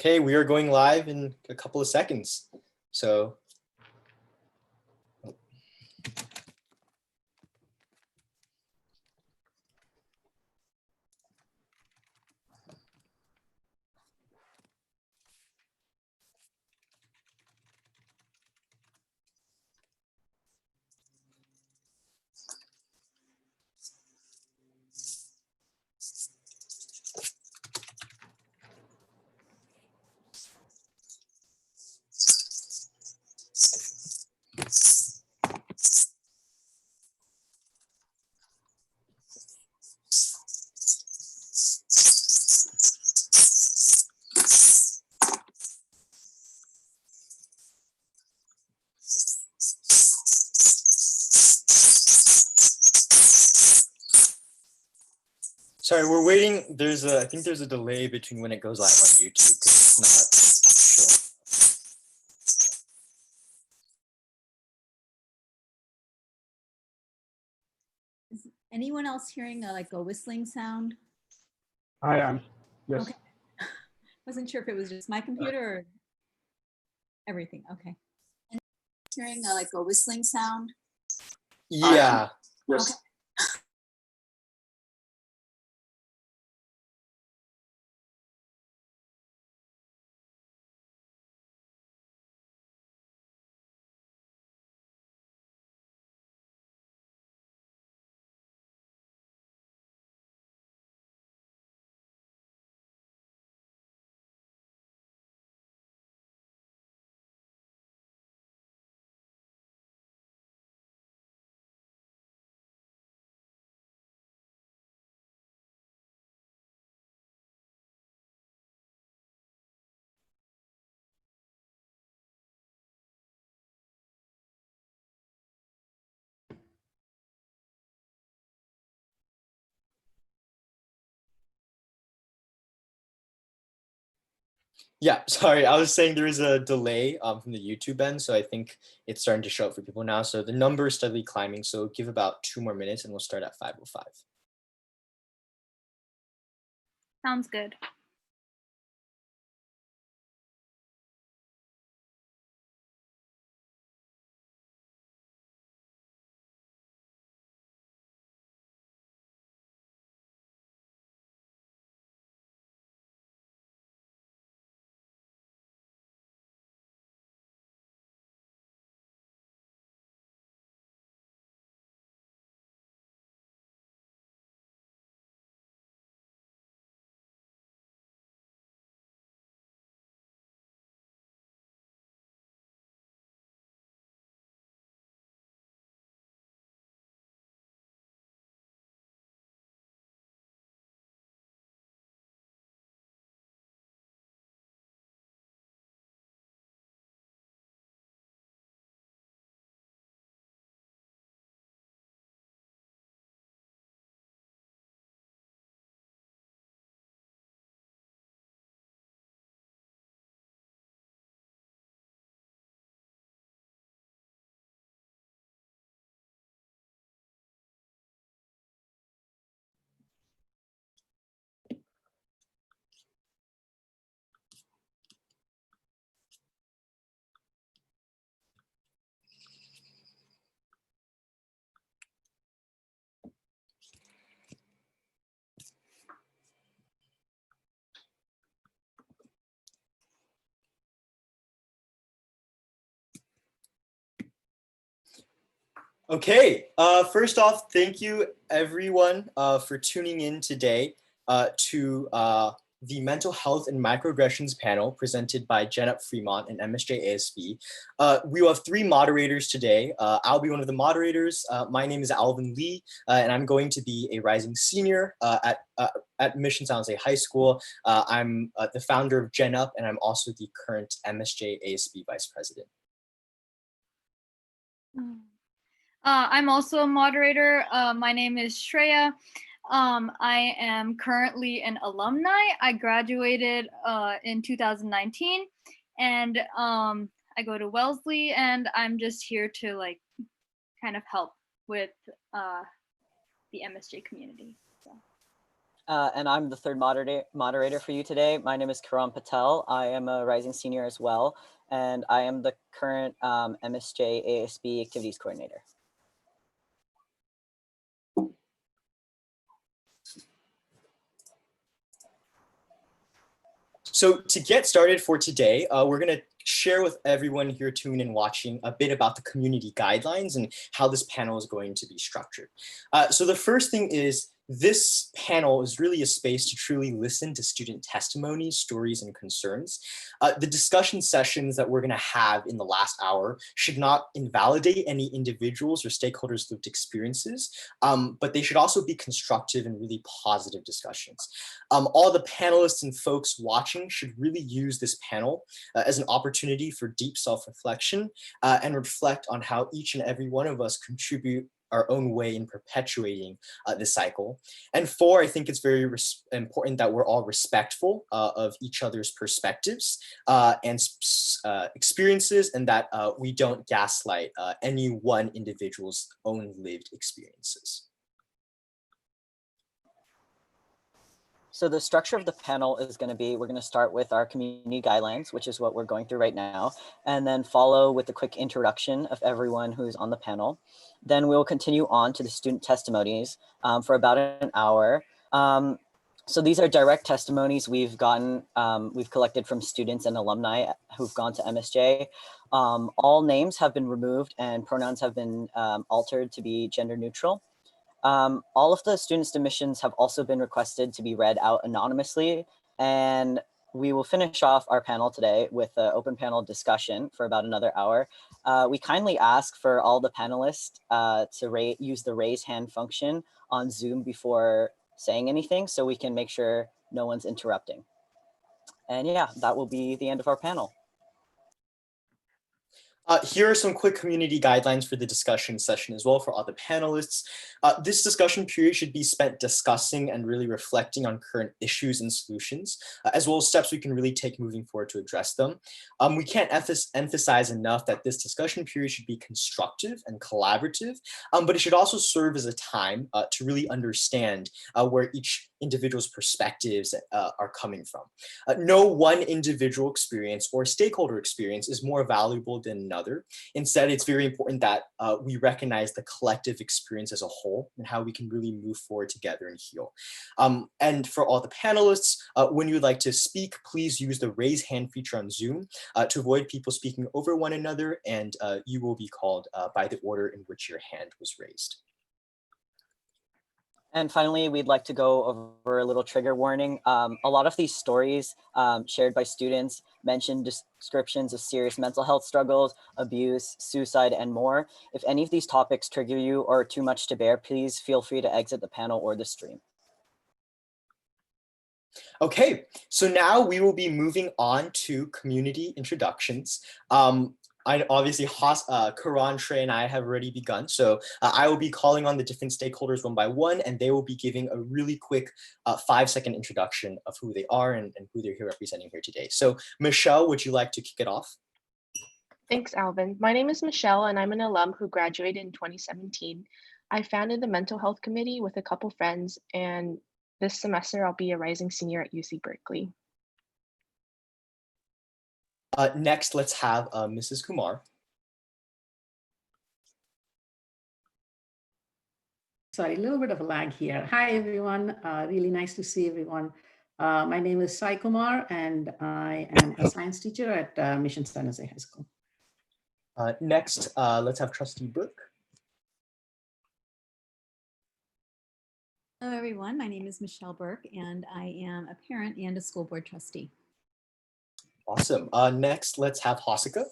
Okay, we are going live in a couple of seconds. So. Sorry, we're waiting. I think there's a delay between when it goes live on YouTube because it's not showing. Is anyone else hearing a whistling sound? I am. Yes. Okay. Wasn't sure if it was just my computer or everything. Okay. And hearing a whistling sound? Yeah. Yes. Okay. Yeah, sorry, I was saying there is a delay from the YouTube end, so I think it's starting to show up for people now. So the number is steadily climbing, so give about 2 more minutes and we'll start at 5:05. Sounds good. Okay, first off, thank you everyone for tuning in today to the Mental Health and Microaggressions panel presented by Jen up Fremont and MSJ ASB. We will have 3 moderators today. I'll be one of the moderators. My name is Alvin Lee, and I'm going to be a rising senior at Mission San Jose High School. I'm the founder of Gen Up, and I'm also the current MSJ ASB Vice President. I'm also a moderator. My name is Shreya. I am currently an alumni. I graduated in 2019, and I go to Wellesley, and I'm just here to kind of help with the MSJ community. So. And I'm the third moderator for you today. My name is Karan Patel. I am a rising senior as well, and I am the current MSJ ASB activities coordinator. So to get started for today, we're going to share with everyone here tuning and watching a bit about the community guidelines and how this panel is going to be structured. So the first thing is this panel is really a space to truly listen to student testimonies, stories, and concerns. The discussion sessions that we're going to have in the last hour should not invalidate any individuals or stakeholders' lived experiences, but they should also be constructive and really positive discussions. All the panelists and folks watching should really use this panel as an opportunity for deep self-reflection and reflect on how each and every one of us contribute our own way in perpetuating this cycle. And four, I think it's very important that we're all respectful of each other's perspectives and experiences, and that we don't gaslight any one individual's own lived experiences. So the structure of the panel is going to be, we're going to start with our community guidelines, which is what we're going through right now, and then follow with a quick introduction of everyone who's on the panel. Then we'll continue on to the student testimonies for about an hour. So these are direct testimonies we've collected from students and alumni who've gone to MSJ. All names have been removed and pronouns have been altered to be gender neutral. All of the student submissions have also been requested to be read out anonymously, and we will finish off our panel today with an open panel discussion for about another hour. We kindly ask for all the panelists to use the raise hand function on Zoom before saying anything so we can make sure no one's interrupting. And yeah, that will be the end of our panel. Here are some quick community guidelines for the discussion session as well for all the panelists. This discussion period should be spent discussing and really reflecting on current issues and solutions, as well as steps we can really take moving forward to address them. We can't emphasize enough that this discussion period should be constructive and collaborative, but it should also serve as a time to really understand where each individual's perspectives are coming from. No one individual experience or stakeholder experience is more valuable than another. Instead, it's very important that we recognize the collective experience as a whole and how we can really move forward together and heal. And for all the panelists, when you'd like to speak, please use the raise hand feature on Zoom to avoid people speaking over one another, and you will be called by the order in which your hand was raised. And finally, we'd like to go over a little trigger warning. A lot of these stories shared by students mention descriptions of serious mental health struggles, abuse, suicide, and more. If any of these topics trigger you or are too much to bear, please feel free to exit the panel or the stream. Okay, so now we will be moving on to community introductions. Obviously, Karan, Trey, and I have already begun. So I will be calling on the different stakeholders one by one, and they will be giving a really quick 5-second introduction of who they are and who they're here representing here today. So Michelle, would you like to kick it off? Thanks, Alvin. My name is Michelle, and I'm an alum who graduated in 2017. I founded the mental health committee with a couple friends, and this semester I'll be a rising senior at UC Berkeley. Next, let's have Mrs. Kumar. Sorry, a little bit of a lag here. Hi, everyone. Really nice to see everyone. My name is Sai Kumar, and I am a science teacher at Mission San Jose High School. Next, let's have Trustee Brooke. Hello, everyone. My name is Michelle Burke, and I am a parent and a school board trustee. Awesome. Next, let's have Hasika.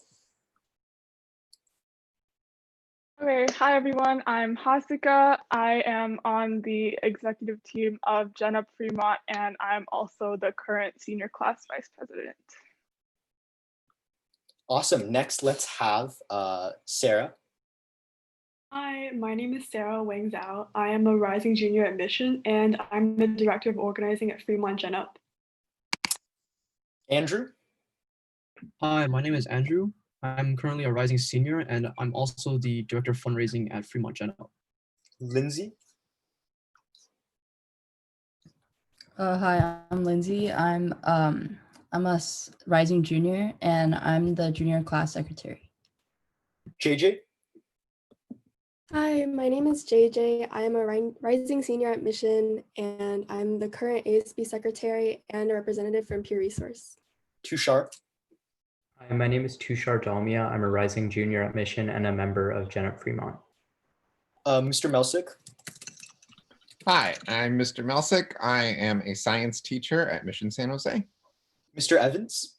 Okay, hi everyone, I'm Hasika. I am on the executive team of Gen Up Fremont, and I'm also the current senior class vice president. Awesome. Next, let's have Sarah. Hi, my name is Sarah Wang Zhao. I am a rising junior at Mission, and I'm the director of organizing at Fremont Gen Up. Andrew. Hi, my name is Andrew. I'm currently a rising senior, and I'm also the director of fundraising at Fremont Gen Up. Lindsay. Hi, I'm Lindsay. I'm a rising junior, and I'm the junior class secretary. JJ? Hi, my name is JJ. I am a rising senior at Mission, and I'm the current ASB secretary and a representative from Peer Resource. Tushar? Hi, my name is Tushar Dalmia. I'm a rising junior at Mission and a member of Gen Fremont. Mr. Melsick? Hi, I'm Mr. Melsick. I am a science teacher at Mission San Jose. Mr. Evans?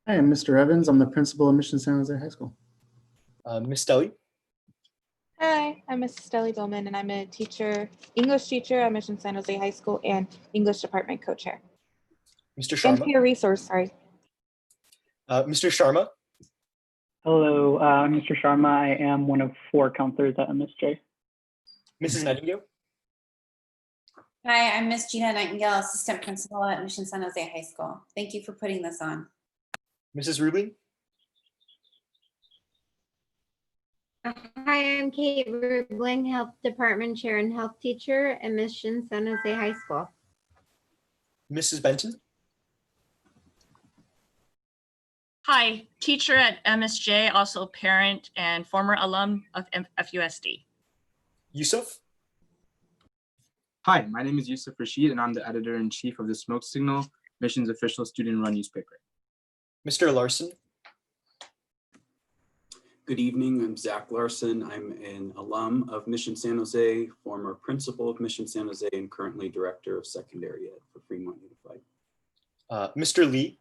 Hi, I'm Mr. Evans. I'm the principal of Mission San Jose High School. Miss Deli? Hi, I'm Mrs. Deli Bowman, and I'm a teacher, English teacher at Mission San Jose High School and English department co-chair. Mr. Sharma? And peer resource, sorry. Mr. Sharma? Hello, I'm Mr. Sharma. I am one of 4 counselors at MSJ. Mrs. Nightingale? Hi, I'm Miss Gina Nightingale, Assistant Principal at Mission San Jose High School. Thank you for putting this on. Mrs. Rubin? Hi, I'm Kate Rubling, Health Department Chair and Health Teacher at Mission San Jose High School. Mrs. Benton? Hi, teacher at MSJ, also parent and former alum of FUSD. Yusuf? Hi, my name is Yusuf Rashid, and I'm the editor-in-chief of the Smoke Signal, Mission's official student-run newspaper. Mr. Larson? Good evening, I'm Zach Larson. I'm an alum of Mission San Jose, former principal of Mission San Jose, and currently director of secondary ed for Fremont Unified. Mr. Lee?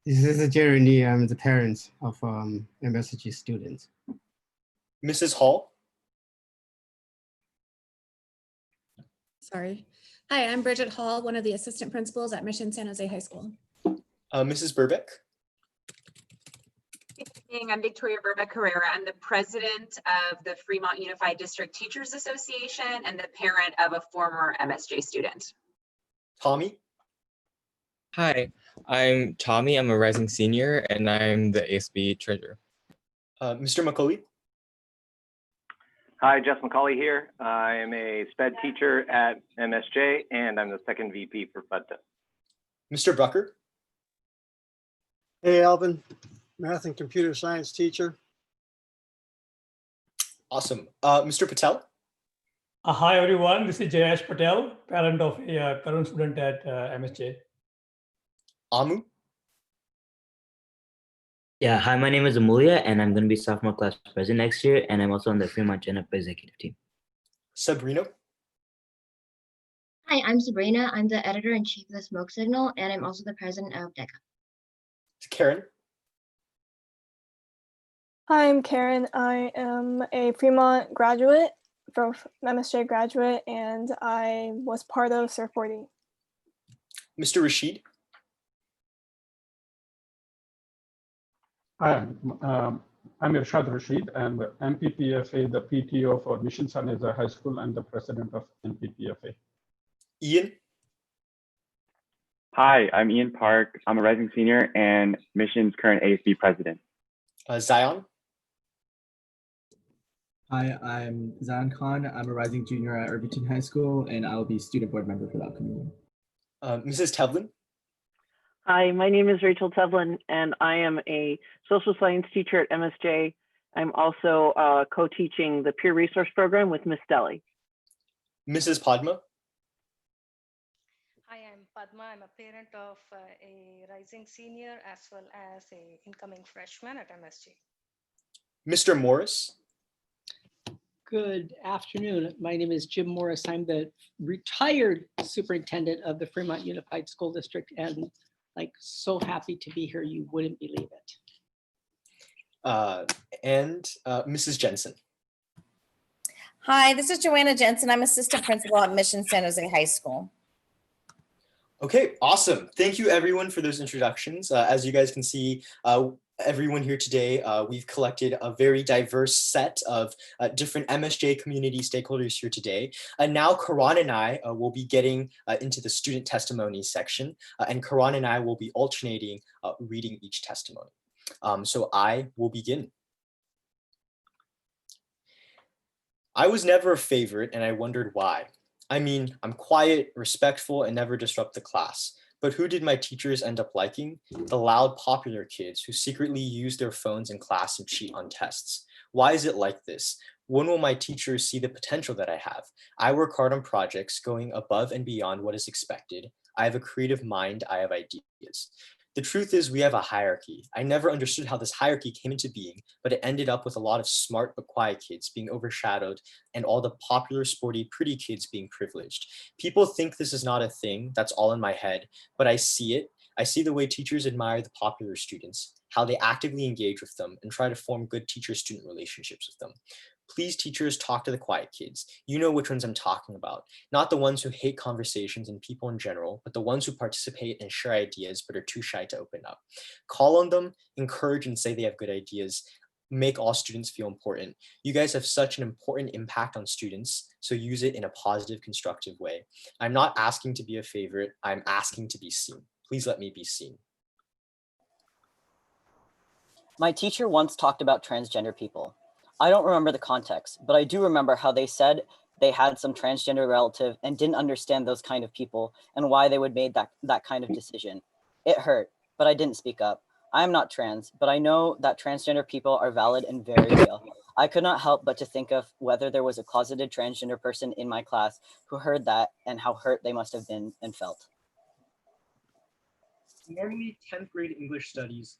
This is Jerry Lee. I'm the parent of MSJ students. Mrs. Hall? Sorry. Hi, I'm Bridget Hall, one of the assistant principals at Mission San Jose High School. Mrs. Burbeck? Good evening. I'm Victoria Burbeck Herrera. I'm the president of the Fremont Unified District Teachers Association and the parent of a former MSJ student. Tommy? Hi, I'm Tommy. I'm a rising senior and I'm the ASB treasurer. Mr. McCauley? Hi, Jess McCauley here. I am a SPED teacher at MSJ and I'm the second VP for FUDTA. Mr. Brucker? Hey, Alvin. Math and computer science teacher. Awesome. Mr. Patel? Hi, everyone. This is Jayesh Patel, parent of a current student at MSJ. Amu? Yeah, hi, my name is Amulia, and I'm going to be sophomore class president next year, and I'm also on the Fremont Gen Up executive team. Sabrina? Hi, I'm Sabrina. I'm the editor-in-chief of the Smoke Signal, and I'm also the president of DECA. Karen? Hi, I'm Karen. I am a Fremont graduate, from MSJ graduate, and I was part of Surfboarding. Mr. Rashid? Hi, I'm Irshad Rashid. I'm the MPPFA, the PTO for Mission San Jose High School, and the president of MPPFA. Ian? Hi, I'm Ian Park. I'm a rising senior and Mission's current ASB president. Zion? Hi, I'm Zion Khan. I'm a rising junior at Irvington High School, and I'll be student board member for the upcoming year. Mrs. Tevlin? Hi, my name is Rachel Tevlin, and I am a social science teacher at MSJ. I'm also co-teaching the peer resource program with Miss Deli. Mrs. Padma? Hi, I'm Padma. I'm a parent of a rising senior as well as an incoming freshman at MSJ. Mr. Morris? Good afternoon. My name is Jim Morris. I'm the retired superintendent of the Fremont Unified School District, and like so happy to be here. You wouldn't believe it. Mrs. Jensen. Hi, this is Joanna Jensen. I'm assistant principal at Mission San Jose High School. Okay, awesome. Thank you everyone for those introductions. As you guys can see, everyone here today, we've collected a very diverse set of different MSJ community stakeholders here today. And now Karan and I will be getting into the student testimony section, and Karan and I will be alternating reading each testimony. So I will begin. I was never a favorite and I wondered why. I mean, I'm quiet, respectful, and never disrupt the class. But who did my teachers end up liking? The loud, popular kids who secretly use their phones in class and cheat on tests. Why is it like this? When will my teachers see the potential that I have? I work hard on projects, going above and beyond what is expected. I have a creative mind, I have ideas. The truth is we have a hierarchy. I never understood how this hierarchy came into being, but it ended up with a lot of smart but quiet kids being overshadowed and all the popular, sporty, pretty kids being privileged. People think this is not a thing, that's all in my head, but I see it. I see the way teachers admire the popular students, how they actively engage with them and try to form good teacher-student relationships with them. Please, teachers, talk to the quiet kids. You know which ones I'm talking about. Not the ones who hate conversations and people in general, but the ones who participate and share ideas but are too shy to open up. Call on them, encourage and say they have good ideas. Make all students feel important. You guys have such an important impact on students, so use it in a positive, constructive way. I'm not asking to be a favorite, I'm asking to be seen. Please let me be seen. My teacher once talked about transgender people. I don't remember the context, but I do remember how they said they had some transgender relative and didn't understand those kind of people and why they would make that kind of decision. It hurt, but I didn't speak up. I am not trans, but I know that transgender people are valid and very real. I could not help but to think of whether there was a closeted transgender person in my class who heard that and how hurt they must have been and felt. Normally 10th grade English studies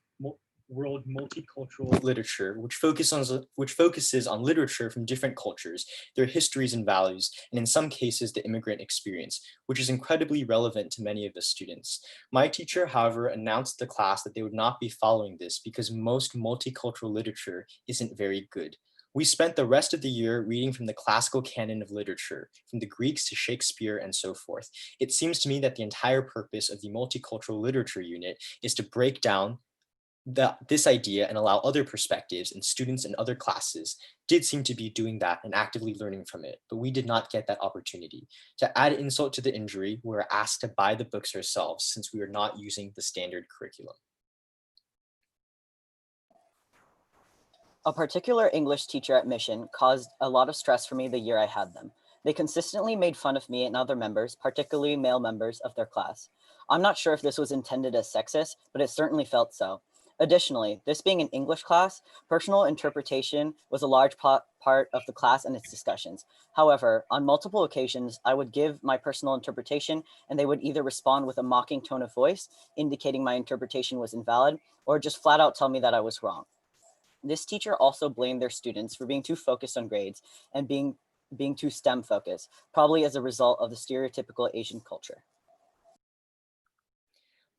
world multicultural literature, which focuses on literature from different cultures, their histories and values, and in some cases, the immigrant experience, which is incredibly relevant to many of the students. My teacher, however, announced to the class that they would not be following this because most multicultural literature isn't very good. We spent the rest of the year reading from the classical canon of literature, from the Greeks to Shakespeare and so forth. It seems to me that the entire purpose of the multicultural literature unit is to break down this idea and allow other perspectives, and students in other classes did seem to be doing that and actively learning from it, but we did not get that opportunity. To add insult to the injury, we were asked to buy the books ourselves since we were not using the standard curriculum. A particular English teacher at Mission caused a lot of stress for me the year I had them. They consistently made fun of me and other members, particularly male members of their class. I'm not sure if this was intended as sexist, but it certainly felt so. Additionally, this being an English class, personal interpretation was a large part of the class and its discussions. However, on multiple occasions, I would give my personal interpretation and they would either respond with a mocking tone of voice, indicating my interpretation was invalid, or just flat out tell me that I was wrong. This teacher also blamed their students for being too focused on grades and being too STEM focused, probably as a result of the stereotypical Asian culture.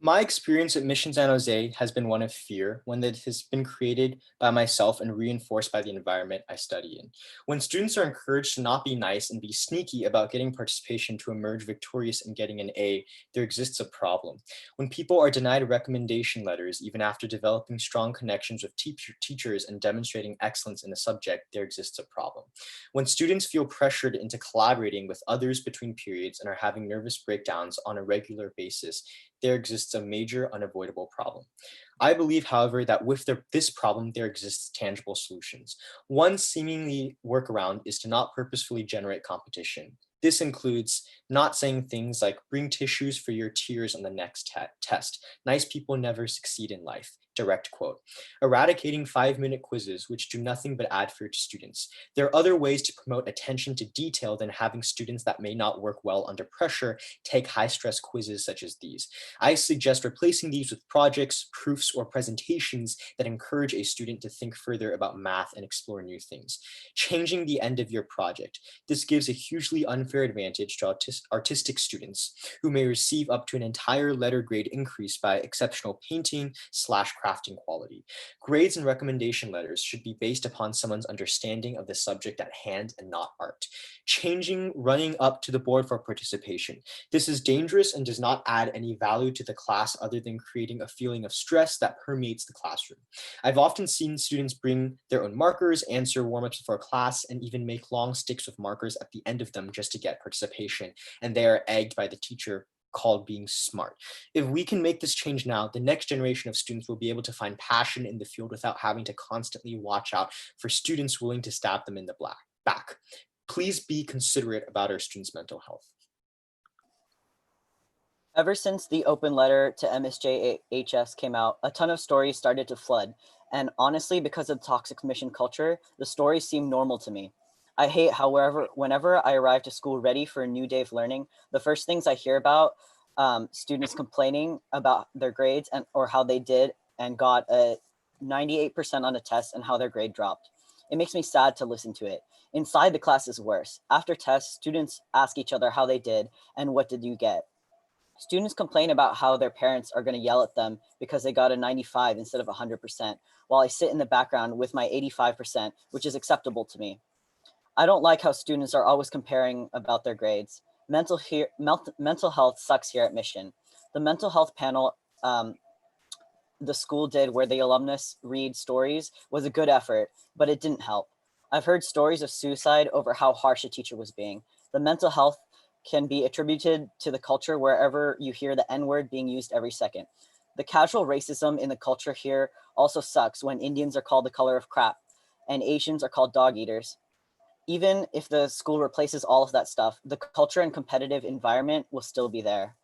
My experience at Mission San Jose has been one of fear, one that has been created by myself and reinforced by the environment I study in. When students are encouraged to not be nice and be sneaky about getting participation to emerge victorious and getting an A, there exists a problem. When people are denied recommendation letters, even after developing strong connections with teachers and demonstrating excellence in a subject, there exists a problem. When students feel pressured into collaborating with others between periods and are having nervous breakdowns on a regular basis, there exists a major unavoidable problem. I believe, however, that with this problem, there exists tangible solutions. One seemingly workaround is to not purposefully generate competition. This includes not saying things like, bring tissues for your tears on the next test. Nice people never succeed in life. Direct quote. Eradicating 5-minute quizzes, which do nothing but add fear to students. There are other ways to promote attention to detail than having students that may not work well under pressure take high-stress quizzes such as these. I suggest replacing these with projects, proofs, or presentations that encourage a student to think further about math and explore new things. Changing the end of your project. This gives a hugely unfair advantage to artistic students who may receive up to an entire letter grade increase by exceptional painting/crafting quality. Grades and recommendation letters should be based upon someone's understanding of the subject at hand and not art. Changing running up to the board for participation. This is dangerous and does not add any value to the class other than creating a feeling of stress that permeates the classroom. I've often seen students bring their own markers, answer warm-ups before class, and even make long sticks with markers at the end of them just to get participation, and they are egged by the teacher called being smart. If we can make this change now, the next generation of students will be able to find passion in the field without having to constantly watch out for students willing to stab them in the back. please be considerate about our students' mental health. Ever since the open letter to MSJHS came out, a ton of stories started to flood. And honestly, because of toxic mission culture, the stories seem normal to me. I hate, however, whenever I arrive to school ready for a new day of learning, the first things I hear about students complaining about their grades or how they did and got a 98% on a test and how their grade dropped. It makes me sad to listen to it. Inside, the class is worse. After tests, students ask each other how they did and what did you get. Students complain about how their parents are going to yell at them because they got a 95 instead of 100%, while I sit in the background with my 85%, which is acceptable to me. I don't like how students are always comparing about their grades. Mental health sucks here at Mission. The mental health panel the school did where the alumnus read stories was a good effort, but it didn't help. I've heard stories of suicide over how harsh a teacher was being. The mental health can be attributed to the culture wherever you hear the N-word being used every second. The casual racism in the culture here also sucks when Indians are called the color of crap and Asians are called dog eaters. Even if the school replaces all of that stuff, the culture and competitive environment will still be there.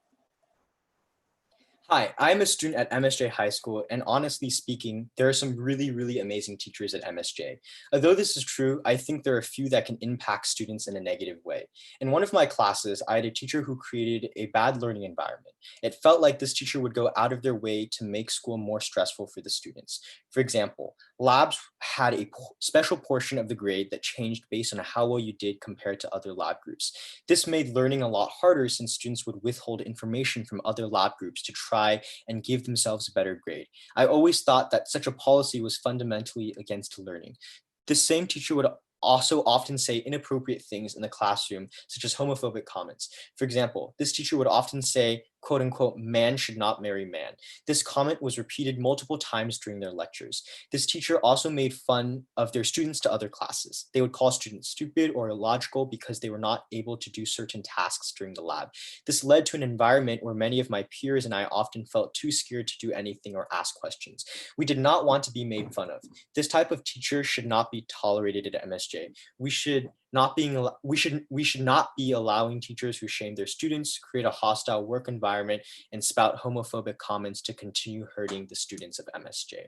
Hi, I'm a student at MSJ High School, and honestly speaking, there are some really, really amazing teachers at MSJ. Although this is true, I think there are a few that can impact students in a negative way. In one of my classes, I had a teacher who created a bad learning environment. It felt like this teacher would go out of their way to make school more stressful for the students. For example, labs had a special portion of the grade that changed based on how well you did compared to other lab groups. This made learning a lot harder since students would withhold information from other lab groups to try and give themselves a better grade. I always thought that such a policy was fundamentally against learning. This same teacher would also often say inappropriate things in the classroom, such as homophobic comments. For example, this teacher would often say, quote unquote, man should not marry man. This comment was repeated multiple times during their lectures. This teacher also made fun of their students to other classes. They would call students stupid or illogical because they were not able to do certain tasks during the lab. This led to an environment where many of my peers and I often felt too scared to do anything or ask questions. We did not want to be made fun of. This type of teacher should not be tolerated at MSJ. We should not be allowing teachers who shame their students, create a hostile work environment, and spout homophobic comments to continue hurting the students of MSJ.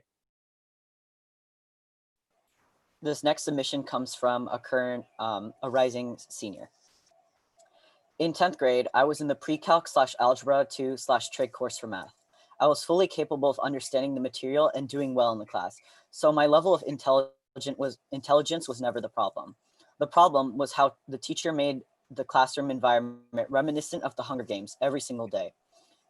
This next submission comes from a rising senior. In 10th grade, I was in the pre-calc / algebra 2 / trig course for math. I was fully capable of understanding the material and doing well in the class, so my level of intelligence was never the problem. The problem was how the teacher made the classroom environment reminiscent of the Hunger Games every single day.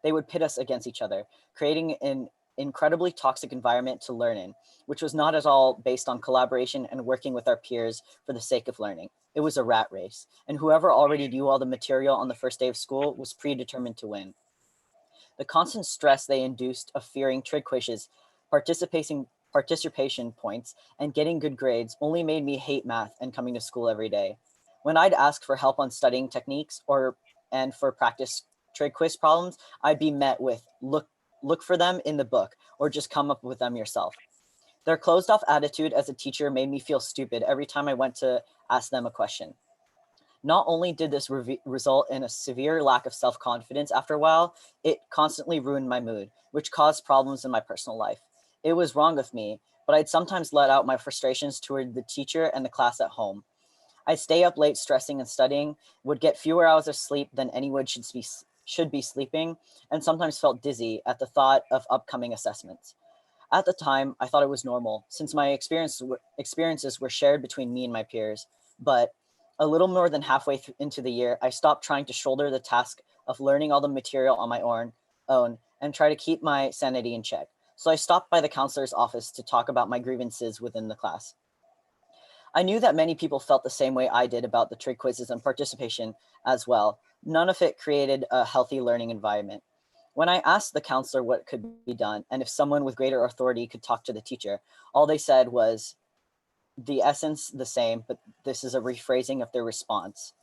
They would pit us against each other, creating an incredibly toxic environment to learn in, which was not at all based on collaboration and working with our peers for the sake of learning. It was a rat race, and whoever already knew all the material on the first day of school was predetermined to win. The constant stress they induced of fearing trig quizzes, participation points, and getting good grades only made me hate math and coming to school every day. When I'd ask for help on studying techniques and for practice trig quiz problems, I'd be met with look for them in the book or just come up with them yourself. Their closed off attitude as a teacher made me feel stupid every time I went to ask them a question. Not only did this result in a severe lack of self-confidence after a while, it constantly ruined my mood, which caused problems in my personal life. It was wrong of me, but I'd sometimes let out my frustrations toward the teacher and the class at home. I'd stay up late stressing and studying, would get fewer hours of sleep than anyone should be sleeping, and sometimes felt dizzy at the thought of upcoming assessments. At the time, I thought it was normal, since my experiences were shared between me and my peers, but a little more than halfway into the year, I stopped trying to shoulder the task of learning all the material on my own and try to keep my sanity in check. So I stopped by the counselor's office to talk about my grievances within the class. I knew that many people felt the same way I did about the trig quizzes and participation as well. None of it created a healthy learning environment. When I asked the counselor what could be done and if someone with greater authority could talk to the teacher, all they said was, the essence the same, but this is a rephrasing of their response.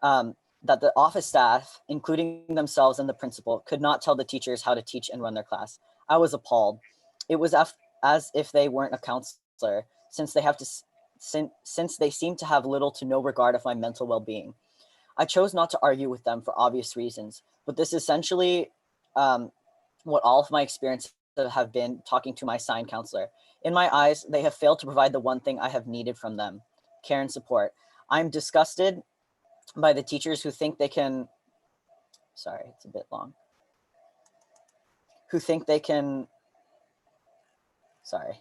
That the office staff, including themselves and the principal, could not tell the teachers how to teach and run their class. I was appalled. It was as if they weren't a counselor, since they have since they seem to have little to no regard of my mental well-being. I chose not to argue with them for obvious reasons, but this is essentially what all of my experiences have been talking to my assigned counselor. In my eyes, they have failed to provide the one thing I have needed from them, care and support. I'm disgusted by the teachers who think they can, sorry, it's a bit long, who think they can, sorry.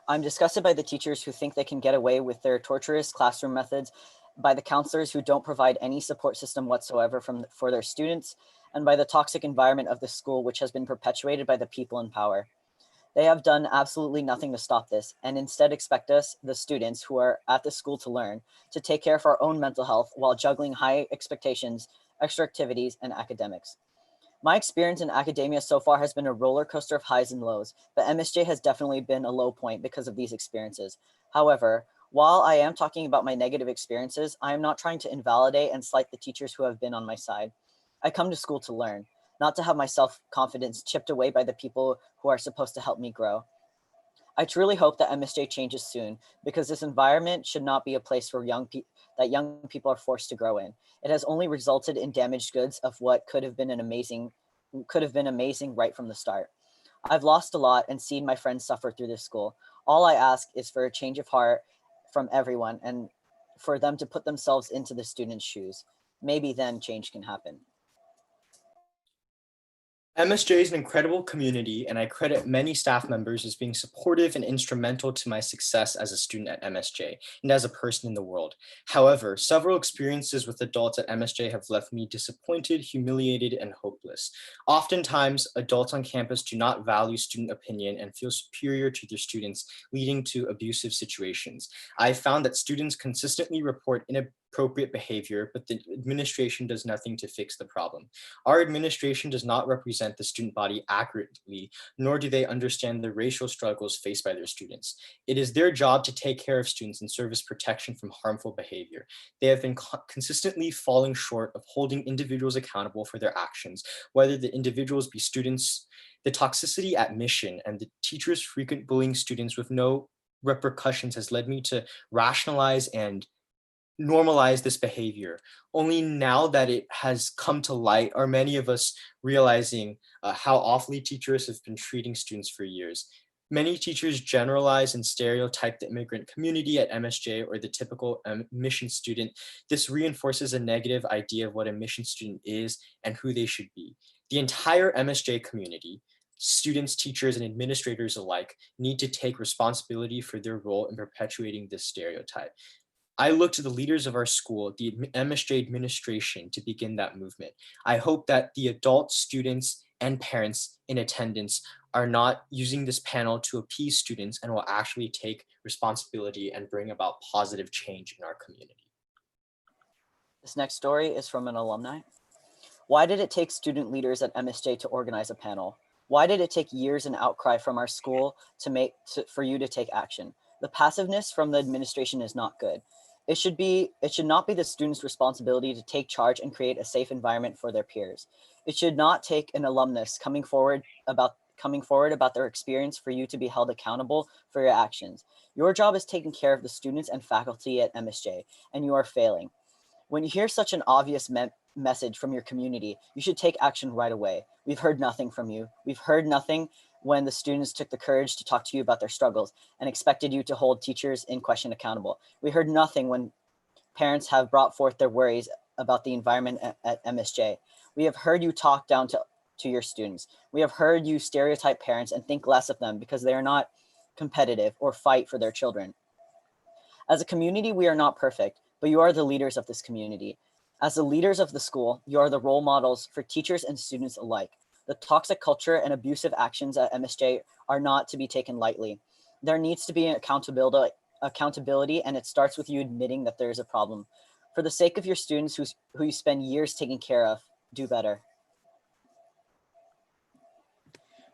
I'm disgusted by the teachers who think they can get away with their torturous classroom methods, by the counselors who don't provide any support system whatsoever for their students, and by the toxic environment of the school, which has been perpetuated by the people in power. They have done absolutely nothing to stop this, and instead expect us, the students who are at the school to learn, to take care of our own mental health while juggling high expectations, extra activities, and academics. My experience in academia so far has been a roller coaster of highs and lows, but MSJ has definitely been a low point because of these experiences. However, while I am talking about my negative experiences, I am not trying to invalidate and slight the teachers who have been on my side. I come to school to learn, not to have my self-confidence chipped away by the people who are supposed to help me grow. I truly hope that MSJ changes soon, because this environment should not be a place for young people are forced to grow in. It has only resulted in damaged goods of what could have been amazing right from the start. I've lost a lot and seen my friends suffer through this school. All I ask is for a change of heart from everyone and for them to put themselves into the students' shoes. Maybe then change can happen. MSJ is an incredible community, and I credit many staff members as being supportive and instrumental to my success as a student at MSJ and as a person in the world. However, several experiences with adults at MSJ have left me disappointed, humiliated, and hopeless. Oftentimes, adults on campus do not value student opinion and feel superior to their students, leading to abusive situations. I found that students consistently report inappropriate behavior, but the administration does nothing to fix the problem. Our administration does not represent the student body accurately, nor do they understand the racial struggles faced by their students. It is their job to take care of students and serve as protection from harmful behavior. They have been consistently falling short of holding individuals accountable for their actions, whether the individuals be students. The toxicity at Mission and the teachers' frequent bullying students with no repercussions has led me to rationalize and normalize this behavior. Only now that it has come to light are many of us realizing how awfully teachers have been treating students for years. Many teachers generalize and stereotype the immigrant community at MSJ or the typical mission student. This reinforces a negative idea of what a mission student is and who they should be. The entire MSJ community, students, teachers, and administrators alike, need to take responsibility for their role in perpetuating this stereotype. I look to the leaders of our school, the MSJ administration, to begin that movement. I hope that the adults, students, and parents in attendance are not using this panel to appease students and will actually take responsibility and bring about positive change in our community. This next story is from an alumni. Why did it take student leaders at MSJ to organize a panel? Why did it take years and outcry from our school for you to take action? The passiveness from the administration is not good. It should not be the students' responsibility to take charge and create a safe environment for their peers. It should not take an alumnus coming forward about their experience for you to be held accountable for your actions. Your job is taking care of the students and faculty at MSJ, and you are failing. When you hear such an obvious message from your community, you should take action right away. We've heard nothing from you. We've heard nothing when the students took the courage to talk to you about their struggles and expected you to hold teachers in question accountable. We heard nothing when parents have brought forth their worries about the environment at MSJ. We have heard you talk down to your students. We have heard you stereotype parents and think less of them because they are not competitive or fight for their children. As a community, we are not perfect, but you are the leaders of this community. As the leaders of the school, you are the role models for teachers and students alike. The toxic culture and abusive actions at MSJ are not to be taken lightly. There needs to be an accountability, and it starts with you admitting that there is a problem. For the sake of your students who you spend years taking care of, do better.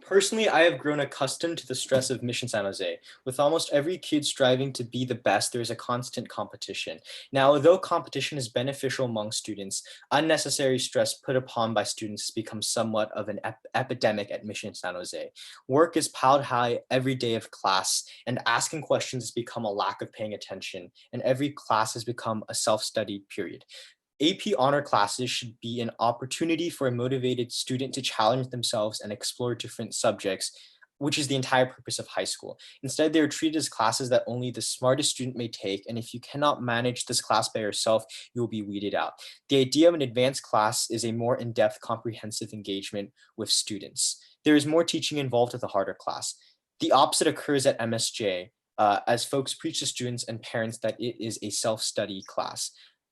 Personally, I have grown accustomed to the stress of Mission San Jose. With almost every kid striving to be the best, there is a constant competition. Now, although competition is beneficial among students, unnecessary stress put upon by students has become somewhat of an epidemic at Mission San Jose. Work is piled high every day of class, and asking questions has become a lack of paying attention, and every class has become a self-study period. AP honor classes should be an opportunity for a motivated student to challenge themselves and explore different subjects, which is the entire purpose of high school. Instead, they are treated as classes that only the smartest student may take, and if you cannot manage this class by yourself, you will be weeded out. The idea of an advanced class is a more in-depth, comprehensive engagement with students. There is more teaching involved with a harder class. The opposite occurs at MSJ, as folks preach to students and parents that it is a self-study class.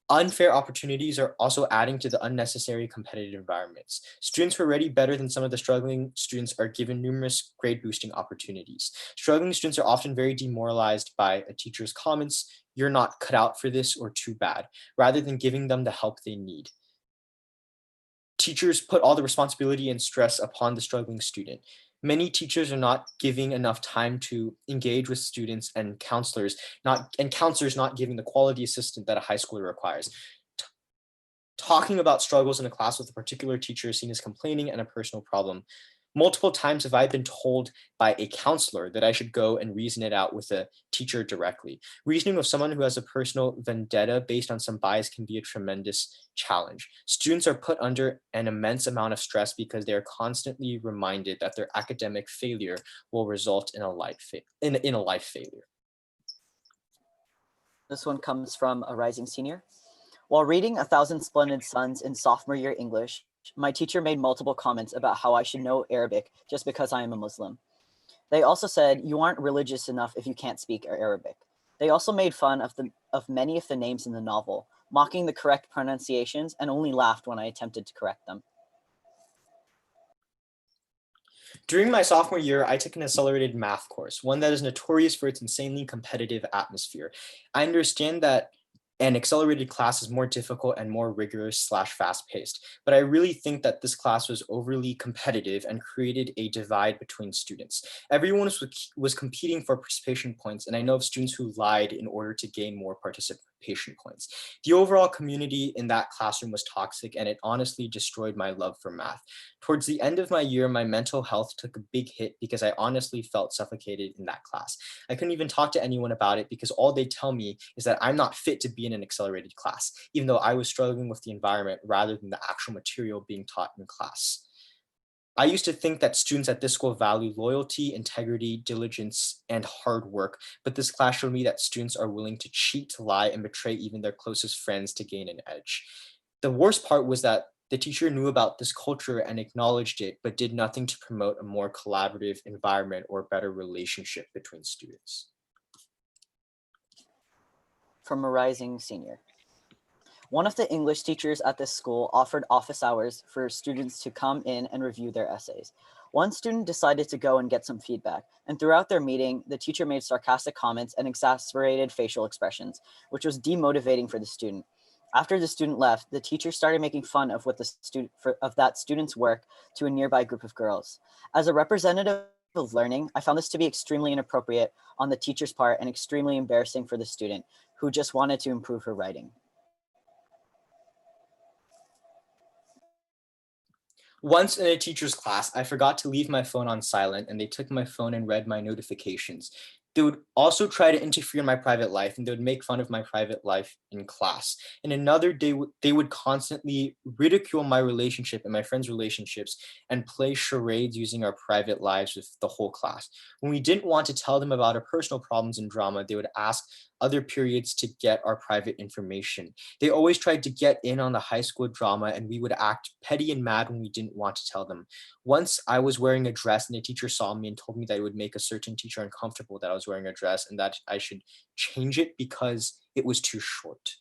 Unfair opportunities are also adding to the unnecessary competitive environments. Students who are already better than some of the struggling students are given numerous grade boosting opportunities. Struggling students are often very demoralized by a teacher's comments, "You're not cut out for this," or "too bad," rather than giving them the help they need. Teachers put all the responsibility and stress upon the struggling student. Many teachers are not giving enough time to engage with students and counselors not giving the quality assistance that a high schooler requires. Talking about struggles in a class with a particular teacher is seen as complaining and a personal problem. Multiple times have I been told by a counselor that I should go and reason it out with a teacher directly. Reasoning with someone who has a personal vendetta based on some bias can be a tremendous challenge. Students are put under an immense amount of stress because they are constantly reminded that their academic failure will result in a life failure. This one comes from a rising senior. While reading 1,000 Splendid Suns in sophomore year English, my teacher made multiple comments about how I should know Arabic just because I am a Muslim. They also said, "You aren't religious enough if you can't speak Arabic." They also made fun of many of the names in the novel, mocking the correct pronunciations, and only laughed when I attempted to correct them. During my sophomore year, I took an accelerated math course, one that is notorious for its insanely competitive atmosphere. I understand that an accelerated class is more difficult and more rigorous / fast-paced, but I really think that this class was overly competitive and created a divide between students. Everyone was competing for participation points, and I know of students who lied in order to gain more participation points. The overall community in that classroom was toxic, and it honestly destroyed my love for math. Towards the end of my year, my mental health took a big hit because I honestly felt suffocated in that class. I couldn't even talk to anyone about it because all they tell me is that I'm not fit to be in an accelerated class, even though I was struggling with the environment rather than the actual material being taught in class. I used to think that students at this school value loyalty, integrity, diligence, and hard work, but this class showed me that students are willing to cheat, lie, and betray even their closest friends to gain an edge. The worst part was that the teacher knew about this culture and acknowledged it, but did nothing to promote a more collaborative environment or better relationship between students. From a rising senior. One of the English teachers at this school offered office hours for students to come in and review their essays. One student decided to go and get some feedback, and throughout their meeting, the teacher made sarcastic comments and exasperated facial expressions, which was demotivating for the student. After the student left, the teacher started making fun of that student's work to a nearby group of girls. As a representative of learning, I found this to be extremely inappropriate on the teacher's part and extremely embarrassing for the student who just wanted to improve her writing. Once in a teacher's class, I forgot to leave my phone on silent, and they took my phone and read my notifications. They would also try to interfere in my private life, and they would make fun of my private life in class. And another day, they would constantly ridicule my relationship and my friends' relationships and play charades using our private lives with the whole class. When we didn't want to tell them about our personal problems and drama, they would ask other periods to get our private information. They always tried to get in on the high school drama, and we would act petty and mad when we didn't want to tell them. Once I was wearing a dress and a teacher saw me and told me that it would make a certain teacher uncomfortable that I was wearing a dress and that I should change it because it was too short.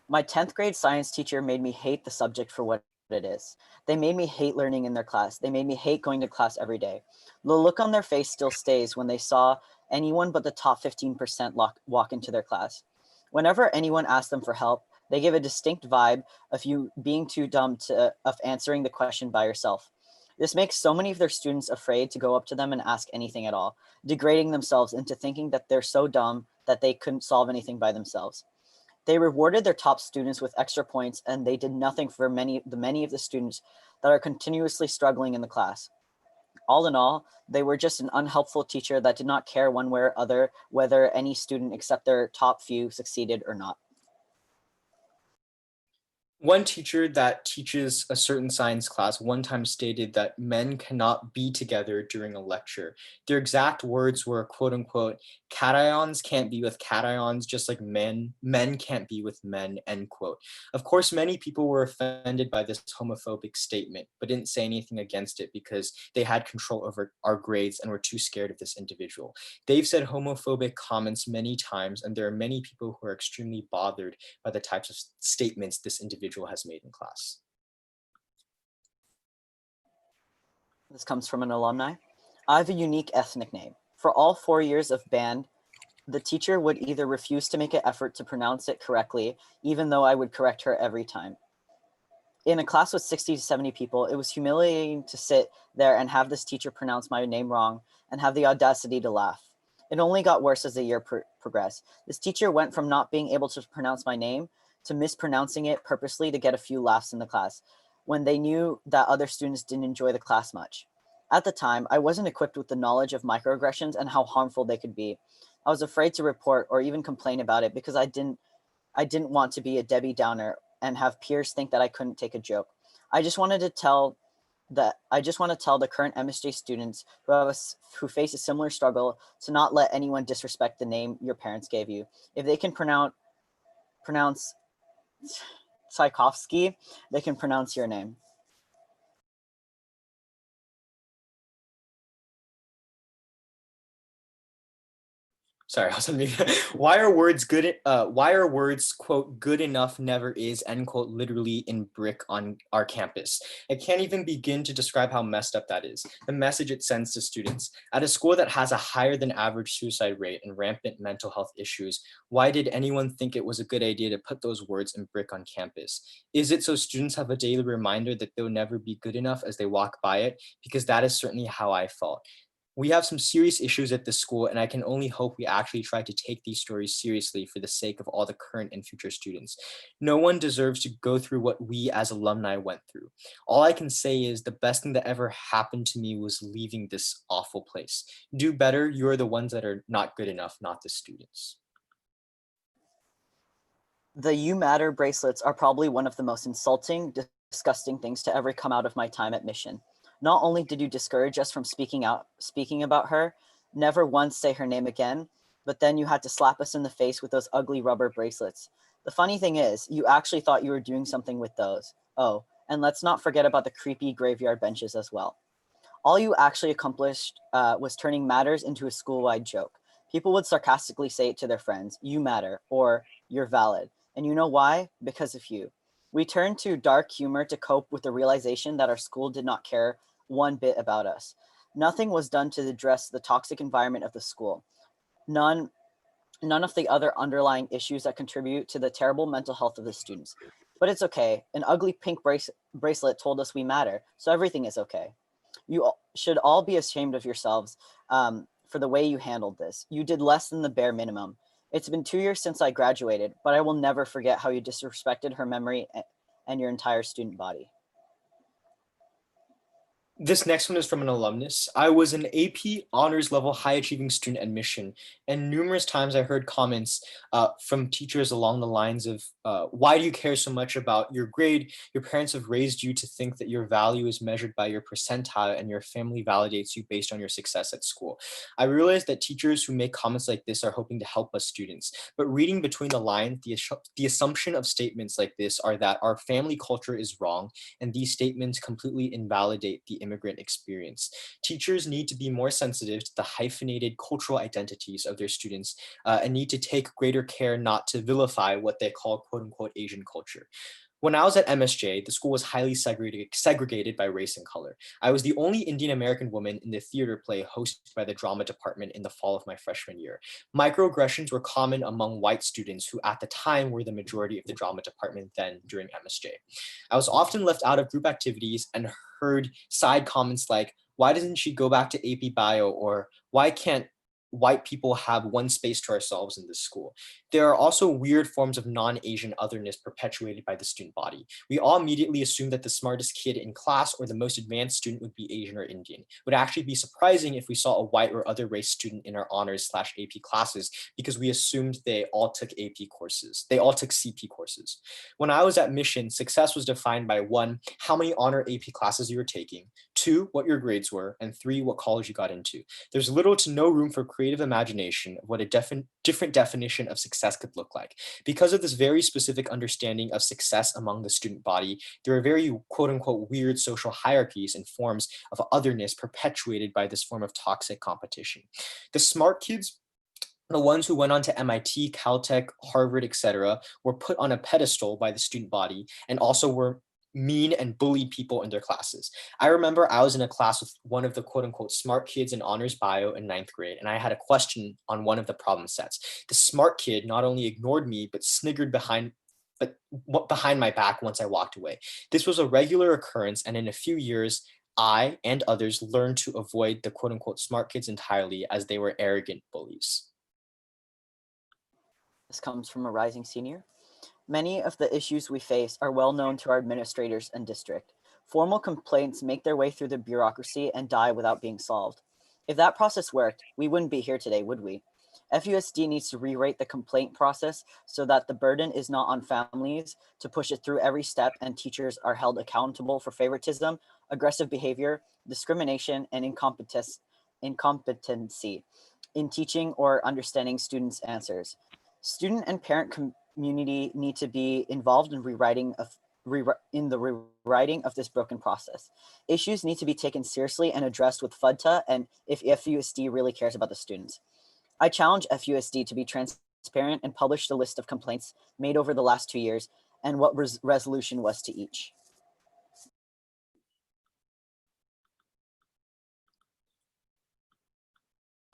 My 10th grade science teacher made me hate the subject for what it is. They made me hate learning in their class. They made me hate going to class every day. The look on their face still stays when they saw anyone but the top 15% walk into their class. Whenever anyone asked them for help, They give a distinct vibe of you being too dumb of answering the question by yourself. This makes so many of their students afraid to go up to them and ask anything at all, degrading themselves into thinking that they're so dumb that they couldn't solve anything by themselves. They rewarded their top students with extra points, and they did nothing for many of the students that are continuously struggling in the class. All in all, they were just an unhelpful teacher that did not care one way or other whether any student except their top few succeeded or not. One teacher that teaches a certain science class one time stated that men cannot be together during a lecture. Their exact words were, quote unquote, cations can't be with cations, just like men can't be with men, end quote. Of course, many people were offended by this homophobic statement, but didn't say anything against it because they had control over our grades and were too scared of this individual. They've said homophobic comments many times, and there are many people who are extremely bothered by the types of statements this individual has made in class. This comes from an alumni. I have a unique ethnic name. For all 4 years of band, the teacher would either refuse to make an effort to pronounce it correctly, even though I would correct her every time. In a class with 60 to 70 people, it was humiliating to sit there and have this teacher pronounce my name wrong and have the audacity to laugh. It only got worse as the year progressed. This teacher went from not being able to pronounce my name to mispronouncing it purposely to get a few laughs in the class when they knew that other students didn't enjoy the class much. At the time, I wasn't equipped with the knowledge of microaggressions and how harmful they could be. I was afraid to report or even complain about it because I didn't want to be a Debbie Downer and have peers think that I couldn't take a joke. I just want to tell the current MSJ students who face a similar struggle to not let anyone disrespect the name your parents gave you. If they can pronounce Tchaikovsky, they can pronounce your name. Sorry, I was on mute. Why are words quote good enough never is, end quote, literally in brick on our campus? I can't even begin to describe how messed up that is. The message it sends to students. At a school that has a higher than average suicide rate and rampant mental health issues, why did anyone think it was a good idea to put those words in brick on campus? Is it so students have a daily reminder that they'll never be good enough as they walk by it? Because that is certainly how I felt. We have some serious issues at this school, and I can only hope we actually try to take these stories seriously for the sake of all the current and future students. No one deserves to go through what we as alumni went through. All I can say is the best thing that ever happened to me was leaving this awful place. Do better. You're the ones that are not good enough, not the students. The You Matter bracelets are probably one of the most insulting, disgusting things to ever come out of my time at Mission. Not only did you discourage us from speaking about her, never once say her name again, but then you had to slap us in the face with those ugly rubber bracelets. The funny thing is, you actually thought you were doing something with those. Oh, and let's not forget about the creepy graveyard benches as well. All you actually accomplished was turning matters into a school-wide joke. People would sarcastically say it to their friends, "You matter," or "You're valid." And you know why? Because of you. We turned to dark humor to cope with the realization that our school did not care one bit about us. Nothing was done to address the toxic environment of the school. None of the other underlying issues that contribute to the terrible mental health of the students. But it's okay. An ugly pink bracelet told us we matter, so everything is okay. You should all be ashamed of yourselves for the way you handled this. You did less than the bare minimum. It's been 2 years since I graduated, but I will never forget how you disrespected her memory and your entire student body. This next one is from an alumnus. I was an AP honors level high achieving student at Mission, and numerous times I heard comments from teachers along the lines of, why do you care so much about your grade? Your parents have raised you to think that your value is measured by your percentile and your family validates you based on your success at school. I realize that teachers who make comments like this are hoping to help us students, but reading between the lines, the assumption of statements like this are that our family culture is wrong, and these statements completely invalidate the immigrant experience. Teachers need to be more sensitive to the hyphenated cultural identities of their students and need to take greater care not to vilify what they call quote unquote Asian culture. When I was at MSJ, the school was highly segregated by race and color. I was the only Indian American woman in the theater play hosted by the drama department in the fall of my freshman year. Microaggressions were common among white students who at the time were the majority of the drama department then during MSJ. I was often left out of group activities and heard side comments like, why doesn't she go back to AP Bio? Or why can't white people have one space to ourselves in this school? There are also weird forms of non-Asian otherness perpetuated by the student body. We all immediately assume that the smartest kid in class or the most advanced student would be Asian or Indian. It would actually be surprising if we saw a white or other race student in our honors/AP classes because we assumed they all took AP courses. They all took CP courses. When I was at Mission, success was defined by 1, how many honor AP classes you were taking, 2, what your grades were, and 3, what college you got into. There's little to no room for creative imagination of what a different definition of success could look like. Because of this very specific understanding of success among the student body, there are very quote unquote weird social hierarchies and forms of otherness perpetuated by this form of toxic competition. The smart kids, the ones who went on to MIT, Caltech, Harvard, etc., were put on a pedestal by the student body and also were mean and bullied people in their classes. I remember I was in a class with one of the quote unquote smart kids in honors bio in 9th grade, and I had a question on one of the problem sets. The smart kid not only ignored me, but sniggered behind my back once I walked away. This was a regular occurrence, and in a few years, I and others learned to avoid the quote unquote smart kids entirely as they were arrogant bullies. This comes from a rising senior. Many of the issues we face are well known to our administrators and district. Formal complaints make their way through the bureaucracy and die without being solved. If that process worked, we wouldn't be here today, would we? FUSD needs to rewrite the complaint process so that the burden is not on families to push it through every step and teachers are held accountable for favoritism, aggressive behavior, discrimination, and incompetency in teaching or understanding students' answers. Student and parent community need to be involved in the rewriting of this broken process. Issues need to be taken seriously and addressed with FUDTA and if FUSD really cares about the students. I challenge FUSD to be transparent and publish the list of complaints made over the last 2 years and what resolution was to each.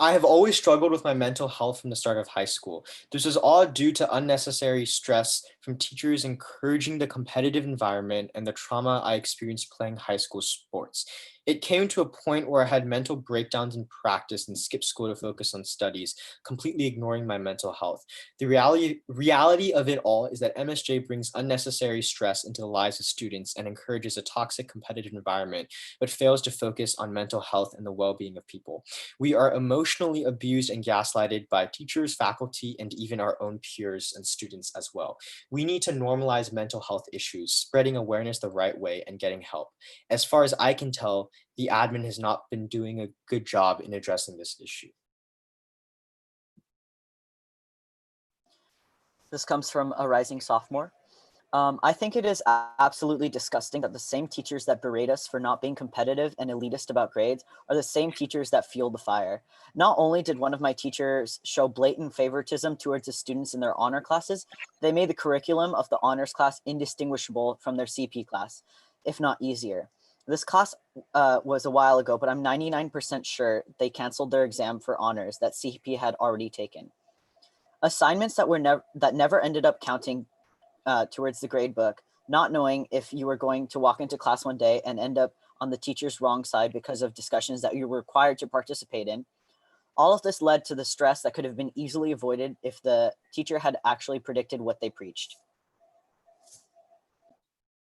I have always struggled with my mental health from the start of high school. This was all due to unnecessary stress from teachers encouraging the competitive environment and the trauma I experienced playing high school sports. It came to a point where I had mental breakdowns in practice and skipped school to focus on studies, completely ignoring my mental health. The reality of it all is that MSJ brings unnecessary stress into the lives of students and encourages a toxic competitive environment, but fails to focus on mental health and the well-being of people. We are emotionally abused and gaslighted by teachers, faculty, and even our own peers and students as well. We need to normalize mental health issues, spreading awareness the right way and getting help. As far as I can tell, the admin has not been doing a good job in addressing this issue. This comes from a rising sophomore. I think it is absolutely disgusting that the same teachers that berate us for not being competitive and elitist about grades are the same teachers that fuel the fire. Not only did one of my teachers show blatant favoritism towards the students in their honor classes, they made the curriculum of the honors class indistinguishable from their CP class, if not easier. This class was a while ago, but I'm 99% sure they canceled their exam for honors that CP had already taken. Assignments that never ended up counting towards the grade book, not knowing if you were going to walk into class one day and end up on the teacher's wrong side because of discussions that you were required to participate in. All of this led to the stress that could have been easily avoided if the teacher had actually predicted what they preached.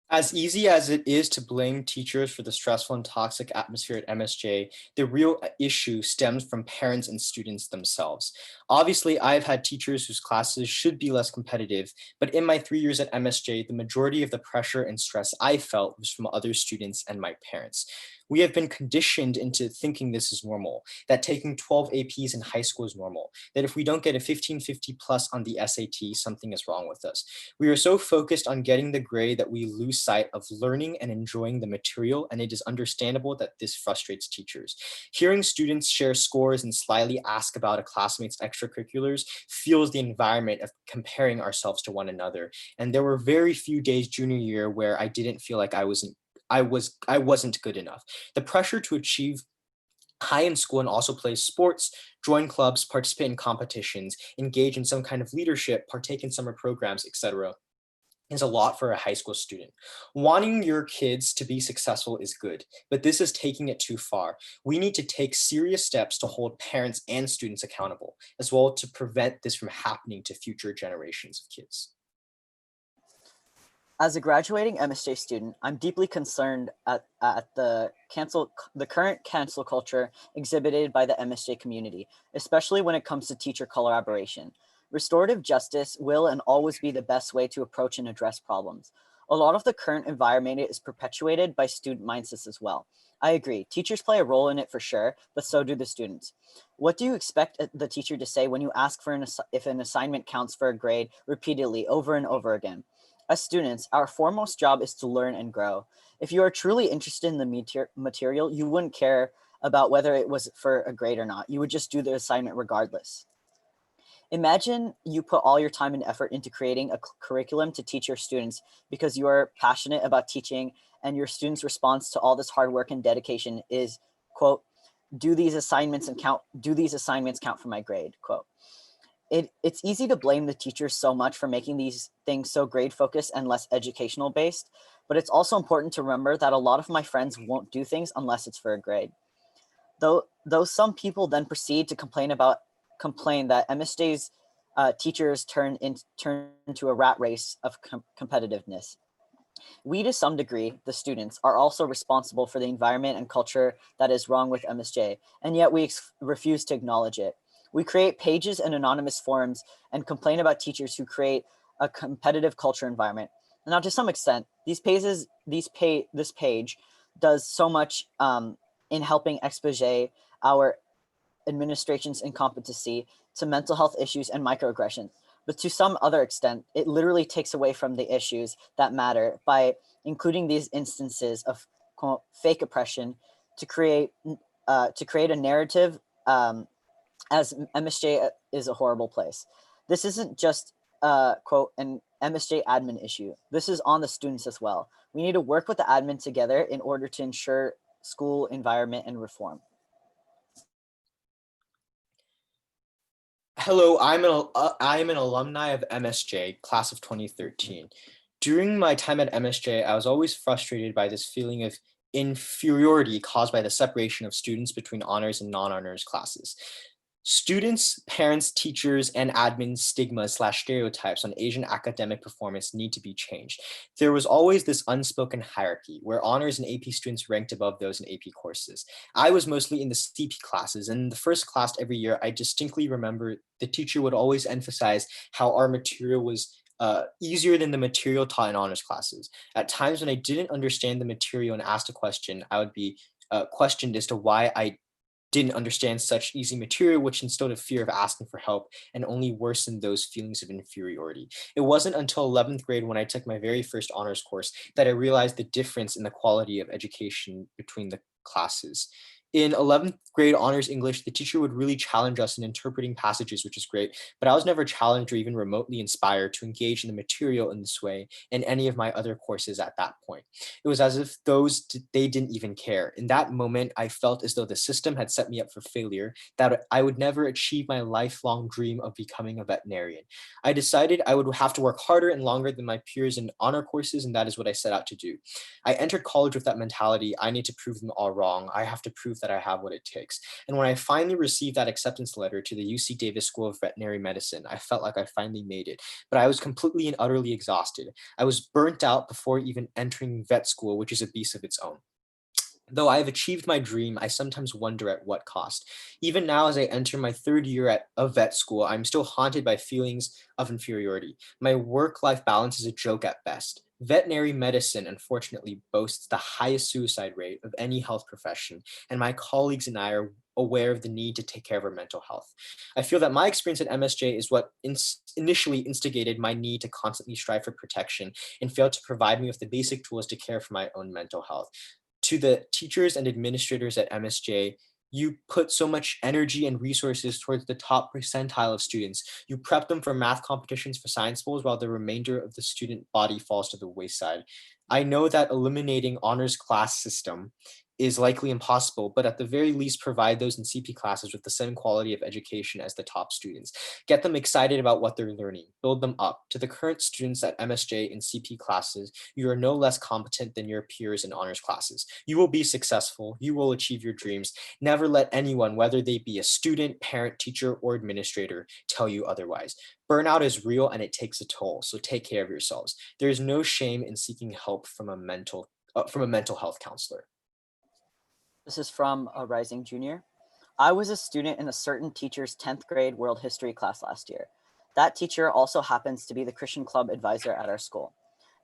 As easy as it is to blame teachers for the stressful and toxic atmosphere at MSJ, the real issue stems from parents and students themselves. Obviously, I've had teachers whose classes should be less competitive, but in my 3 years at MSJ, the majority of the pressure and stress I felt was from other students and my parents. We have been conditioned into thinking this is normal, that taking 12 APs in high school is normal, that if we don't get a 1550 plus on the SAT, something is wrong with us. We are so focused on getting the grade that we lose sight of learning and enjoying the material, and it is understandable that this frustrates teachers. Hearing students share scores and slyly ask about a classmate's extracurriculars fuels the environment of comparing ourselves to one another. And there were very few days junior year where I didn't feel like I wasn't good enough. The pressure to achieve high in school and also play sports, join clubs, participate in competitions, engage in some kind of leadership, partake in summer programs, etc., is a lot for a high school student. Wanting your kids to be successful is good, but this is taking it too far. We need to take serious steps to hold parents and students accountable, as well to prevent this from happening to future generations of kids. As a graduating MSJ student, I'm deeply concerned at the current cancel culture exhibited by the MSJ community, especially when it comes to teacher collaboration. Restorative justice will and always be the best way to approach and address problems. A lot of the current environment is perpetuated by student mindsets as well. I agree, teachers play a role in it for sure, but so do the students. What do you expect the teacher to say when you ask for if an assignment counts for a grade repeatedly over and over again? As students, our foremost job is to learn and grow. If you are truly interested in the material, you wouldn't care about whether it was for a grade or not. You would just do the assignment regardless. Imagine you put all your time and effort into creating a curriculum to teach your students because you are passionate about teaching, and your students' response to all this hard work and dedication is, quote, do these assignments count for my grade, quote. It's easy to blame the teachers so much for making these things so grade focused and less educational based, but it's also important to remember that a lot of my friends won't do things unless it's for a grade. Though some people then proceed to complain that MSJ's teachers turn into a rat race of competitiveness. We, to some degree, the students, are also responsible for the environment and culture that is wrong with MSJ, and yet we refuse to acknowledge it. We create pages and anonymous forums and complain about teachers who create a competitive culture environment. Now, to some extent, this page does so much in helping expose our administration's incompetency to mental health issues and microaggressions. But to some other extent, it literally takes away from the issues that matter by including these instances of quote, fake oppression to create a narrative as MSJ is a horrible place. This isn't just quote an MSJ admin issue. This is on the students as well. We need to work with the admin together in order to ensure school environment and reform. Hello, I am an alumni of MSJ, class of 2013. During my time at MSJ, I was always frustrated by this feeling of inferiority caused by the separation of students between honors and non-honors classes. Students, parents, teachers, and admin stigmas/stereotypes on Asian academic performance need to be changed. There was always this unspoken hierarchy where honors and AP students ranked above those in AP courses. I was mostly in the CP classes, and in the first class every year, I distinctly remember the teacher would always emphasize how our material was easier than the material taught in honors classes. At times when I didn't understand the material and asked a question, I would be questioned as to why I didn't understand such easy material, which instilled a fear of asking for help and only worsened those feelings of inferiority. It wasn't until 11th grade when I took my very first honors course that I realized the difference in the quality of education between the classes. In 11th grade honors English, the teacher would really challenge us in interpreting passages, which is great, but I was never challenged or even remotely inspired to engage in the material in this way in any of my other courses at that point. It was as if they didn't even care. In that moment, I felt as though the system had set me up for failure, that I would never achieve my lifelong dream of becoming a veterinarian. I decided I would have to work harder and longer than my peers in honor courses, and that is what I set out to do. I entered college with that mentality. I need to prove them all wrong. I have to prove that I have what it takes. And when I finally received that acceptance letter to the UC Davis School of Veterinary Medicine, I felt like I finally made it, but I was completely and utterly exhausted. I was burnt out before even entering vet school, which is a beast of its own. Though I have achieved my dream, I sometimes wonder at what cost. Even now, as I enter my third year of vet school, I'm still haunted by feelings of inferiority. My work-life balance is a joke at best. Veterinary medicine, unfortunately, boasts the highest suicide rate of any health profession, and my colleagues and I are aware of the need to take care of our mental health. I feel that my experience at MSJ is what initially instigated my need to constantly strive for protection and failed to provide me with the basic tools to care for my own mental health. To the teachers and administrators at MSJ, you put so much energy and resources towards the top percentile of students. You prep them for math competitions for science bowls while the remainder of the student body falls to the wayside. I know that eliminating honors class system is likely impossible, but at the very least provide those in CP classes with the same quality of education as the top students. Get them excited about what they're learning, build them up. To the current students at MSJ and CP classes, you are no less competent than your peers in honors classes. You will be successful, you will achieve your dreams. Never let anyone, whether they be a student, parent, teacher, or administrator, tell you otherwise. Burnout is real and it takes a toll, so take care of yourselves. There is no shame in seeking help from a mental health counselor. This is from a rising junior. I was a student in a certain teacher's 10th grade world history class last year. That teacher also happens to be the Christian club advisor at our school.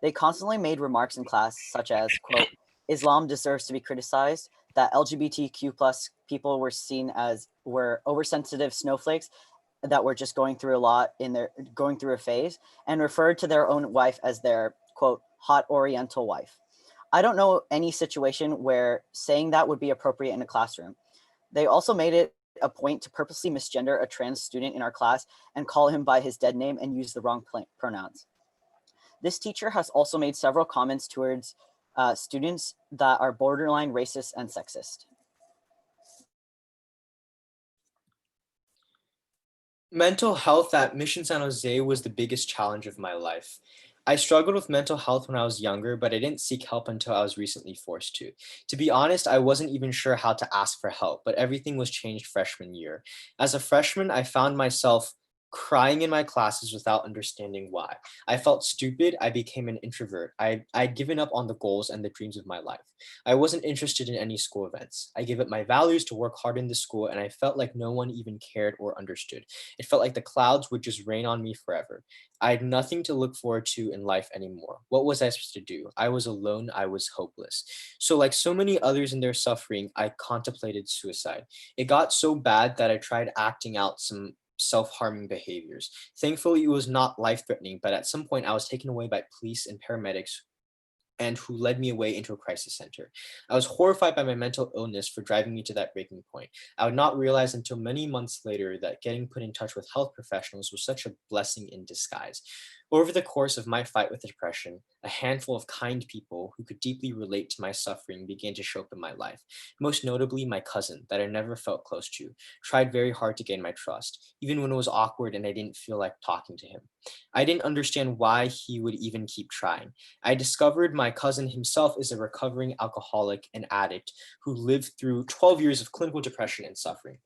They constantly made remarks in class such as, quote, Islam deserves to be criticized, that LGBTQ plus people were oversensitive snowflakes that were just going through a phase, and referred to their own wife as their, quote, hot Oriental wife. I don't know any situation where saying that would be appropriate in a classroom. They also made it a point to purposely misgender a trans student in our class and call him by his dead name and use the wrong pronouns. This teacher has also made several comments towards students that are borderline racist and sexist. Mental health at Mission San Jose was the biggest challenge of my life. I struggled with mental health when I was younger, but I didn't seek help until I was recently forced to. To be honest, I wasn't even sure how to ask for help, but everything was changed freshman year. As a freshman, I found myself crying in my classes without understanding why. I felt stupid. I became an introvert. I'd given up on the goals and the dreams of my life. I wasn't interested in any school events. I gave up my values to work hard in the school, and I felt like no one even cared or understood. It felt like the clouds would just rain on me forever. I had nothing to look forward to in life anymore. What was I supposed to do? I was alone. I was hopeless. So like so many others in their suffering, I contemplated suicide. It got so bad that I tried acting out some self-harming behaviors. Thankfully, it was not life-threatening, but at some point I was taken away by police and paramedics and who led me away into a crisis center. I was horrified by my mental illness for driving me to that breaking point. I would not realize until many months later that getting put in touch with health professionals was such a blessing in disguise. Over the course of my fight with depression, a handful of kind people who could deeply relate to my suffering began to show up in my life. Most notably, my cousin, that I never felt close to, tried very hard to gain my trust, even when it was awkward and I didn't feel like talking to him. I didn't understand why he would even keep trying. I discovered my cousin himself is a recovering alcoholic and addict who lived through 12 years of clinical depression and suffering.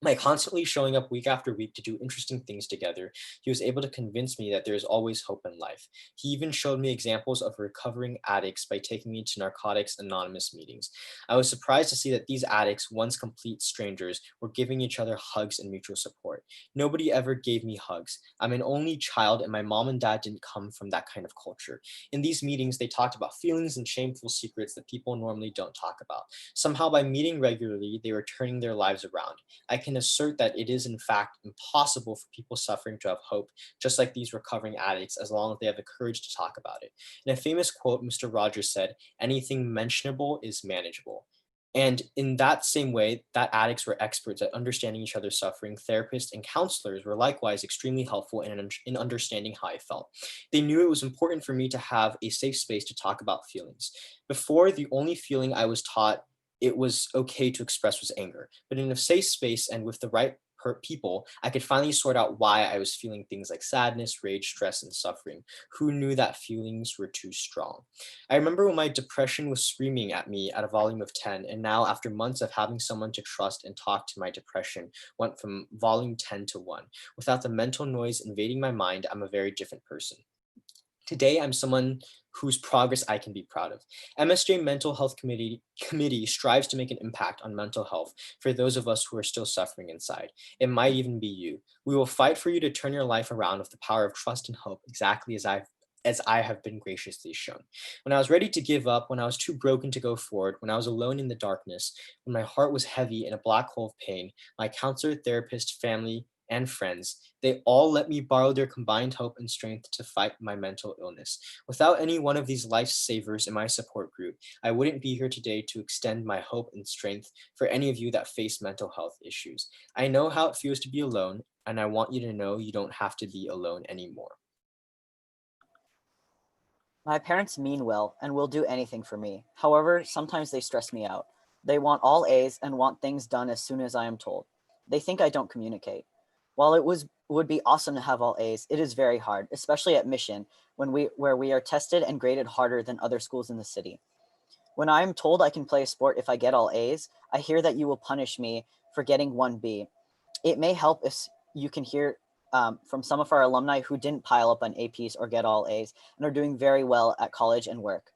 By constantly showing up week after week to do interesting things together, he was able to convince me that there is always hope in life. He even showed me examples of recovering addicts by taking me to Narcotics Anonymous meetings. I was surprised to see that these addicts, once complete strangers, were giving each other hugs and mutual support. Nobody ever gave me hugs. I'm an only child, and my mom and dad didn't come from that kind of culture. In these meetings, they talked about feelings and shameful secrets that people normally don't talk about. Somehow, by meeting regularly, they were turning their lives around. I can assert that it is in fact impossible for people suffering to have hope, just like these recovering addicts, as long as they have the courage to talk about it. In a famous quote, Mr. Rogers said, "Anything mentionable is manageable." And in that same way, that addicts were experts at understanding each other's suffering. Therapists and counselors were likewise extremely helpful in understanding how I felt. They knew it was important for me to have a safe space to talk about feelings. Before, the only feeling I was taught it was okay to express was anger. But in a safe space and with the right people, I could finally sort out why I was feeling things like sadness, rage, stress, and suffering. Who knew that feelings were too strong? I remember when my depression was screaming at me at a volume of 10, and now after months of having someone to trust and talk to, my depression went from volume 10 to 1. Without the mental noise invading my mind, I'm a very different person. Today, I'm someone whose progress I can be proud of. MSJ Mental Health Committee strives to make an impact on mental health for those of us who are still suffering inside. It might even be you. We will fight for you to turn your life around with the power of trust and hope, exactly as I've as I have been graciously shown. When I was ready to give up, when I was too broken to go forward, when I was alone in the darkness, when my heart was heavy in a black hole of pain, my counselor, therapist, family, and friends, they all let me borrow their combined hope and strength to fight my mental illness. Without any one of these lifesavers in my support group, I wouldn't be here today to extend my hope and strength for any of you that face mental health issues. I know how it feels to be alone, and I want you to know you don't have to be alone anymore. My parents mean well and will do anything for me. However, sometimes they stress me out. They want all A's and want things done as soon as I am told. They think I don't communicate. While it would be awesome to have all A's, it is very hard, especially at Mission, where we are tested and graded harder than other schools in the city. When I am told I can play a sport if I get all A's, I hear that you will punish me for getting 1B. It may help if you can hear from some of our alumni who didn't pile up on APs or get all A's and are doing very well at college and work.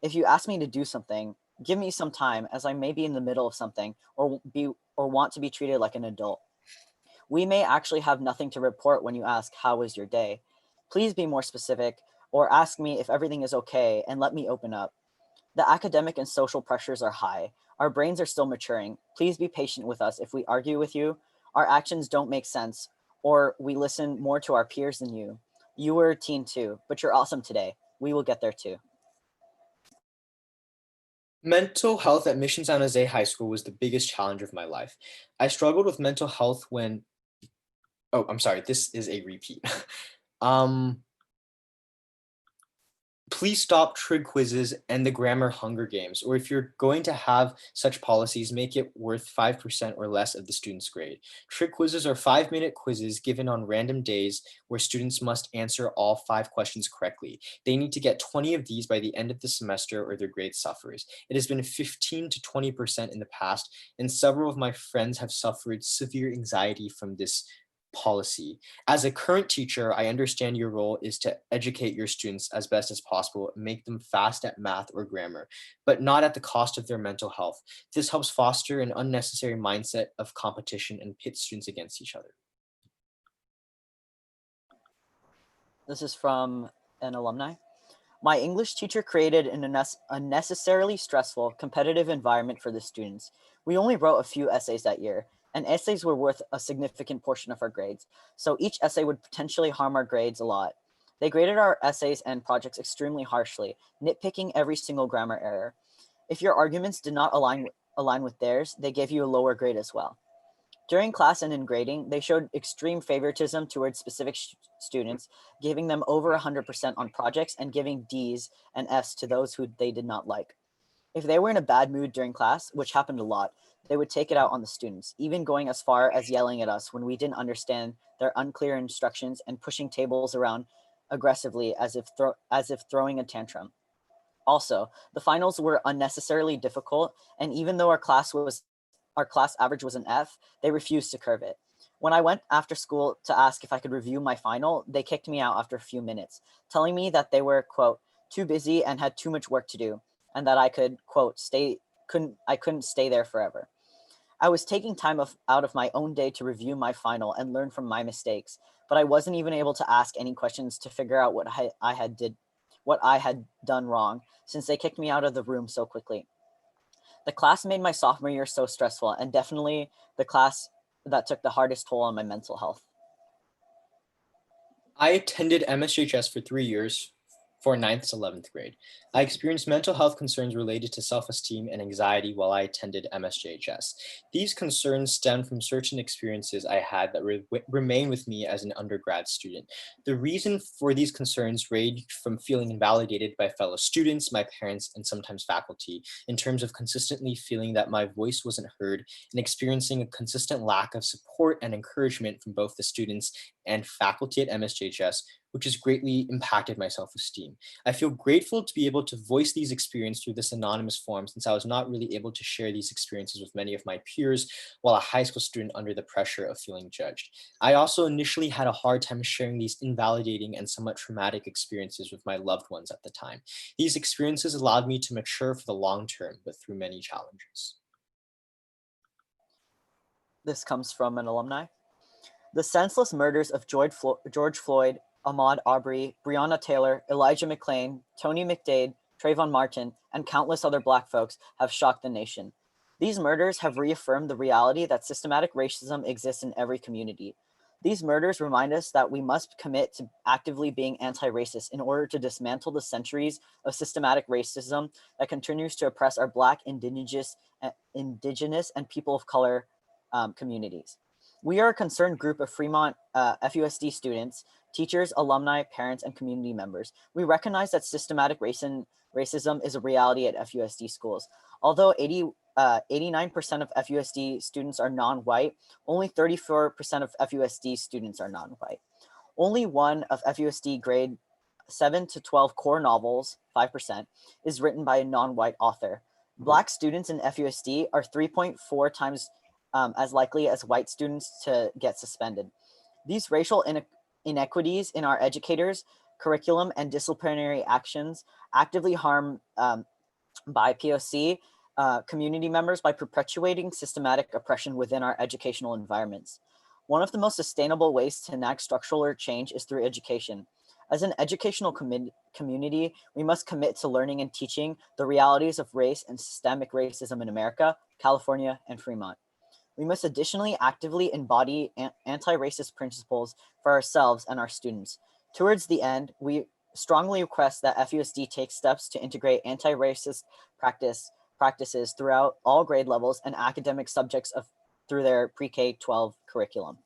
If you ask me to do something, give me some time, as I may be in the middle of something or want to be treated like an adult. We may actually have nothing to report when you ask, how was your day? Please be more specific, or ask me if everything is okay and let me open up. The academic and social pressures are high. Our brains are still maturing. Please be patient with us if we argue with you, our actions don't make sense, or we listen more to our peers than you. You were a teen too, but you're awesome today. We will get there too. Mental health at Mission San Jose High School was the biggest challenge of my life. I struggled with mental health when, oh, I'm sorry, this is a repeat. Please stop trig quizzes and the grammar Hunger Games, or if you're going to have such policies, make it worth 5% or less of the student's grade. Trig quizzes are 5-minute quizzes given on random days where students must answer all 5 questions correctly. They need to get 20 of these by the end of the semester or their grade suffers. It has been 15 to 20% in the past, and several of my friends have suffered severe anxiety from this policy. As a current teacher, I understand your role is to educate your students as best as possible and make them fast at math or grammar, but not at the cost of their mental health. This helps foster an unnecessary mindset of competition and pit students against each other. This is from an alumni. My English teacher created an unnecessarily stressful, competitive environment for the students. We only wrote a few essays that year, and essays were worth a significant portion of our grades, so each essay would potentially harm our grades a lot. They graded our essays and projects extremely harshly, nitpicking every single grammar error. If your arguments did not align with theirs, they gave you a lower grade as well. During class and in grading, they showed extreme favoritism towards specific students, giving them over 100% on projects and giving Ds and Fs to those who they did not like. If they were in a bad mood during class, which happened a lot, they would take it out on the students, even going as far as yelling at us when we didn't understand their unclear instructions and pushing tables around aggressively as if throwing a tantrum. Also, the finals were unnecessarily difficult, and even though our class average was an F, they refused to curve it. When I went after school to ask if I could review my final, they kicked me out after a few minutes, telling me that they were, quote, too busy and had too much work to do, and that I could, quote, couldn't stay there forever. I was taking time out of my own day to review my final and learn from my mistakes, but I wasn't even able to ask any questions to figure out what I had done wrong, since they kicked me out of the room so quickly. The class made my sophomore year so stressful, and definitely the class that took the hardest toll on my mental health. I attended MSJHS for 3 years, for 9th to 11th grade. I experienced mental health concerns related to self-esteem and anxiety while I attended MSJHS. These concerns stem from certain experiences I had that remain with me as an undergrad student. The reason for these concerns ranged from feeling invalidated by fellow students, my parents, and sometimes faculty, in terms of consistently feeling that my voice wasn't heard and experiencing a consistent lack of support and encouragement from both the students and faculty at MSJHS, which has greatly impacted my self-esteem. I feel grateful to be able to voice these experiences through this anonymous form, since I was not really able to share these experiences with many of my peers while a high school student under the pressure of feeling judged. I also initially had a hard time sharing these invalidating and somewhat traumatic experiences with my loved ones at the time. These experiences allowed me to mature for the long term, but through many challenges. This comes from an alumni. The senseless murders of George Floyd Ahmaud Arbery, Breonna Taylor, Elijah McClain, Tony McDade, Trayvon Martin, and countless other Black folks have shocked the nation. These murders have reaffirmed the reality that systematic racism exists in every community. These murders remind us that we must commit to actively being anti-racist in order to dismantle the centuries of systematic racism that continues to oppress our Black, Indigenous, and people of color communities. We are a concerned group of Fremont FUSD students, teachers, alumni, parents, and community members. We recognize that systematic racism is a reality at FUSD schools. Although 89% of FUSD students are non-white, only 34% of FUSD students are non-white. Only one of FUSD grade 7 to 12 core novels, 5%, is written by a non-white author. Black students in FUSD are 3.4 times as likely as white students to get suspended. These racial inequities in our educators, curriculum, and disciplinary actions actively harm by POC community members by perpetuating systematic oppression within our educational environments. One of the most sustainable ways to enact structural change is through education. As an educational community, we must commit to learning and teaching the realities of race and systemic racism in America, California, and Fremont. We must additionally actively embody anti-racist principles for ourselves and our students. Towards the end, we strongly request that FUSD take steps to integrate anti-racist practices throughout all grade levels and academic subjects through their pre-K-12 curriculum.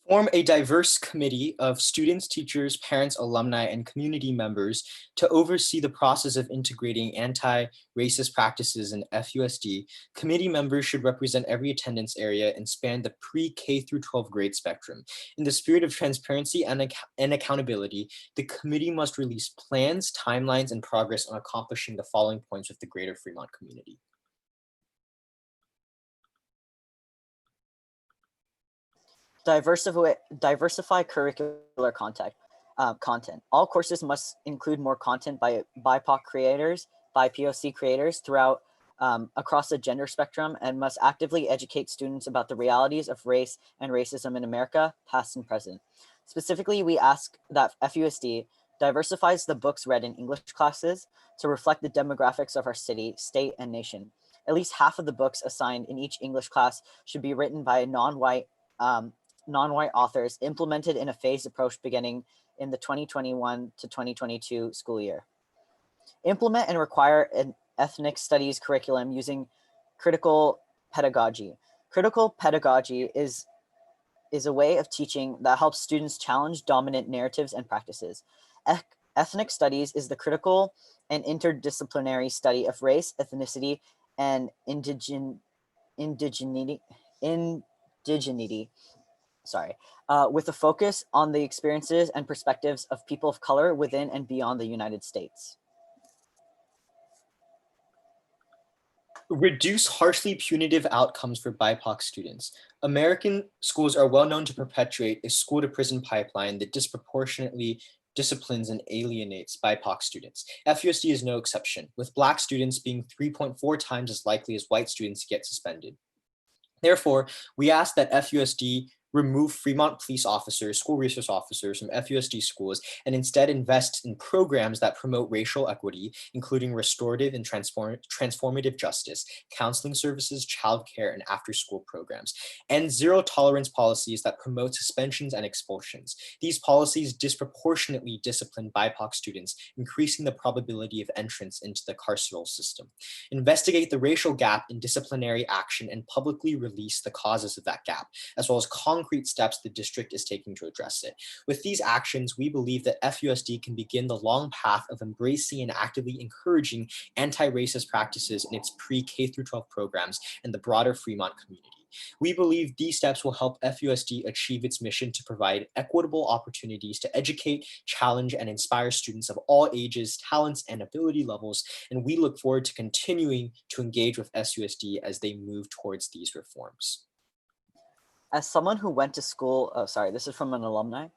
Form a diverse committee of students, teachers, parents, alumni, and community members to oversee the process of integrating anti-racist practices in FUSD. Committee members should represent every attendance area and span the pre-K through 12 grade spectrum. In the spirit of transparency and accountability, the committee must release plans, timelines, and progress on accomplishing the following points with the greater Fremont community. Diversify curricular content. All courses must include more content by BIPOC creators, by POC creators throughout across the gender spectrum, and must actively educate students about the realities of race and racism in America, past and present. Specifically, we ask that FUSD diversifies the books read in English classes to reflect the demographics of our city, state, and nation. At least half of the books assigned in each English class should be written by non-white authors, implemented in a phased approach beginning in the 2021 to 2022 school year. Implement and require an ethnic studies curriculum using critical pedagogy. Critical pedagogy is a way of teaching that helps students challenge dominant narratives and practices. Ethnic studies is the critical and interdisciplinary study of race, ethnicity, and indigeneity, with a focus on the experiences and perspectives of people of color within and beyond the United States. Reduce harshly punitive outcomes for BIPOC students. American schools are well known to perpetuate a school-to-prison pipeline that disproportionately disciplines and alienates BIPOC students. FUSD is no exception, with Black students being 3.4 times as likely as white students to get suspended. Therefore, we ask that FUSD remove Fremont police officers, school resource officers from FUSD schools, and instead invest in programs that promote racial equity, including restorative and transformative justice, counseling services, childcare, and after-school programs, and zero tolerance policies that promote suspensions and expulsions. These policies disproportionately discipline BIPOC students, increasing the probability of entrance into the carceral system. Investigate the racial gap in disciplinary action and publicly release the causes of that gap, as well as concrete steps the district is taking to address it. With these actions, we believe that FUSD can begin the long path of embracing and actively encouraging anti-racist practices in its pre-K through 12 programs and the broader Fremont community. We believe these steps will help FUSD achieve its mission to provide equitable opportunities to educate, challenge, and inspire students of all ages, talents, and ability levels, and we look forward to continuing to engage with FUSD as they move towards these reforms. As someone who went to school, this is from an alumni.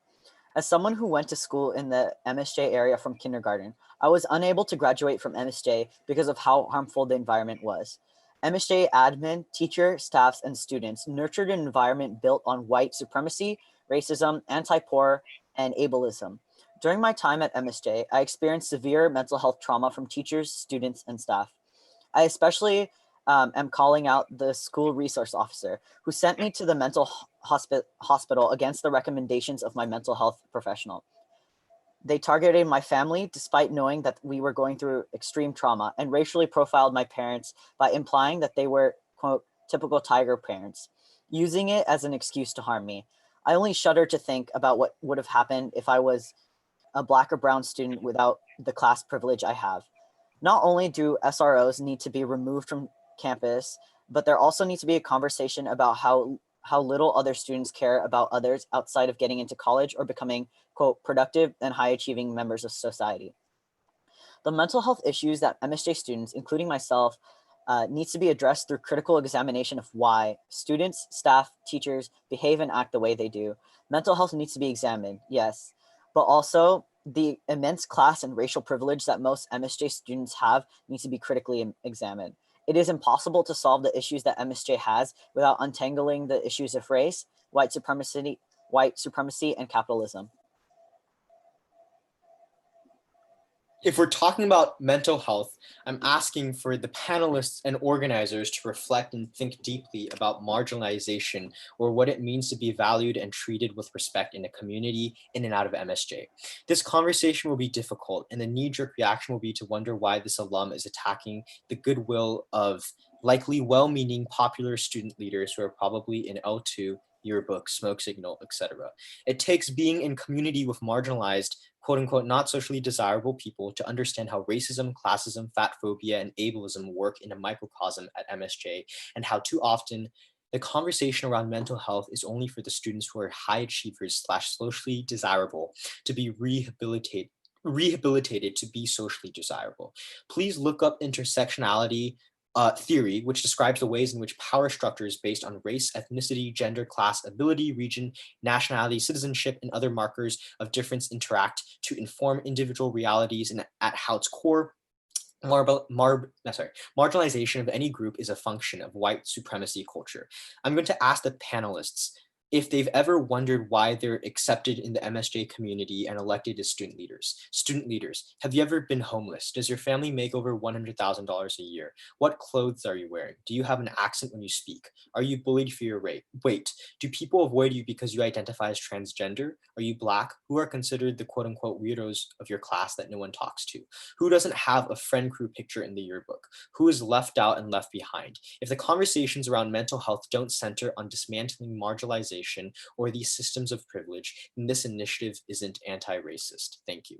As someone who went to school in the MSJ area from kindergarten, I was unable to graduate from MSJ because of how harmful the environment was. MSJ admin, teacher, staffs, and students nurtured an environment built on white supremacy, racism, anti-poor, and ableism. During my time at MSJ, I experienced severe mental health trauma from teachers, students, and staff. I especially am calling out the school resource officer who sent me to the mental hospital against the recommendations of my mental health professional. They targeted my family despite knowing that we were going through extreme trauma, and racially profiled my parents by implying that they were, quote, typical tiger parents, using it as an excuse to harm me. I only shudder to think about what would have happened if I was a Black or brown student without the class privilege I have. Not only do SROs need to be removed from campus, but there also needs to be a conversation about how little other students care about others outside of getting into college or becoming, quote, productive and high achieving members of society. The mental health issues that MSJ students, including myself, needs to be addressed through critical examination of why students, staff, teachers behave and act the way they do. Mental health needs to be examined, yes, but also the immense class and racial privilege that most MSJ students have needs to be critically examined. It is impossible to solve the issues that MSJ has without untangling the issues of race, white supremacy, and capitalism. If we're talking about mental health, I'm asking for the panelists and organizers to reflect and think deeply about marginalization, or what it means to be valued and treated with respect in a community in and out of MSJ. This conversation will be difficult, and the knee-jerk reaction will be to wonder why this alum is attacking the goodwill of likely well-meaning popular student leaders who are probably in L2, yearbook, smoke signal, etc. It takes being in community with marginalized, quote unquote, not socially desirable people to understand how racism, classism, fat phobia, and ableism work in a microcosm at MSJ, and how too often the conversation around mental health is only for the students who are high achievers / socially desirable to be rehabilitated to be socially desirable. Please look up intersectionality theory, which describes the ways in which power structures based on race, ethnicity, gender, class, ability, region, nationality, citizenship, and other markers of difference interact to inform individual realities, and at how its core, marginalization of any group is a function of white supremacy culture. I'm going to ask the panelists if they've ever wondered why they're accepted in the MSJ community and elected as student leaders. Student leaders, have you ever been homeless? Does your family make over $100,000 a year? What clothes are you wearing? Do you have an accent when you speak? Are you bullied for your weight? Do people avoid you because you identify as transgender? Are you Black? Who are considered the quote unquote weirdos of your class that no one talks to? Who doesn't have a friend crew picture in the yearbook? Who is left out and left behind? If the conversations around mental health don't center on dismantling marginalization or these systems of privilege, then this initiative isn't anti-racist. Thank you.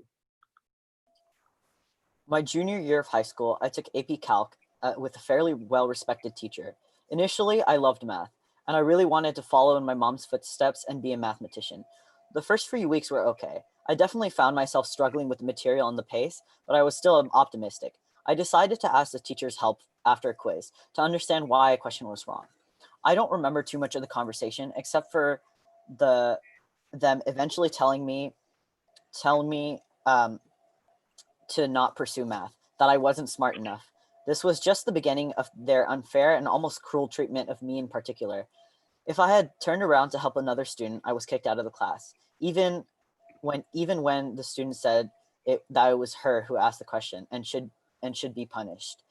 My junior year of high school, I took AP Calc with a fairly well-respected teacher. Initially, I loved math, and I really wanted to follow in my mom's footsteps and be a mathematician. The first few weeks were okay. I definitely found myself struggling with the material and the pace, but I was still optimistic. I decided to ask the teacher's help after a quiz to understand why a question was wrong. I don't remember too much of the conversation except for them eventually telling me to not pursue math, that I wasn't smart enough. This was just the beginning of their unfair and almost cruel treatment of me in particular. If I had turned around to help another student, I was kicked out of the class, even when the student said that it was her who asked the question and should be punished.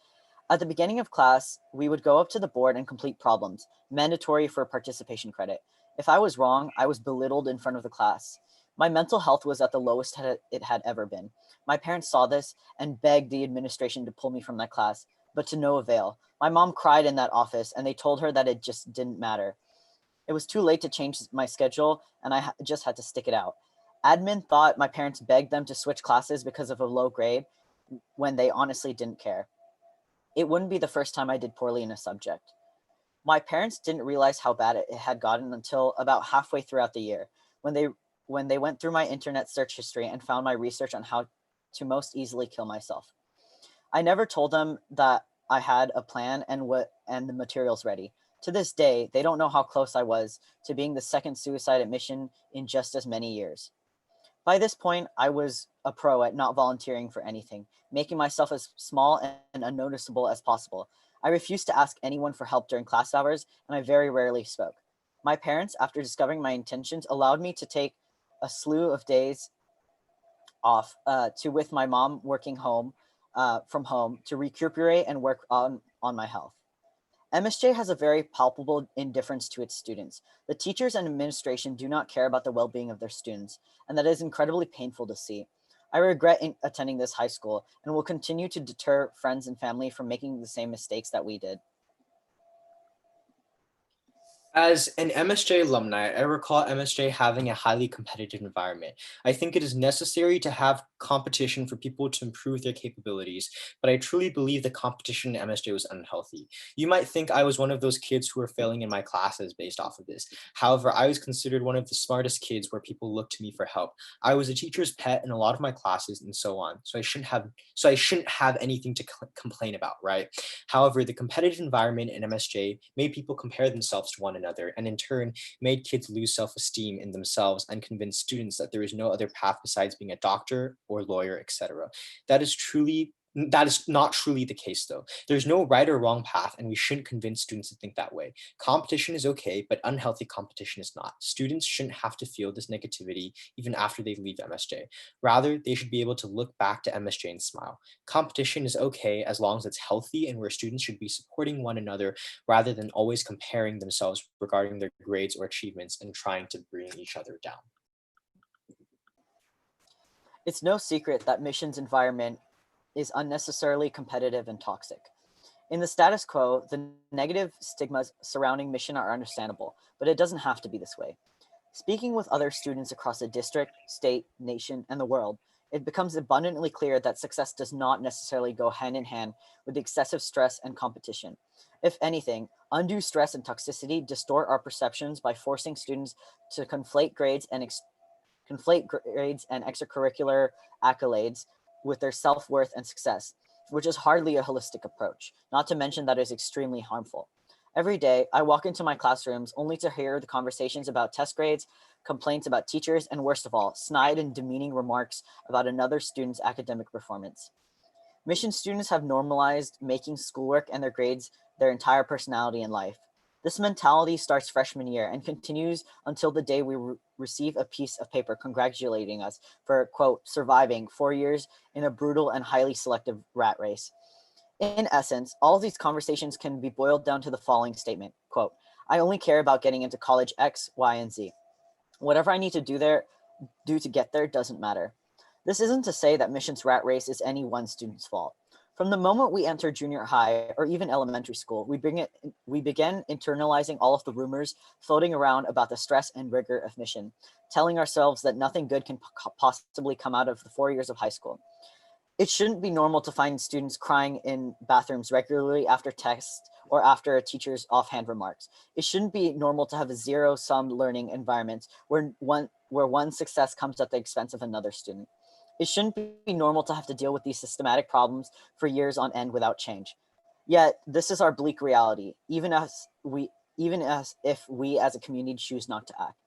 At the beginning of class, we would go up to the board and complete problems, mandatory for participation credit. If I was wrong, I was belittled in front of the class. My mental health was at the lowest it had ever been. My parents saw this and begged the administration to pull me from that class, but to no avail. My mom cried in that office, and they told her that it just didn't matter. It was too late to change my schedule, and I just had to stick it out. Admin thought my parents begged them to switch classes because of a low grade, when they honestly didn't care. It wouldn't be the first time I did poorly in a subject. My parents didn't realize how bad it had gotten until about halfway throughout the year, when they went through my internet search history and found my research on how to most easily kill myself. I never told them that I had a plan and the materials ready. To this day, they don't know how close I was to being the second suicide admission in just as many years. By this point, I was a pro at not volunteering for anything, making myself as small and unnoticeable as possible. I refused to ask anyone for help during class hours, and I very rarely spoke. My parents, after discovering my intentions, allowed me to take a slew of days off with my mom working from home to recuperate and work on my health. MSJ has a very palpable indifference to its students. The teachers and administration do not care about the well-being of their students, and that is incredibly painful to see. I regret attending this high school and will continue to deter friends and family from making the same mistakes that we did. As an MSJ alumni, I recall MSJ having a highly competitive environment. I think it is necessary to have competition for people to improve their capabilities, but I truly believe the competition in MSJ was unhealthy. You might think I was one of those kids who were failing in my classes based off of this. However, I was considered one of the smartest kids where people looked to me for help. I was a teacher's pet in a lot of my classes and so on, so I shouldn't have anything to complain about, right? However, the competitive environment in MSJ made people compare themselves to one another, and in turn made kids lose self-esteem in themselves and convince students that there is no other path besides being a doctor or lawyer, etc. That is not truly the case though. There's no right or wrong path, and we shouldn't convince students to think that way. Competition is okay, but unhealthy competition is not. Students shouldn't have to feel this negativity even after they leave MSJ. Rather, they should be able to look back to MSJ and smile. Competition is okay as long as it's healthy and where students should be supporting one another rather than always comparing themselves regarding their grades or achievements and trying to bring each other down. It's no secret that Mission's environment is unnecessarily competitive and toxic. In the status quo, the negative stigmas surrounding Mission are understandable, but it doesn't have to be this way. Speaking with other students across the district, state, nation, and the world, it becomes abundantly clear that success does not necessarily go hand in hand with excessive stress and competition. If anything, undue stress and toxicity distort our perceptions by forcing students to conflate grades and extracurricular accolades with their self-worth and success, which is hardly a holistic approach, not to mention that is extremely harmful. Every day, I walk into my classrooms only to hear the conversations about test grades, complaints about teachers, and worst of all, snide and demeaning remarks about another student's academic performance. Mission students have normalized making schoolwork and their grades their entire personality in life. This mentality starts freshman year and continues until the day we receive a piece of paper congratulating us for, quote, surviving 4 years in a brutal and highly selective rat race. In essence, all of these conversations can be boiled down to the following statement, quote, I only care about getting into college X, Y, and Z. Whatever I need to do to get there doesn't matter. This isn't to say that Mission's rat race is any one student's fault. From the moment we enter junior high or even elementary school, we begin internalizing all of the rumors floating around about the stress and rigor of Mission, telling ourselves that nothing good can possibly come out of the 4 years of high school. It shouldn't be normal to find students crying in bathrooms regularly after tests or after a teacher's offhand remarks. It shouldn't be normal to have a zero-sum learning environment where one success comes at the expense of another student. It shouldn't be normal to have to deal with these systematic problems for years on end without change. Yet, this is our bleak reality, even as if we as a community choose not to act.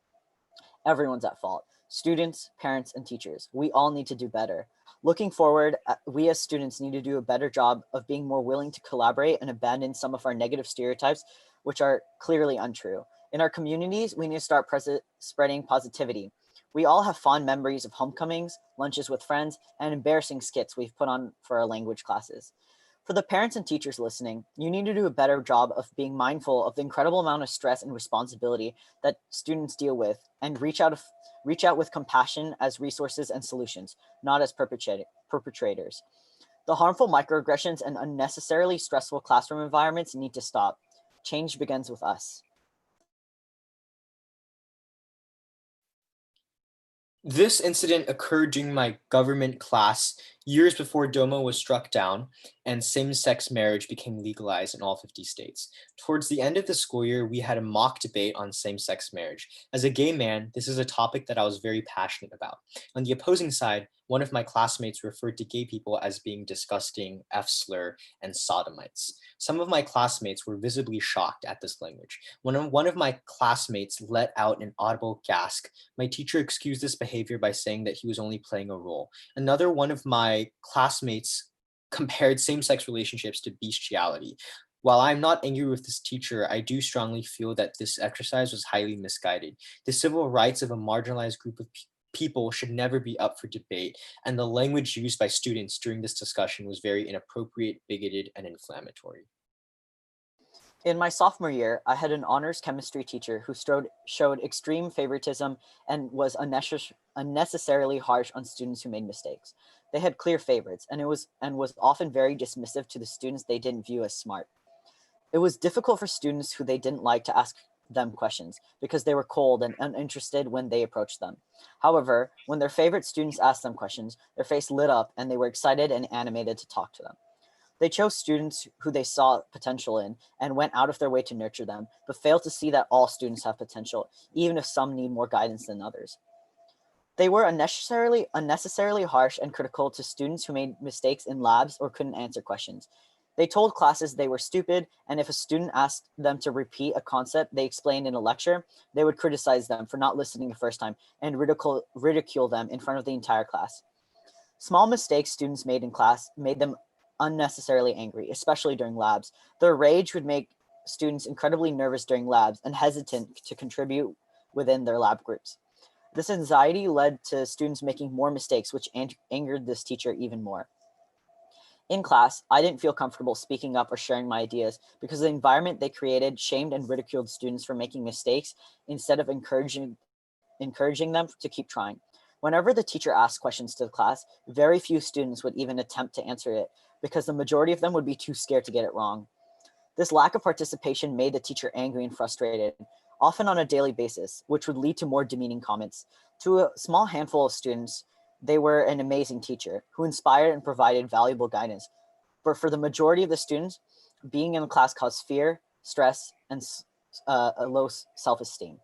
Everyone's at fault. Students, parents, and teachers. We all need to do better. Looking forward, we as students need to do a better job of being more willing to collaborate and abandon some of our negative stereotypes, which are clearly untrue. In our communities, we need to start spreading positivity. We all have fond memories of homecomings, lunches with friends, and embarrassing skits we've put on for our language classes. For the parents and teachers listening, you need to do a better job of being mindful of the incredible amount of stress and responsibility that students deal with, and reach out with compassion as resources and solutions, not as perpetrators. The harmful microaggressions and unnecessarily stressful classroom environments need to stop. Change begins with us. This incident occurred during my government class years before DOMA was struck down and same-sex marriage became legalized in all 50 states. Towards the end of the school year, we had a mock debate on same-sex marriage. As a gay man, this is a topic that I was very passionate about. On the opposing side, one of my classmates referred to gay people as being disgusting, F-slur, and sodomites. Some of my classmates were visibly shocked at this language. When one of my classmates let out an audible gasp, my teacher excused this behavior by saying that he was only playing a role. Another one of my classmates compared same-sex relationships to bestiality. While I'm not angry with this teacher, I do strongly feel that this exercise was highly misguided. The civil rights of a marginalized group of people should never be up for debate, and the language used by students during this discussion was very inappropriate, bigoted, and inflammatory. In my sophomore year, I had an honors chemistry teacher who showed extreme favoritism and was unnecessarily harsh on students who made mistakes. They had clear favorites, and was often very dismissive to the students they didn't view as smart. It was difficult for students who they didn't like to ask them questions because they were cold and uninterested when they approached them. However, when their favorite students asked them questions, their face lit up and they were excited and animated to talk to them. They chose students who they saw potential in and went out of their way to nurture them, but failed to see that all students have potential, even if some need more guidance than others. They were unnecessarily harsh and critical to students who made mistakes in labs or couldn't answer questions. They told classes they were stupid, and if a student asked them to repeat a concept they explained in a lecture, they would criticize them for not listening the first time and ridicule them in front of the entire class. Small mistakes students made in class made them unnecessarily angry, especially during labs. Their rage would make students incredibly nervous during labs and hesitant to contribute within their lab groups. This anxiety led to students making more mistakes, which angered this teacher even more. In class, I didn't feel comfortable speaking up or sharing my ideas because the environment they created shamed and ridiculed students for making mistakes instead of encouraging them to keep trying. Whenever the teacher asked questions to the class, very few students would even attempt to answer it because the majority of them would be too scared to get it wrong. This lack of participation made the teacher angry and frustrated, often on a daily basis, which would lead to more demeaning comments. To a small handful of students, they were an amazing teacher who inspired and provided valuable guidance. But for the majority of the students, being in the class caused fear, stress, and a low self-esteem.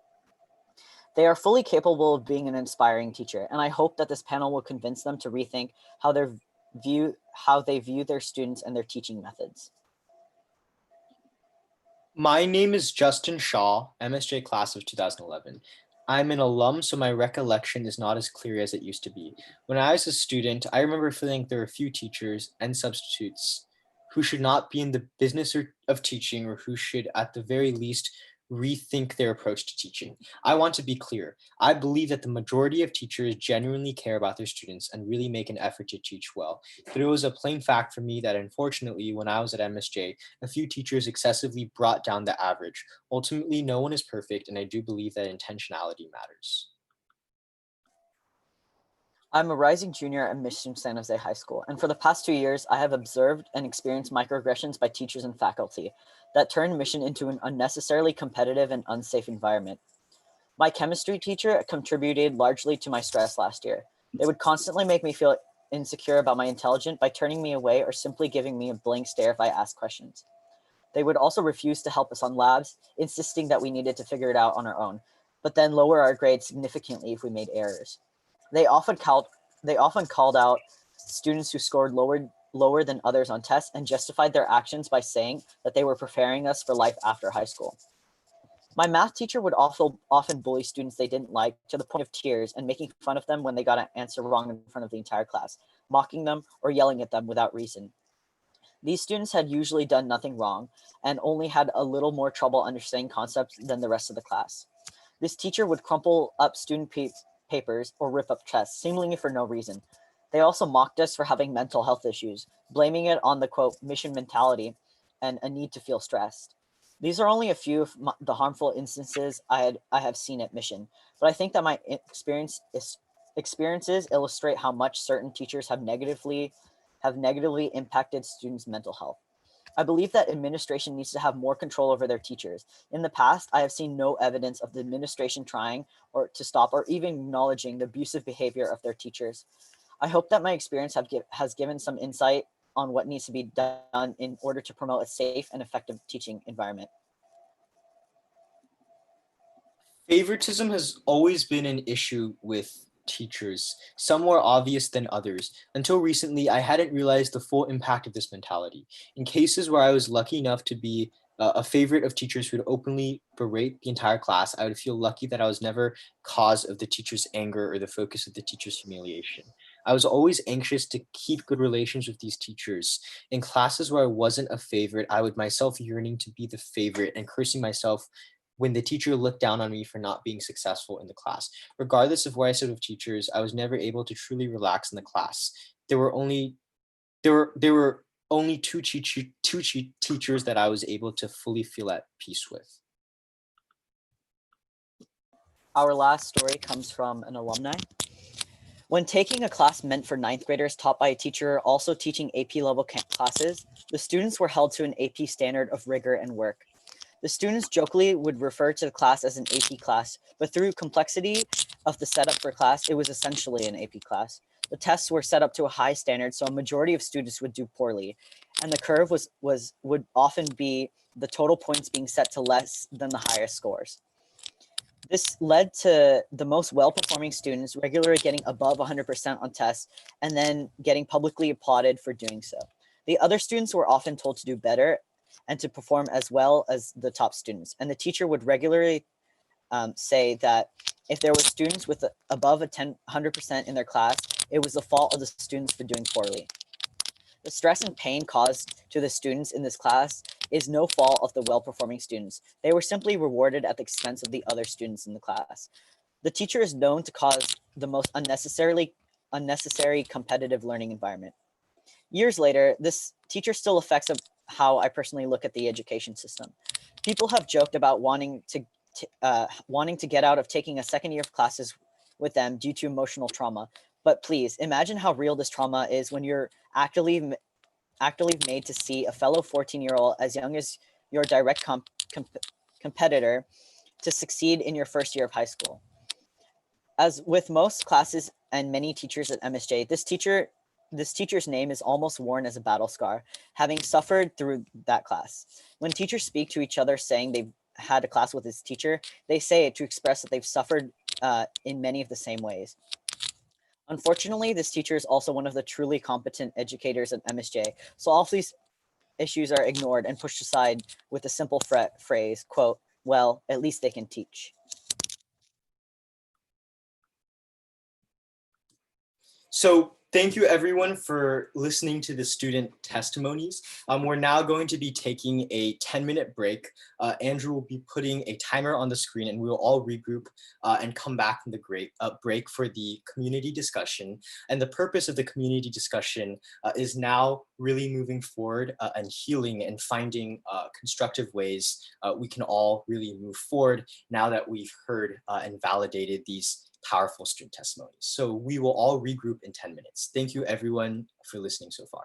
They are fully capable of being an inspiring teacher, and I hope that this panel will convince them to rethink how they view their students and their teaching methods. My name is Justin Shaw, MSJ class of 2011. I'm an alum, so my recollection is not as clear as it used to be. When I was a student, I remember feeling there were a few teachers and substitutes who should not be in the business of teaching, or who should at the very least rethink their approach to teaching. I want to be clear. I believe that the majority of teachers genuinely care about their students and really make an effort to teach well. But it was a plain fact for me that unfortunately, when I was at MSJ, a few teachers excessively brought down the average. Ultimately, no one is perfect, and I do believe that intentionality matters. I'm a rising junior at Mission San Jose High School, and for the past 2 years, I have observed and experienced microaggressions by teachers and faculty that turned Mission into an unnecessarily competitive and unsafe environment. My chemistry teacher contributed largely to my stress last year. They would constantly make me feel insecure about my intelligence by turning me away or simply giving me a blank stare if I asked questions. They would also refuse to help us on labs, insisting that we needed to figure it out on our own, but then lower our grades significantly if we made errors. They often called out students who scored lower than others on tests and justified their actions by saying that they were preparing us for life after high school. My math teacher would often bully students they didn't like to the point of tears and making fun of them when they got an answer wrong in front of the entire class, mocking them or yelling at them without reason. These students had usually done nothing wrong and only had a little more trouble understanding concepts than the rest of the class. This teacher would crumple up student papers or rip up tests, seemingly for no reason. They also mocked us for having mental health issues, blaming it on the quote mission mentality and a need to feel stressed. These are only a few of the harmful instances I have seen at Mission, but I think that my experiences illustrate how much certain teachers have negatively impacted students' mental health. I believe that administration needs to have more control over their teachers. In the past, I have seen no evidence of the administration trying or to stop or even acknowledging the abusive behavior of their teachers. I hope that my experience has given some insight on what needs to be done in order to promote a safe and effective teaching environment. Favoritism has always been an issue with teachers, some more obvious than others. Until recently, I hadn't realized the full impact of this mentality. In cases where I was lucky enough to be a favorite of teachers who would openly berate the entire class, I would feel lucky that I was never cause of the teacher's anger or the focus of the teacher's humiliation. I was always anxious to keep good relations with these teachers. In classes where I wasn't a favorite, I would myself yearning to be the favorite and cursing myself when the teacher looked down on me for not being successful in the class. Regardless of where I stood with teachers, I was never able to truly relax in the class. There were only two teachers that I was able to fully feel at peace with. Our last story comes from an alumni. When taking a class meant for ninth graders taught by a teacher also teaching AP level classes, the students were held to an AP standard of rigor and work. The students jokingly would refer to the class as an AP class, but through complexity of the setup for class, it was essentially an AP class. The tests were set up to a high standard, so a majority of students would do poorly, and the curve would often be the total points being set to less than the highest scores. This led to the most well-performing students regularly getting above 100% on tests and then getting publicly applauded for doing so. The other students were often told to do better and to perform as well as the top students. And the teacher would regularly say that if there were students with above 100% in their class, it was the fault of the students for doing poorly. The stress and pain caused to the students in this class is no fault of the well-performing students. They were simply rewarded at the expense of the other students in the class. The teacher is known to cause the most unnecessary competitive learning environment. Years later, this teacher still affects how I personally look at the education system. People have joked about wanting to get out of taking a second year of classes with them due to emotional trauma. But please imagine how real this trauma is when you're actively made to see a fellow 14-year-old as young as your direct competitor to succeed in your first year of high school. As with most classes and many teachers at MSJ, this teacher's name is almost worn as a battle scar, having suffered through that class. When teachers speak to each other saying they've had a class with this teacher, they say it to express that they've suffered in many of the same ways. Unfortunately, this teacher is also one of the truly competent educators at MSJ, so all of these issues are ignored and pushed aside with the simple phrase, quote, well, at least they can teach. So thank you everyone for listening to the student testimonies. We're now going to be taking a 10-minute break. Andrew will be putting a timer on the screen and we will all regroup and come back from the break for the community discussion. And the purpose of the community discussion is now really moving forward and healing and finding constructive ways we can all really move forward now that we've heard and validated these powerful student testimonies. So we will all regroup in 10 minutes. Thank you everyone for listening so far.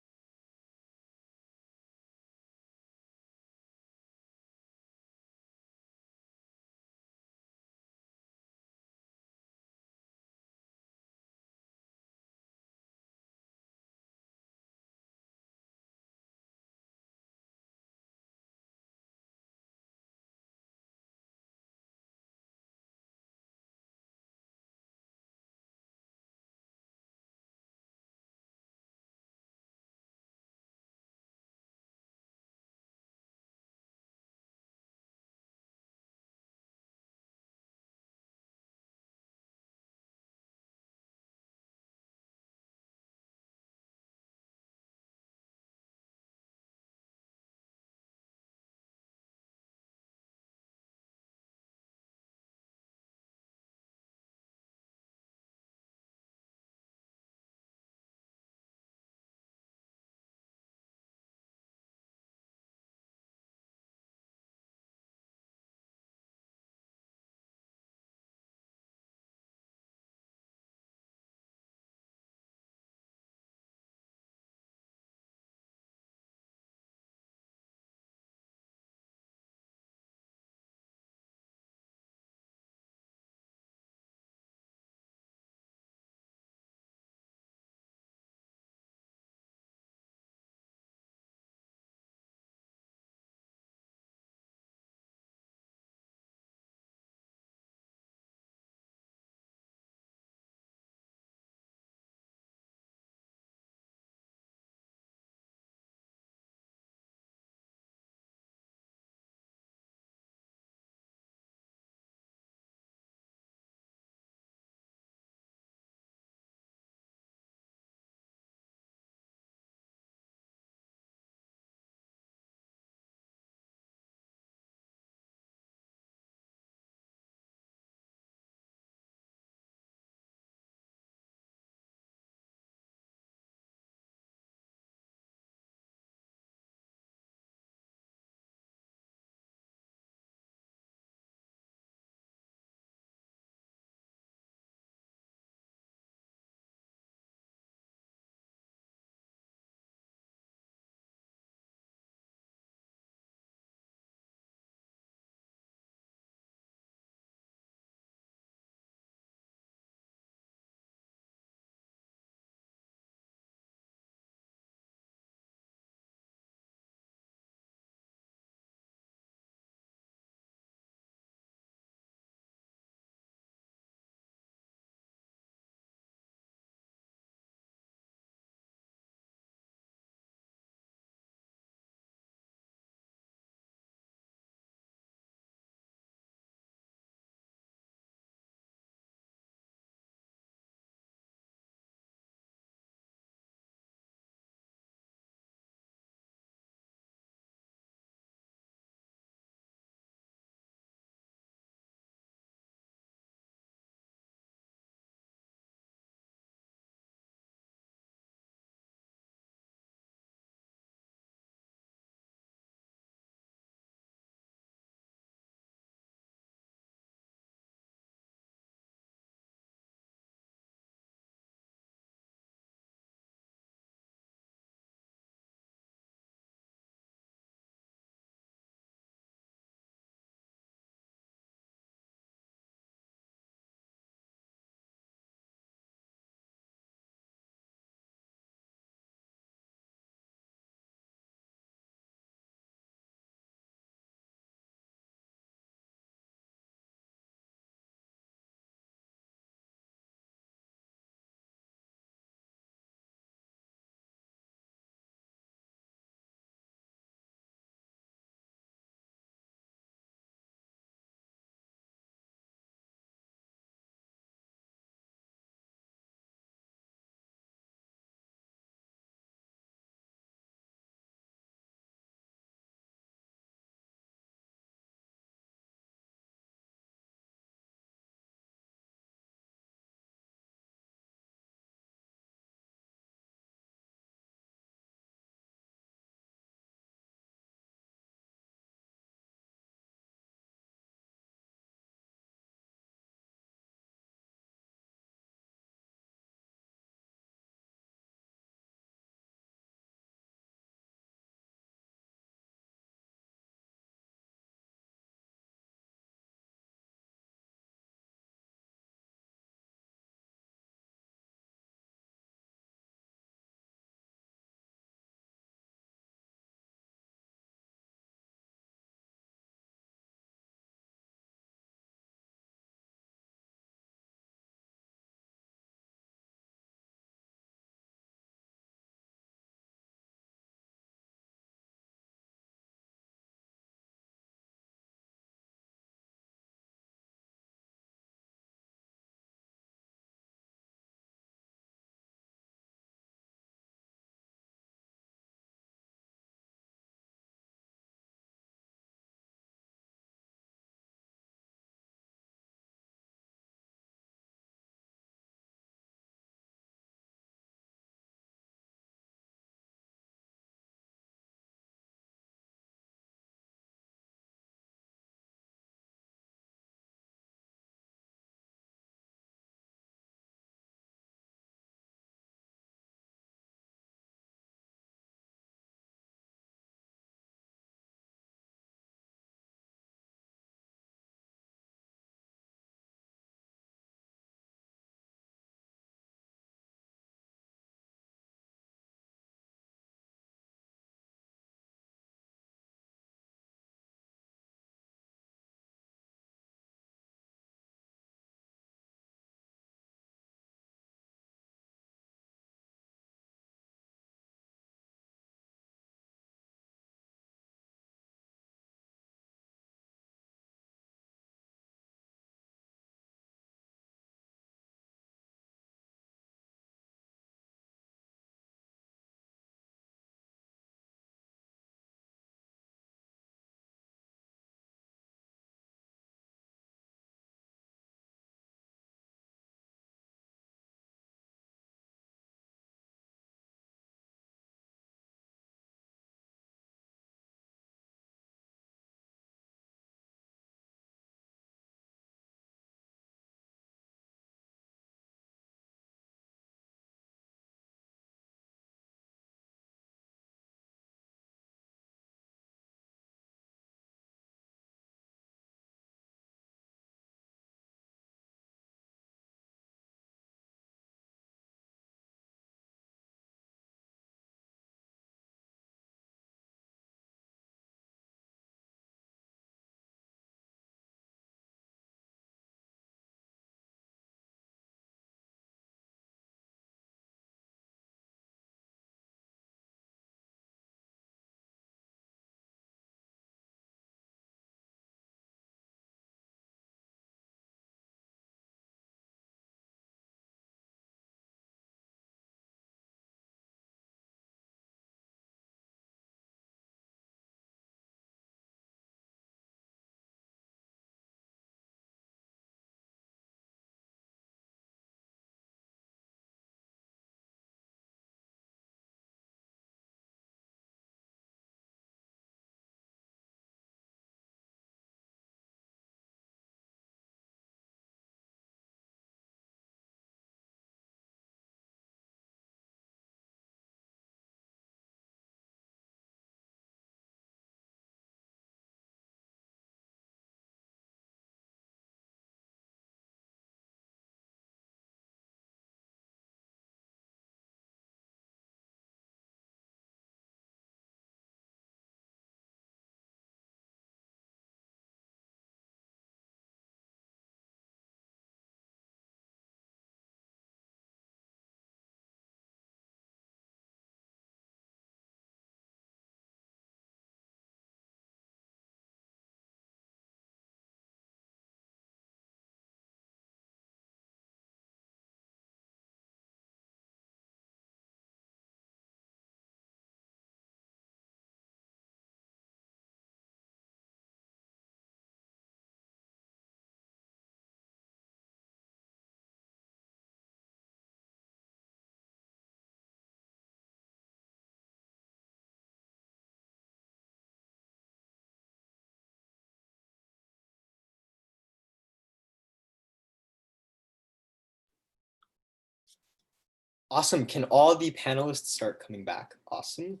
Awesome. Can all the panelists start coming back? Awesome.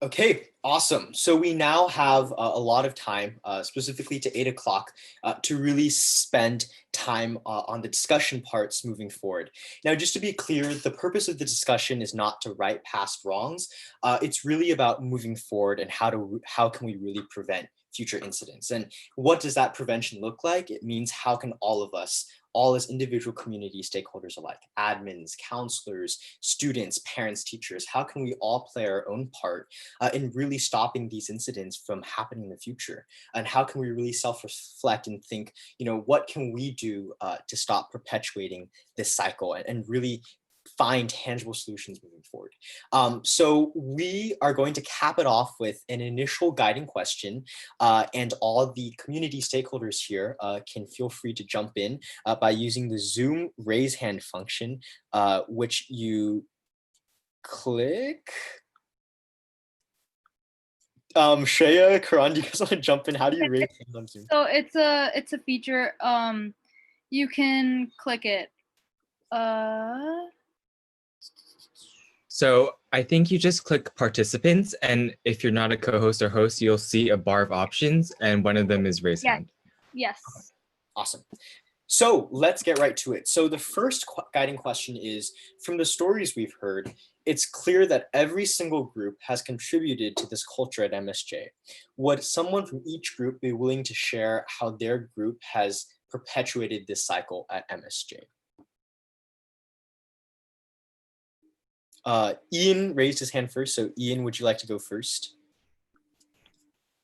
Okay, awesome. So we now have a lot of time, specifically to 8 o'clock, to really spend time on the discussion parts moving forward. Now, just to be clear, the purpose of the discussion is not to right past wrongs. It's really about moving forward and how can we really prevent future incidents. And what does that prevention look like? It means how can all of us, all as individual community stakeholders alike, admins, counselors, students, parents, teachers, how can we all play our own part in really stopping these incidents from happening in the future? And how can we really self-reflect and think, what can we do to stop perpetuating this cycle and really find tangible solutions moving forward. So we are going to cap it off with an initial guiding question, and all the community stakeholders here can feel free to jump in by using the Zoom raise hand function, which you click. Shreya, Karan, do you guys want to jump in? How do you raise hands on Zoom? So it's a feature. You can click it. So I think you just click participants, and if you're not a co-host or host, you'll see a bar of options, and one of them is raise hand. Yes. Awesome. So let's get right to it. So the first guiding question is, from the stories we've heard, it's clear that every single group has contributed to this culture at MSJ. Would someone from each group be willing to share how their group has perpetuated this cycle at MSJ? Ian raised his hand first. So Ian, would you like to go first?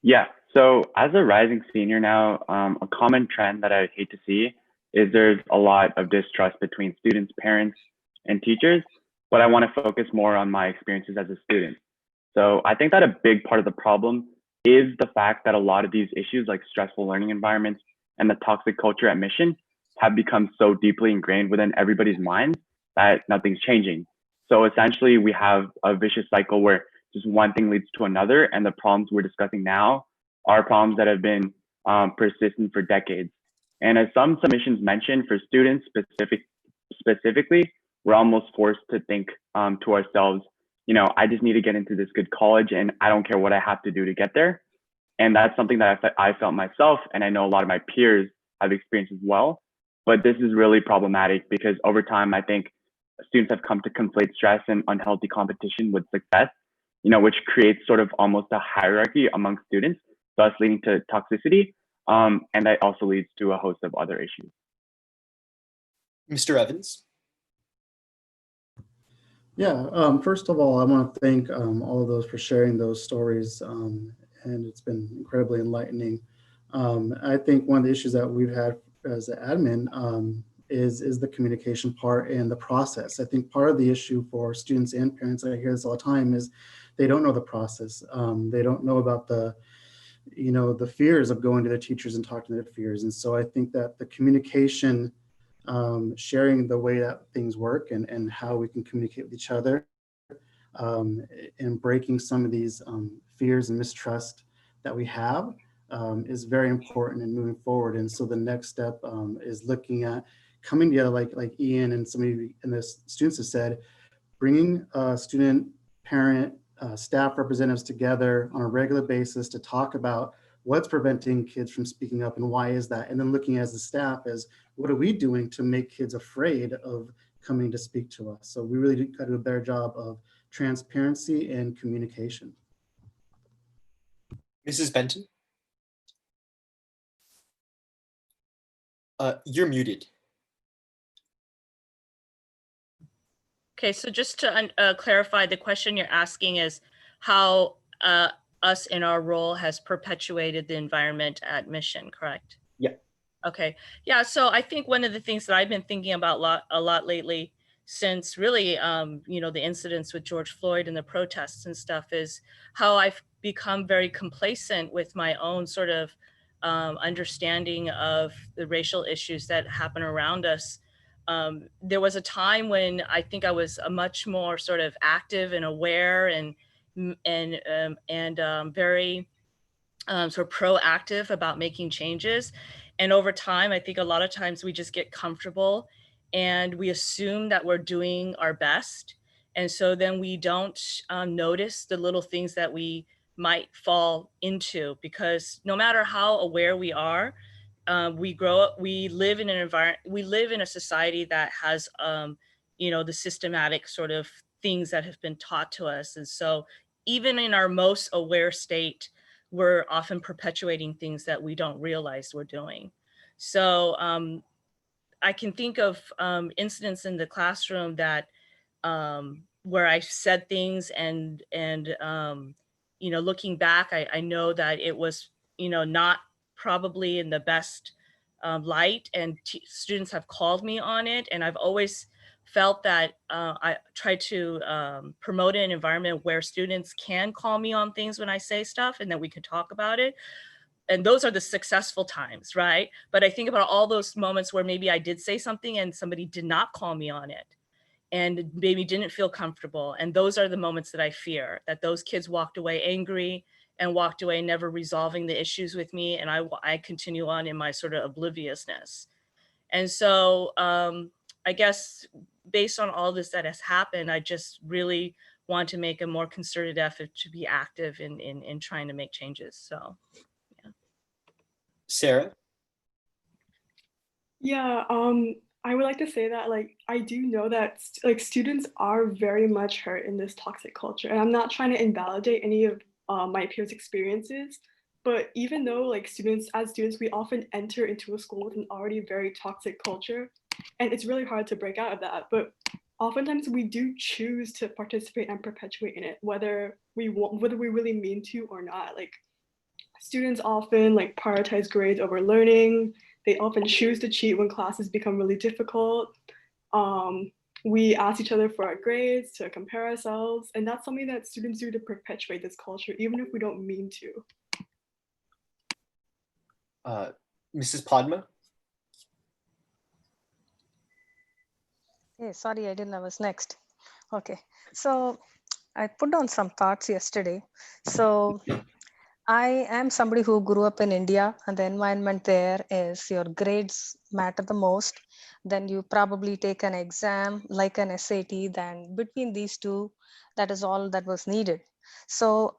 Yeah, so as a rising senior now, a common trend that I hate to see is there's a lot of distrust between students, parents, and teachers, but I want to focus more on my experiences as a student. So I think that a big part of the problem is the fact that a lot of these issues like stressful learning environments and the toxic culture at Mission have become so deeply ingrained within everybody's minds that nothing's changing. So essentially we have a vicious cycle where just one thing leads to another, and the problems we're discussing now are problems that have been persistent for decades. And as some submissions mentioned, for students specifically, we're almost forced to think to ourselves, I just need to get into this good college and I don't care what I have to do to get there. And that's something that I felt myself, and I know a lot of my peers have experienced as well. But this is really problematic because over time, I think students have come to conflate stress and unhealthy competition with success, which creates sort of almost a hierarchy among students, thus leading to toxicity. And that also leads to a host of other issues. Mr. Evans? Yeah, first of all, I want to thank all of those for sharing those stories, and it's been incredibly enlightening. I think one of the issues that we've had as an admin is the communication part and the process. I think part of the issue for students and parents, I hear this all the time, is they don't know the process. They don't know about the fears of going to their teachers and talking to their fears. And so I think that the communication, sharing the way that things work and how we can communicate with each other, and breaking some of these fears and mistrust that we have is very important in moving forward. And so the next step is looking at coming together, like Ian and some of you and the students have said, bringing student, parent, staff representatives together on a regular basis to talk about what's preventing kids from speaking up and why is that? And then looking as the staff as what are we doing to make kids afraid of coming to speak to us? So we really got to do a better job of transparency and communication. Mrs. Benton? You're muted. Okay, so just to clarify, the question you're asking is how us in our role has perpetuated the environment at Mission, correct? Yeah. Okay, yeah, so I think one of the things that I've been thinking about a lot lately since really, the incidents with George Floyd and the protests and stuff, is how I've become very complacent with my own sort of understanding of the racial issues that happen around us. There was a time when I think I was a much more sort of active and aware and very sort of proactive about making changes. And over time, I think a lot of times we just get comfortable and we assume that we're doing our best. And so then we don't notice the little things that we might fall into, because no matter how aware we are, we grow up, we live in an environment, we live in a society that has, the systematic sort of things that have been taught to us. And so even in our most aware state, we're often perpetuating things that we don't realize we're doing. So I can think of incidents in the classroom that where I said things and looking back, I know that it was, not probably in the best light, and students have called me on it. And I've always felt that I try to promote an environment where students can call me on things when I say stuff, and that we can talk about it. And those are the successful times, right? But I think about all those moments where maybe I did say something and somebody did not call me on it and maybe didn't feel comfortable. And those are the moments that I fear, that those kids walked away angry and walked away never resolving the issues with me. And I continue on in my sort of obliviousness. And so I guess based on all this that has happened, I just really want to make a more concerted effort to be active in trying to make changes. So, yeah. Sarah? Yeah, I would like to say that I do know that students are very much hurt in this toxic culture, and I'm not trying to invalidate any of my peers' experiences, but even though as students, we often enter into a school with an already very toxic culture, and it's really hard to break out of that. But oftentimes we do choose to participate and perpetuate in it, whether we really mean to or not. Students often prioritize grades over learning. They often choose to cheat when classes become really difficult. We ask each other for our grades to compare ourselves, and that's something that students do to perpetuate this culture, even if we don't mean to. Mrs. Padma? Hey, sorry, I didn't know I was next. Okay, so I put down some thoughts yesterday. So I am somebody who grew up in India, and the environment there is your grades matter the most. Then you probably take an exam like an SAT, then between these two, that is all that was needed. So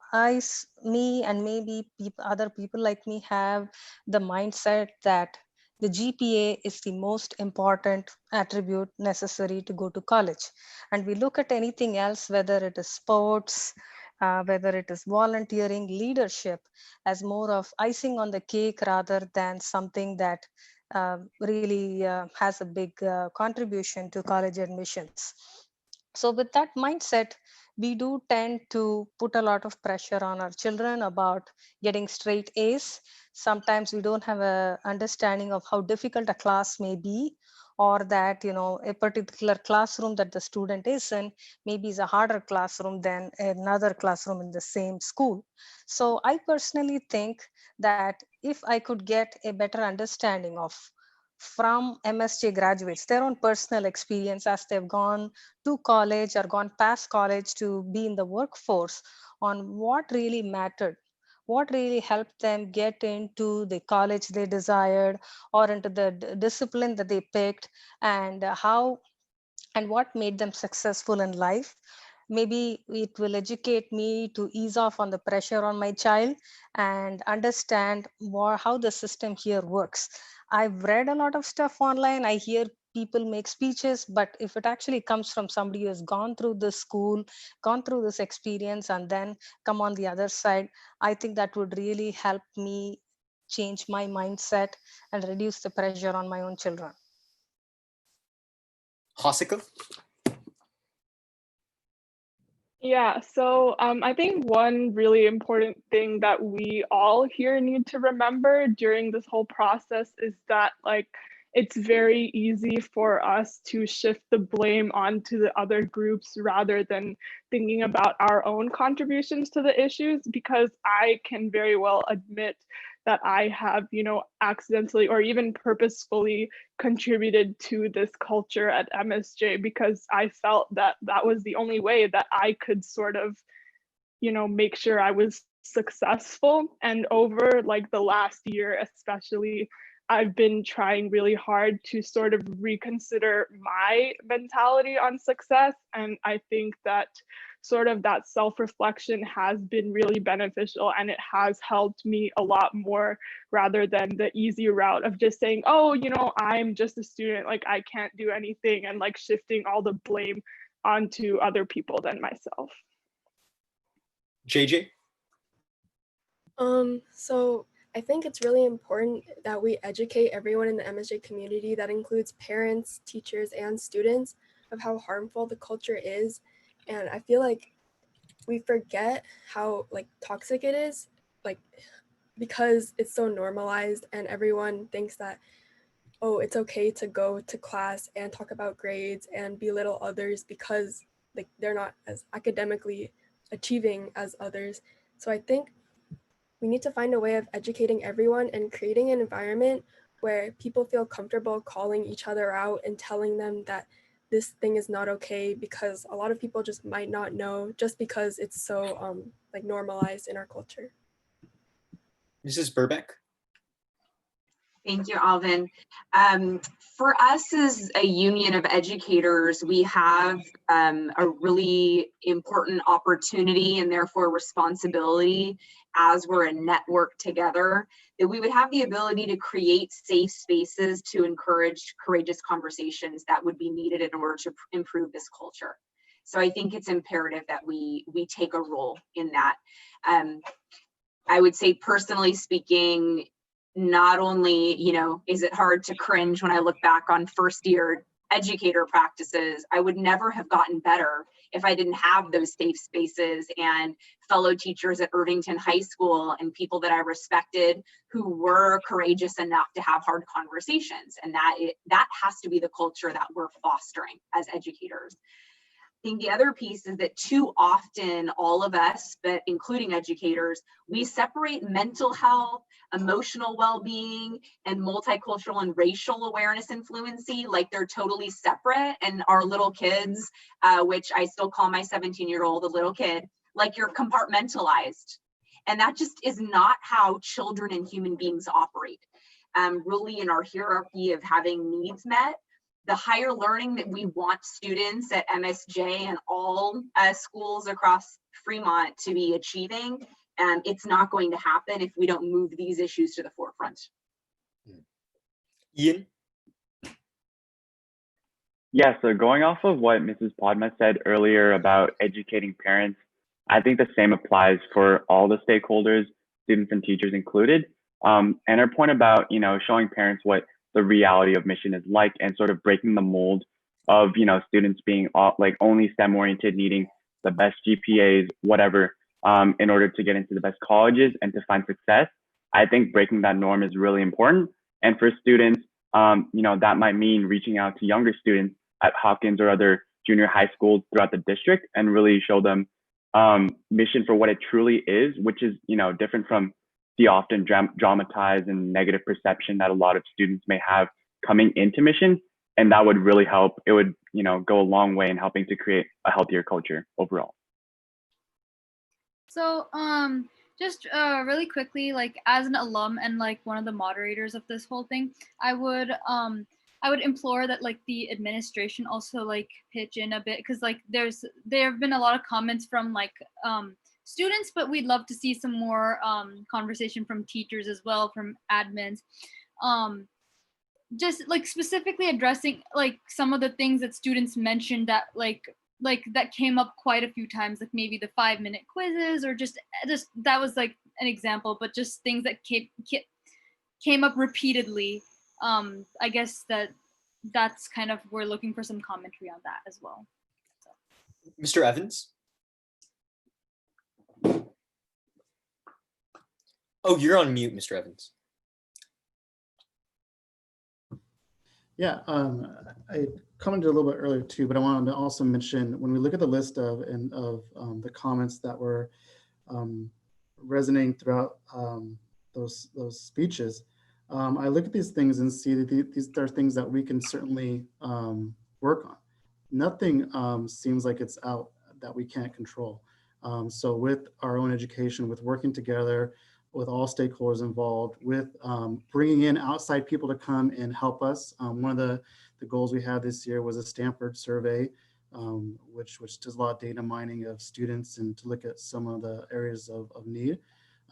me and maybe other people like me have the mindset that the GPA is the most important attribute necessary to go to college. And we look at anything else, whether it is sports, whether it is volunteering, leadership, as more of icing on the cake rather than something that really has a big contribution to college admissions. So with that mindset, we do tend to put a lot of pressure on our children about getting straight A's. Sometimes we don't have an understanding of how difficult a class may be, or that a particular classroom that the student is in maybe is a harder classroom than another classroom in the same school. So I personally think that if I could get a better understanding of from MSJ graduates, their own personal experience as they've gone to college or gone past college to be in the workforce, on what really mattered, what really helped them get into the college they desired or into the discipline that they picked, and how and what made them successful in life. Maybe it will educate me to ease off on the pressure on my child and understand more how the system here works. I've read a lot of stuff online. I hear people make speeches, but if it actually comes from somebody who has gone through this school, gone through this experience, and then come on the other side, I think that would really help me change my mindset and reduce the pressure on my own children. Hasika? Yeah, so I think one really important thing that we all here need to remember during this whole process is that it's very easy for us to shift the blame onto the other groups rather than thinking about our own contributions to the issues, because I can very well admit that I have, accidentally or even purposefully contributed to this culture at MSJ because I felt that that was the only way that I could sort of, make sure I was successful. And over like the last year, especially, I've been trying really hard to sort of reconsider my mentality on success. And I think that sort of that self-reflection has been really beneficial, and it has helped me a lot more rather than the easy route of just saying, oh, I'm just a student, like I can't do anything, and like shifting all the blame onto other people than myself. JJ? So I think it's really important that we educate everyone in the MSJ community, that includes parents, teachers, and students, of how harmful the culture is. And I feel like we forget how like toxic it is, like because it's so normalized and everyone thinks that, oh, it's okay to go to class and talk about grades and belittle others because like they're not as academically achieving as others. So I think we need to find a way of educating everyone and creating an environment where people feel comfortable calling each other out and telling them that this thing is not okay, because a lot of people just might not know just because it's so like normalized in our culture. Mrs. Burbeck? Thank you, Alvin. For us as a union of educators, we have a really important opportunity and therefore responsibility as we're a network together, that we would have the ability to create safe spaces to encourage courageous conversations that would be needed in order to improve this culture. So I think it's imperative that we take a role in that. I would say, personally speaking, not only, is it hard to cringe when I look back on first year educator practices, I would never have gotten better if I didn't have those safe spaces and fellow teachers at Irvington High School and people that I respected who were courageous enough to have hard conversations. And that has to be the culture that we're fostering as educators. I think the other piece is that too often all of us, but including educators, we separate mental health, emotional well-being, and multicultural and racial awareness and fluency like they're totally separate. And our little kids, which I still call my 17-year-old a little kid, like you're compartmentalized. And that just is not how children and human beings operate. Really, in our hierarchy of having needs met, the higher learning that we want students at MSJ and all schools across Fremont to be achieving, it's not going to happen if we don't move these issues to the forefront. Ian? Yeah, so going off of what Mrs. Podma said earlier about educating parents, I think the same applies for all the stakeholders, students and teachers included. And her point about, showing parents what the reality of mission is like and sort of breaking the mold of, students being like only STEM oriented, needing the best GPAs, whatever, in order to get into the best colleges and to find success. I think breaking that norm is really important. And for students, that might mean reaching out to younger students at Hopkins or other junior high schools throughout the district and really show them mission for what it truly is, which is, different from the often dramatized and negative perception that a lot of students may have coming into mission. And that would really help. It would, go a long way in helping to create a healthier culture overall. So, just really quickly, like as an alum and like one of the moderators of this whole thing, I would implore that like the administration also like pitch in a bit, because like there have been a lot of comments from like students, but we'd love to see some more conversation from teachers as well, from admins. Just like specifically addressing like some of the things that students mentioned that like that came up quite a few times, like maybe the 5-minute quizzes, or just that was like an example, but just things that came up repeatedly. I guess that's kind of, we're looking for some commentary on that as well. So. Mr. Evans? Oh, you're on mute, Mr. Evans. Yeah, I commented a little bit earlier too, but I wanted to also mention when we look at the list of the comments that were resonating throughout those speeches, I look at these things and see that these are things that we can certainly work on. Nothing seems like it's out that we can't control. So with our own education, with working together, with all stakeholders involved, with bringing in outside people to come and help us. One of the goals we had this year was a Stanford survey, which does a lot of data mining of students and to look at some of the areas of need.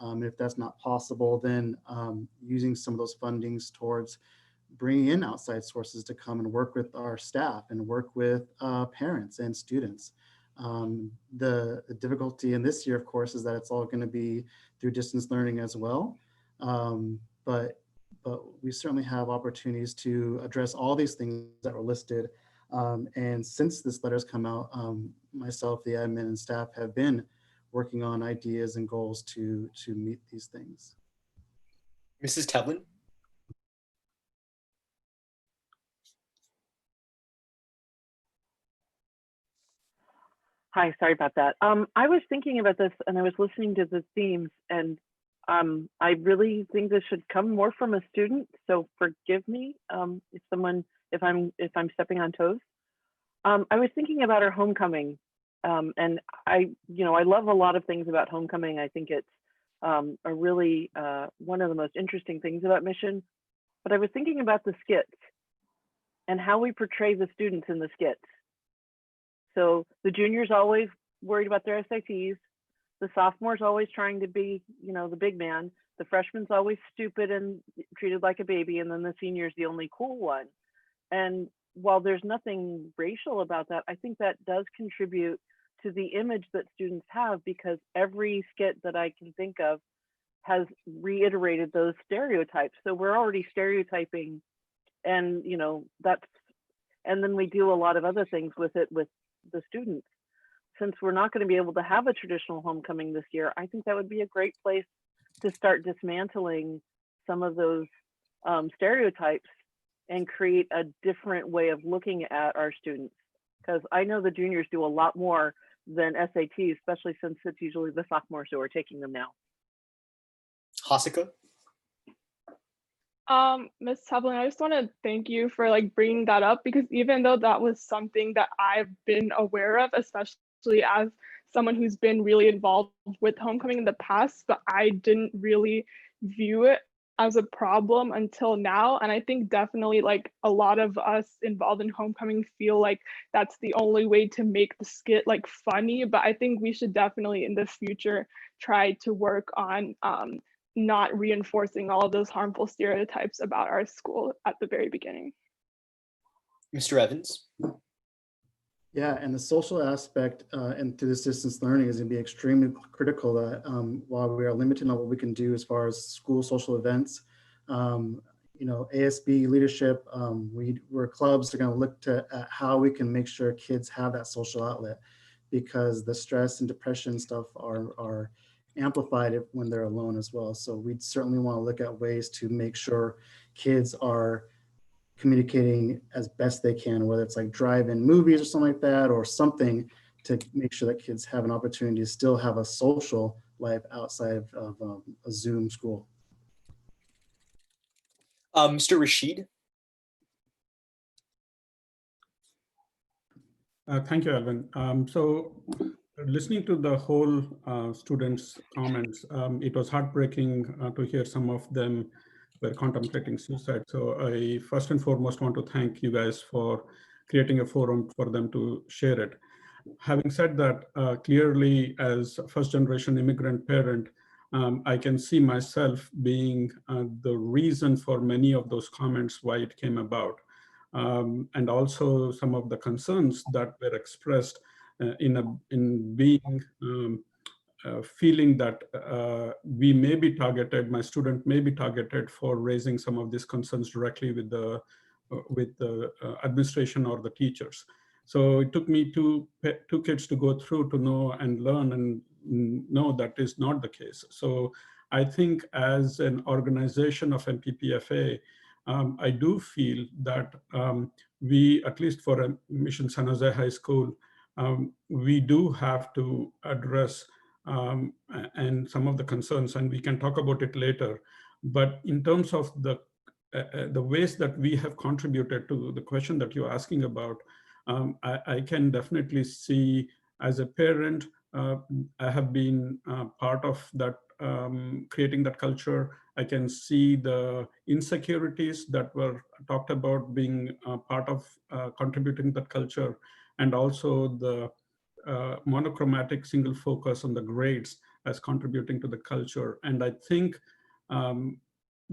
If that's not possible, then using some of those fundings towards bringing in outside sources to come and work with our staff and work with parents and students. The difficulty in this year, of course, is that it's all going to be through distance learning as well. But we certainly have opportunities to address all these things that were listed. And since this letter's come out, myself, the admin and staff have been working on ideas and goals to meet these things. Mrs. Tevlin? Hi, sorry about that. I was thinking about this and I was listening to the themes, and I really think this should come more from a student. So forgive me if I'm stepping on toes. I was thinking about our homecoming, and I love a lot of things about homecoming. I think it's a really one of the most interesting things about Mission. But I was thinking about the skits and how we portray the students in the skits. So the juniors always worried about their SATs. The sophomores always trying to be, the big man. The freshmen's always stupid and treated like a baby. And then the senior's the only cool one. And while there's nothing racial about that, I think that does contribute to the image that students have, because every skit that I can think of has reiterated those stereotypes. So we're already stereotyping, and and then we do a lot of other things with it with the students. Since we're not going to be able to have a traditional homecoming this year, I think that would be a great place to start dismantling some of those stereotypes and create a different way of looking at our students. Because I know the juniors do a lot more than SATs, especially since it's usually the sophomores who are taking them now. Hasika? Ms. Tevlin, I just want to thank you for bringing that up, because even though that was something that I've been aware of, especially as someone who's been really involved with homecoming in the past, but I didn't really view it as a problem until now. And I think definitely a lot of us involved in homecoming feel like that's the only way to make the skit funny. But I think we should definitely in the future try to work on not reinforcing all of those harmful stereotypes about our school at the very beginning. Mr. Evans? Yeah, and the social aspect and through this distance learning is going to be extremely critical. That while we are limited on what we can do as far as school social events, ASB leadership, we're clubs are going to look at how we can make sure kids have that social outlet, because the stress and depression stuff are amplified when they're alone as well. So we'd certainly want to look at ways to make sure kids are communicating as best they can, whether it's drive-in movies or something like that, or something to make sure that kids have an opportunity to still have a social life outside of a Zoom school. Mr. Rashid? Thank you, Alvin. So listening to the whole students' comments, it was heartbreaking to hear some of them were contemplating suicide. So I first and foremost want to thank you guys for creating a forum for them to share it. Having said that, clearly as a first-generation immigrant parent, I can see myself being the reason for many of those comments, why it came about. And also some of the concerns that were expressed in being feeling that we may be targeted, my student may be targeted for raising some of these concerns directly with the administration or the teachers. So it took me two kids to go through to know and learn and know that is not the case. So I think as an organization of MPPFA, I do feel that we, at least for Mission San Jose High School, we do have to address and some of the concerns, and we can talk about it later. But in terms of the ways that we have contributed to the question that you're asking about, I can definitely see as a parent, I have been part of that, creating that culture. I can see the insecurities that were talked about being part of contributing that culture, and also the monochromatic single focus on the grades as contributing to the culture. And I think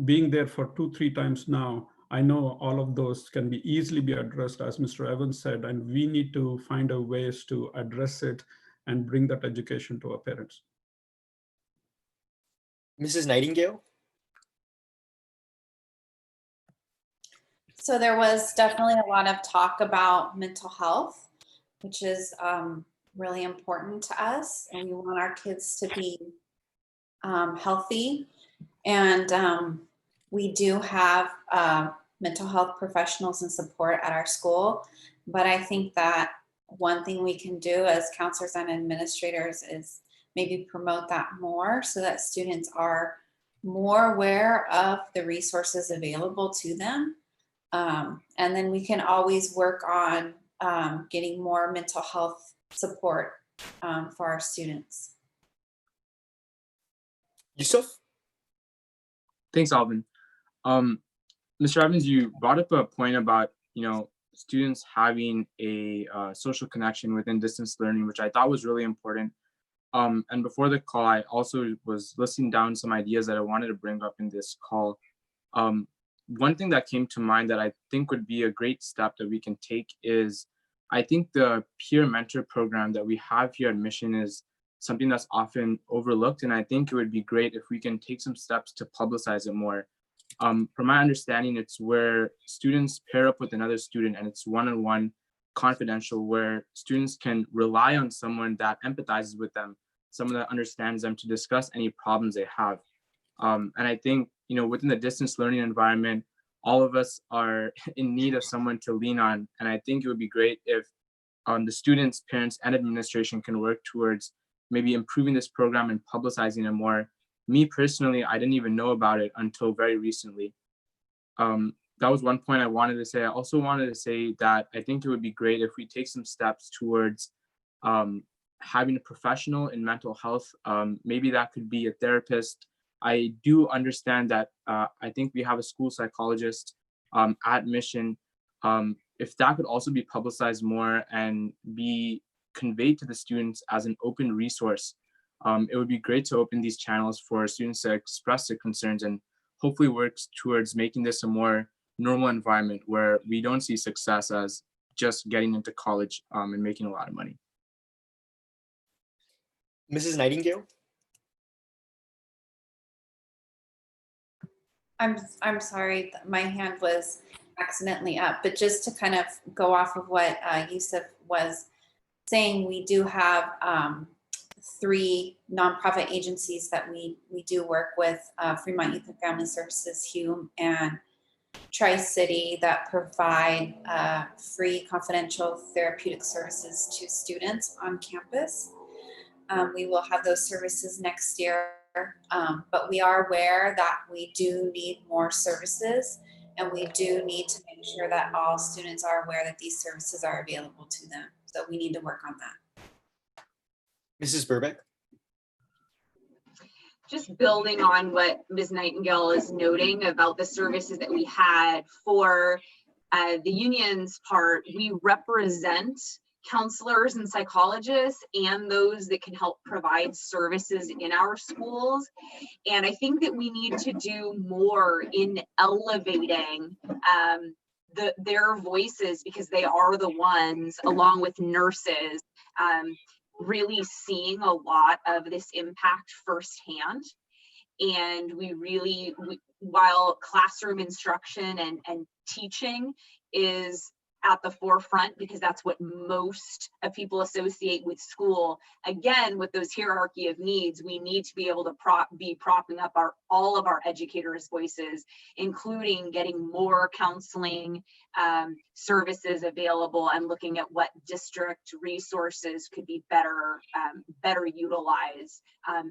being there for 2-3 times now, I know all of those can be easily be addressed, as Mr. Evans said, and we need to find a ways to address it and bring that education to our parents. Mrs. Nightingale? So there was definitely a lot of talk about mental health, which is really important to us, and we want our kids to be healthy. And we do have mental health professionals and support at our school, but I think that one thing we can do as counselors and administrators is maybe promote that more so that students are more aware of the resources available to them. And then we can always work on getting more mental health support for our students. Yusuf? Thanks, Alvin. Mr. Evans, you brought up a point about, students having a social connection within distance learning, which I thought was really important. And before the call, I also was listing down some ideas that I wanted to bring up in this call. One thing that came to mind that I think would be a great step that we can take is, I think the peer mentor program that we have here at Mission is something that's often overlooked. And I think it would be great if we can take some steps to publicize it more. From my understanding, it's where students pair up with another student and it's one-on-one confidential, where students can rely on someone that empathizes with them, someone that understands them to discuss any problems they have. And I think, within the distance learning environment, all of us are in need of someone to lean on. And I think it would be great if the students, parents, and administration can work towards maybe improving this program and publicizing it more. Me personally, I didn't even know about it until very recently. That was one point I wanted to say. I also wanted to say that I think it would be great if we take some steps towards having a professional in mental health. Maybe that could be a therapist. I do understand that I think we have a school psychologist at Mission. If that could also be publicized more and be conveyed to the students as an open resource, it would be great to open these channels for students to express their concerns and hopefully works towards making this a more normal environment where we don't see success as just getting into college and making a lot of money. Mrs. Nightingale? I'm sorry, my hand was accidentally up, but just to kind of go off of what Yusuf was saying, we do have 3 nonprofit agencies that we do work with, Fremont Youth and Family Services, Hume, and Tri-City, that provide free confidential therapeutic services to students on campus. We will have those services next year, but we are aware that we do need more services, and we do need to make sure that all students are aware that these services are available to them. So we need to work on that. Mrs. Burbeck? Just building on what Ms. Nightingale is noting about the services that we had for the union's part, we represent counselors and psychologists and those that can help provide services in our schools. And I think that we need to do more in elevating their voices, because they are the ones, along with nurses, really seeing a lot of this impact firsthand. And while classroom instruction and teaching is at the forefront because that's what most people associate with school. Again, with those hierarchy of needs, we need to be able to be propping up all of our educators' voices, including getting more counseling services available and looking at what district resources could be better utilized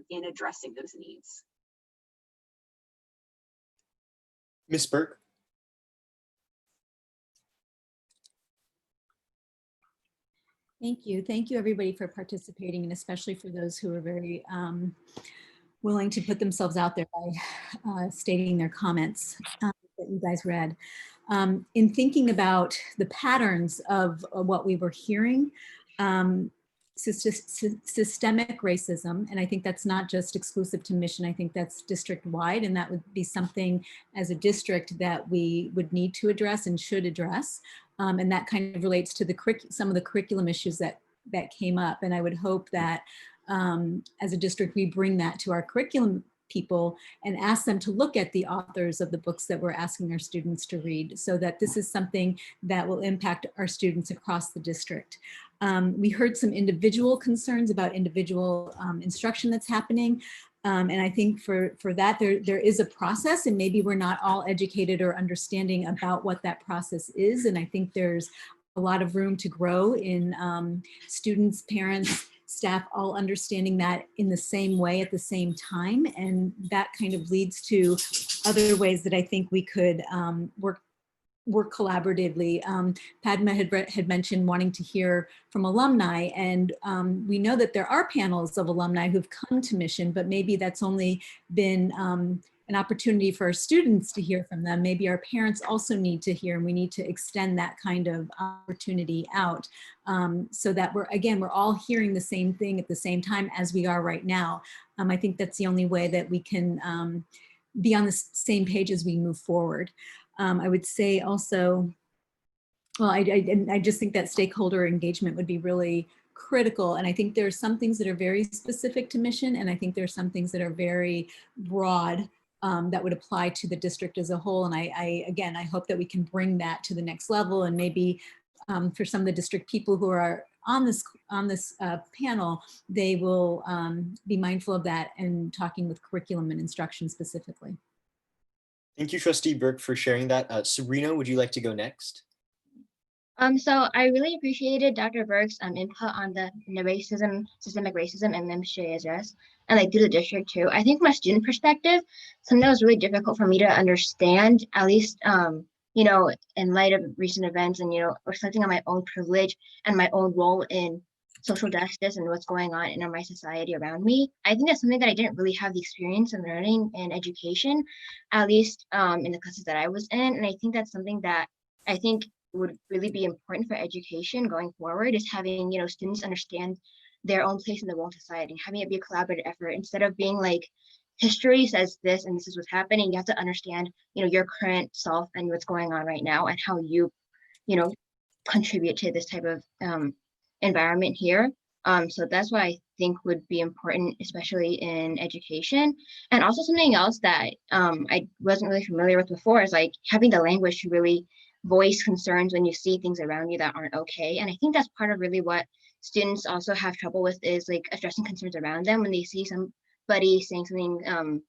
in addressing those needs. Ms. Burke? Thank you. Thank you, everybody, for participating, and especially for those who are very willing to put themselves out there by stating their comments that you guys read. In thinking about the patterns of what we were hearing, systemic racism, and I think that's not just exclusive to Mission, I think that's district-wide, and that would be something as a district that we would need to address and should address. And that kind of relates to some of the curriculum issues that came up. And I would hope that as a district, we bring that to our curriculum people and ask them to look at the authors of the books that we're asking our students to read, so that this is something that will impact our students across the district. We heard some individual concerns about individual instruction that's happening. And I think for that, there is a process, and maybe we're not all educated or understanding about what that process is. And I think there's a lot of room to grow in students, parents, staff, all understanding that in the same way at the same time. And that kind of leads to other ways that I think we could work collaboratively. Padma had mentioned wanting to hear from alumni, and we know that there are panels of alumni who've come to Mission, but maybe that's only been an opportunity for our students to hear from them. Maybe our parents also need to hear, and we need to extend that kind of opportunity out so that we're all hearing the same thing at the same time as we are right now. I think that's the only way that we can be on the same page as we move forward. I would say also, well, I just think that stakeholder engagement would be really critical. And I think there are some things that are very specific to Mission, and I think there are some things that are very broad that would apply to the district as a whole. And again, I hope that we can bring that to the next level, and maybe for some of the district people who are on this panel, they will be mindful of that and talking with curriculum and instruction specifically. Thank you, Trustee Burke, for sharing that. Sabrina, would you like to go next? So I really appreciated Dr. Burke's input on the systemic racism and MSJ address, and like through the district too. I think from a student perspective, something that was really difficult for me to understand, at least you know, in light of recent events and, you know, reflecting on my own privilege and my own role in social justice and what's going on in my society around me. I think that's something that I didn't really have the experience of learning in education, at least in the classes that I was in. And I think that's something that I think would really be important for education going forward, is having, you know, students understand their own place in the world society, having it be a collaborative effort instead of being like, history says this and this is what's happening. You have to understand, you know, your current self and what's going on right now and how you know, contribute to this type of environment here. So that's what I think would be important, especially in education. And also something else that I wasn't really familiar with before is like having the language to really voice concerns when you see things around you that aren't okay. And I think that's part of really what students also have trouble with, is like addressing concerns around them when they see somebody saying something,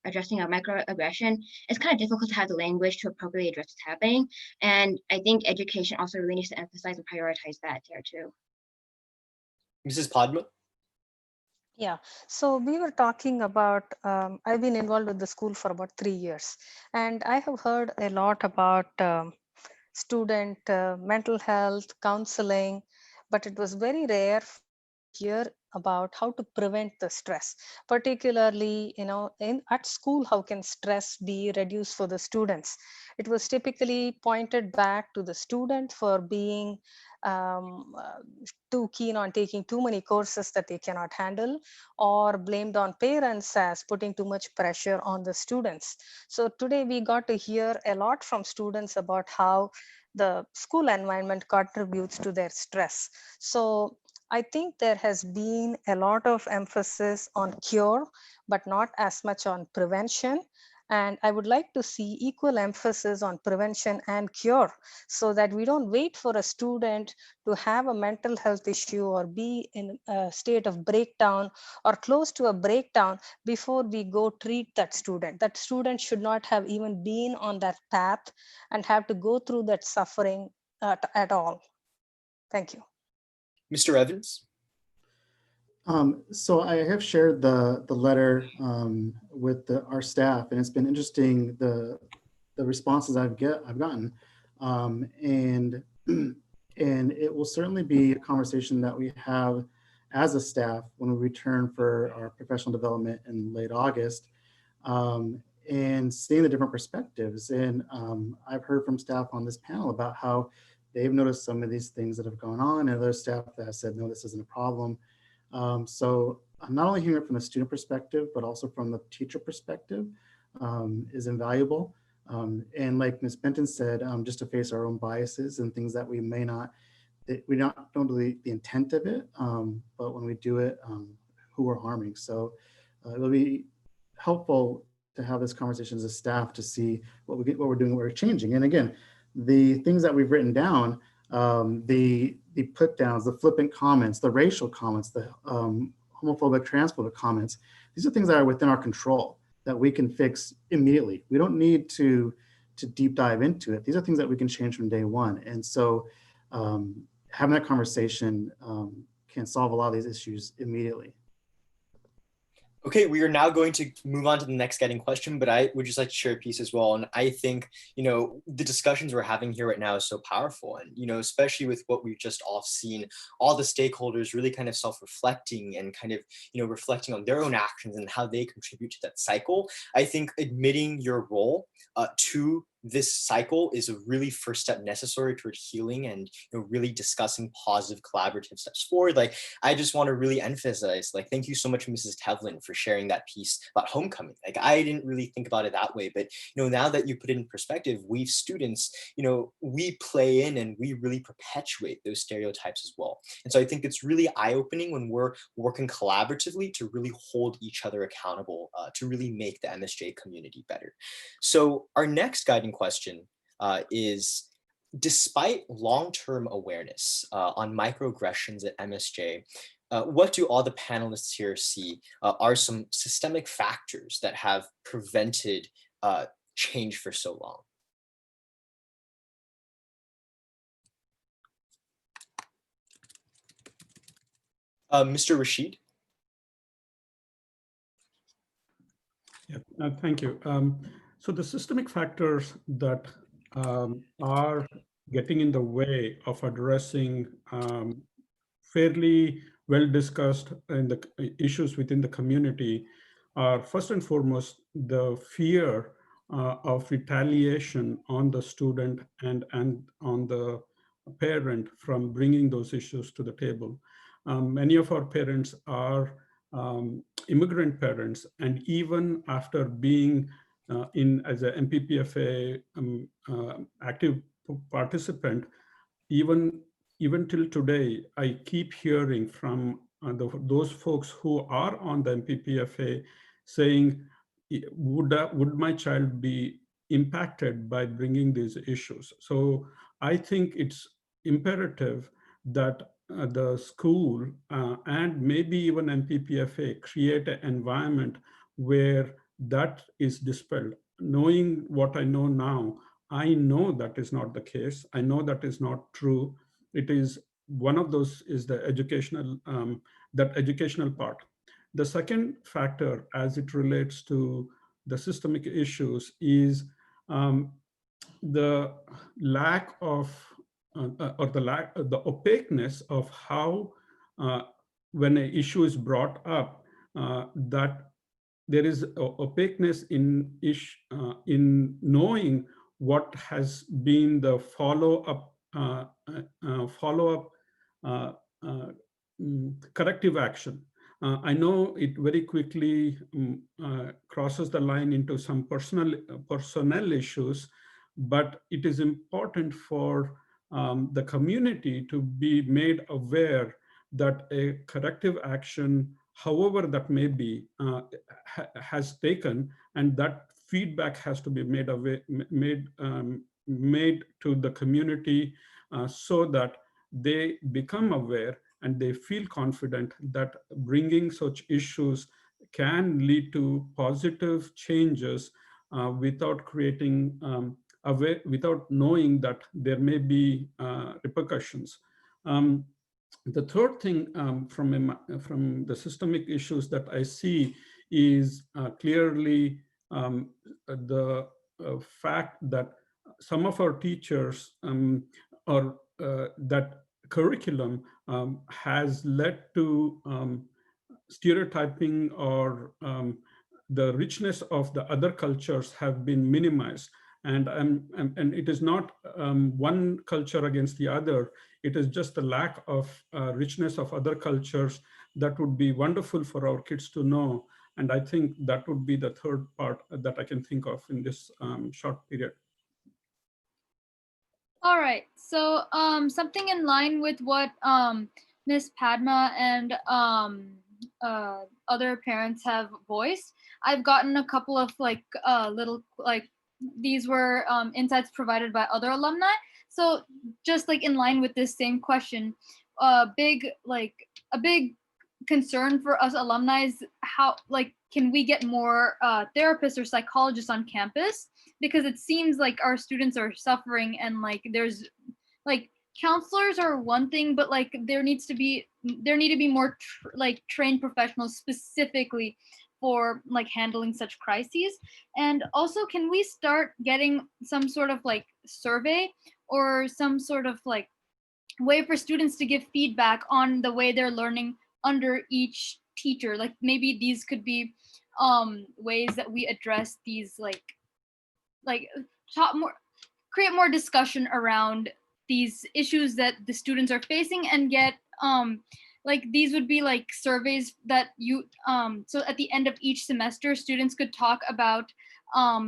addressing a microaggression. It's kind of difficult to have the language to appropriately address what's happening. And I think education also really needs to emphasize and prioritize that there too. Mrs. Padma? Yeah, so we were talking about, I've been involved with the school for about 3 years, and I have heard a lot about student mental health, counseling, but it was very rare to hear about how to prevent the stress, particularly, you know, at school, how can stress be reduced for the students? It was typically pointed back to the student for being too keen on taking too many courses that they cannot handle, or blamed on parents as putting too much pressure on the students. So today we got to hear a lot from students about how the school environment contributes to their stress. So I think there has been a lot of emphasis on cure, but not as much on prevention. And I would like to see equal emphasis on prevention and cure so that we don't wait for a student to have a mental health issue or be in a state of breakdown or close to a breakdown before we go treat that student. That student should not have even been on that path and have to go through that suffering at all. Thank you. Mr. Evans? So I have shared the letter with our staff, and it's been interesting the responses I've gotten, and it will certainly be a conversation that we have as a staff when we return for our professional development in late August, and seeing the different perspectives. And I've heard from staff on this panel about how they've noticed some of these things that have gone on, and other staff that have said, no, this isn't a problem. So I'm not only hearing it from the student perspective, but also from the teacher perspective is invaluable. And like Ms. Benton said, just to face our own biases and things that we may not, don't believe the intent of it, but when we do it, who we're harming. So it'll be helpful to have this conversation as a staff to see what we're doing, what we're changing. And again, the things that we've written down, the put downs, the flippant comments, the racial comments, the homophobic, transphobic comments, these are things that are within our control that we can fix immediately. We don't need to deep dive into it. These are things that we can change from day one. And so having that conversation can solve a lot of these issues immediately. Okay, we are now going to move on to the next guiding question, but I would just like to share a piece as well. And I think, the discussions we're having here right now is so powerful. And, especially with what we've just all seen, all the stakeholders really kind of self-reflecting and kind of, reflecting on their own actions and how they contribute to that cycle. I think admitting your role to this cycle is a really first step necessary toward healing and really discussing positive collaborative steps forward. Like, I just want to really emphasize, thank you so much, Mrs. Tevlin, for sharing that piece about homecoming. I didn't really think about it that way, but now that you put it in perspective, we students, we play in and we really perpetuate those stereotypes as well. And so I think it's really eye-opening when we're working collaboratively to really hold each other accountable, to really make the MSJ community better. So our next guiding question is, despite long-term awareness on microaggressions at MSJ, what do all the panelists here see are some systemic factors that have prevented change for so long? Mr. Rashid? Yeah, thank you. So the systemic factors that are getting in the way of addressing fairly well discussed in the issues within the community are, first and foremost, the fear of retaliation on the student and on the parent from bringing those issues to the table. Many of our parents are immigrant parents, and even after being as a MPPFA active participant, even till today, I keep hearing from those folks who are on the MPPFA saying, would my child be impacted by bringing these issues? So I think it's imperative that the school and maybe even MPPFA create an environment where that is dispelled. Knowing what I know now, I know that is not the case. I know that is not true. It is one of those is the educational, that educational part. The second factor as it relates to the systemic issues is the lack of the opaqueness of how when an issue is brought up, that there is opaqueness in knowing what has been the follow-up corrective action. I know it very quickly crosses the line into some personnel issues, but it is important for the community to be made aware that a corrective action, however that may be, has taken, and that feedback has to be made to the community so that they become aware and they feel confident that bringing such issues can lead to positive changes without creating without knowing that there may be repercussions. The third thing from the systemic issues that I see is clearly the fact that some of our teachers or that curriculum has led to stereotyping, or the richness of the other cultures have been minimized. And it is not one culture against the other. It is just the lack of richness of other cultures that would be wonderful for our kids to know. And I think that would be the third part that I can think of in this short period. All right, so something in line with what Ms. Padma and other parents have voiced. I've gotten a couple of these were insights provided by other alumni. So just like in line with this same question, a big concern for us alumni is how can we get more therapists or psychologists on campus, because it seems like our students are suffering, and there's counselors are one thing, but there need to be more trained professionals specifically for handling such crises. And also, can we start getting some sort of survey or some sort of way for students to give feedback on the way they're learning under each teacher? Maybe these could be ways that we address these create more discussion around these issues that the students are facing, and get these would be surveys that you so at the end of each semester, students could talk about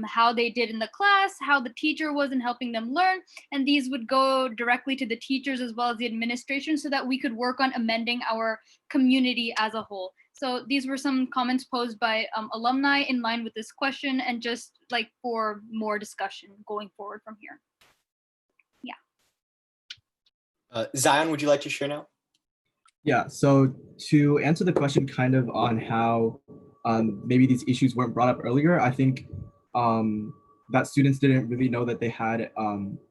how they did in the class, how the teacher was in helping them learn, and these would go directly to the teachers as well as the administration, so that we could work on amending our community as a whole. So these were some comments posed by alumni in line with this question, and just for more discussion going forward from here. Yeah. Zion, would you like to share now? Yeah, so to answer the question kind of on how maybe these issues weren't brought up earlier, I think that students didn't really know that they had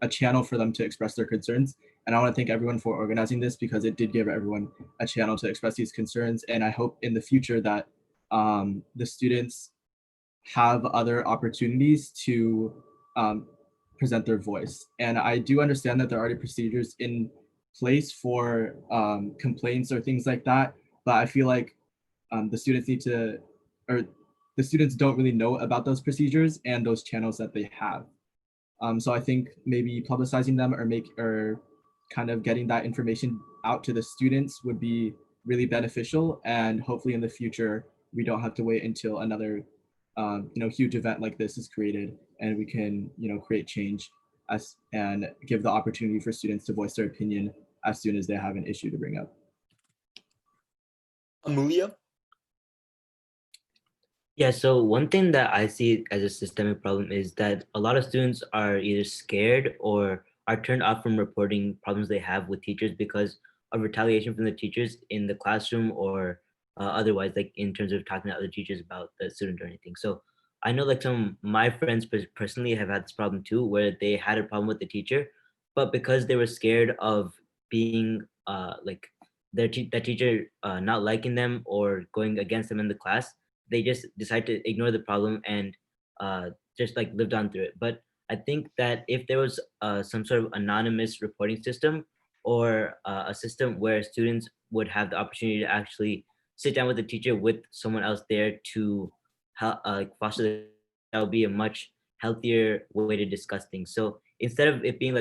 a channel for them to express their concerns. And I want to thank everyone for organizing this, because it did give everyone a channel to express these concerns. And I hope in the future that the students have other opportunities to present their voice. And I do understand that there are already procedures in place for complaints or things like that, but I feel like the students need to, or the students don't really know about those procedures and those channels that they have. So I think maybe publicizing them or kind of getting that information out to the students would be really beneficial, and hopefully in the future we don't have to wait until another huge event like this is created, and we can create change and give the opportunity for students to voice their opinion as soon as they have an issue to bring up. Amelia? Yeah, so one thing that I see as a systemic problem is that a lot of students are either scared or are turned off from reporting problems they have with teachers because of retaliation from the teachers in the classroom, or otherwise, in terms of talking to other teachers about the student or anything. So I know some of my friends personally have had this problem too, where they had a problem with the teacher, but because they were scared of being that teacher not liking them or going against them in the class, they just decide to ignore the problem and just lived on through it. But I think that if there was some sort of anonymous reporting system, or a system where students would have the opportunity to actually sit down with the teacher with someone else there to help foster, that would be a much healthier way to discuss things. So instead of it being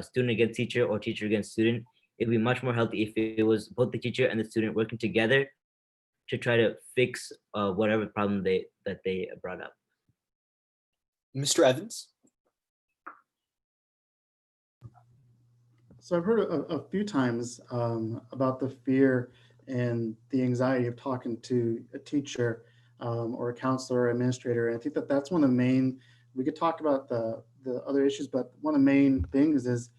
student against teacher or teacher against student, it'd be much more healthy if it was both the teacher and the student working together to try to fix whatever problem that they brought up. Mr. Evans? So I've heard a few times about the fear and the anxiety of talking to a teacher or a counselor or administrator. And I think that that's one of the main, we could talk about the other issues, but one of the main things is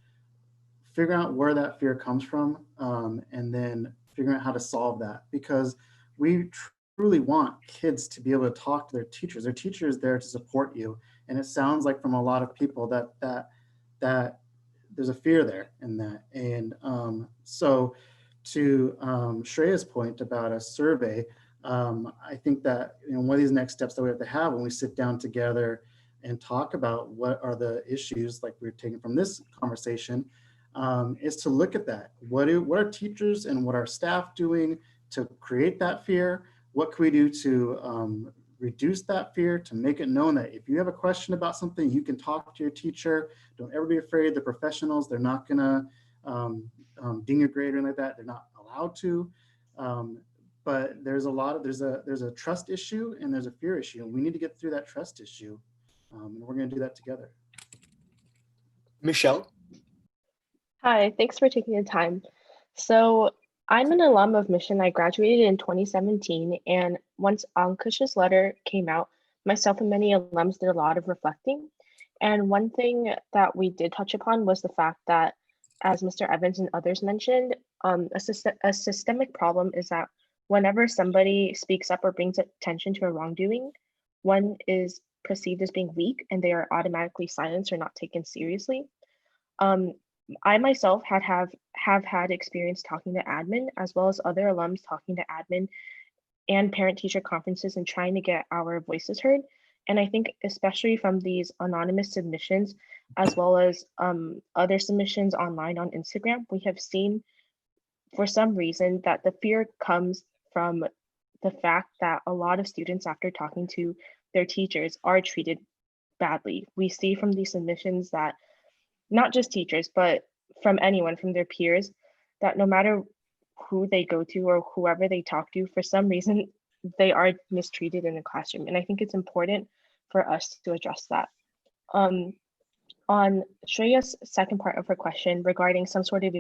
figuring out where that fear comes from, and then figuring out how to solve that, because we truly want kids to be able to talk to their teachers. Their teacher is there to support you. And it sounds like from a lot of people that there's a fear there in that. And so to Shreya's point about a survey, I think that, you know, one of these next steps that we have to have when we sit down together and talk about what are the issues, like we're taking from this conversation, is to look at that. What are teachers and what are staff doing to create that fear? What can we do to reduce that fear, to make it known that if you have a question about something, you can talk to your teacher. Don't ever be afraid. The professionals, they're not gonna ding your grade or anything like that. They're not allowed to. But there's a trust issue and there's a fear issue. And we need to get through that trust issue. And we're gonna do that together. Michelle? Hi, thanks for taking the time. So I'm an alum of Mission. I graduated in 2017, and once Ankush's letter came out, myself and many alums did a lot of reflecting. And one thing that we did touch upon was the fact that, as Mr. Evans and others mentioned, a systemic problem is that whenever somebody speaks up or brings attention to a wrongdoing, one is perceived as being weak and they are automatically silenced or not taken seriously. I myself have had experience talking to admin, as well as other alums talking to admin and parent-teacher conferences and trying to get our voices heard. And I think especially from these anonymous submissions, as well as other submissions online on Instagram, we have seen for some reason that the fear comes from the fact that a lot of students, after talking to their teachers, are treated badly. We see from these submissions that not just teachers, but from anyone, from their peers, that no matter who they go to or whoever they talk to, for some reason, they are mistreated in the classroom. And I think it's important for us to address that. On Shreya's second part of her question regarding some sort of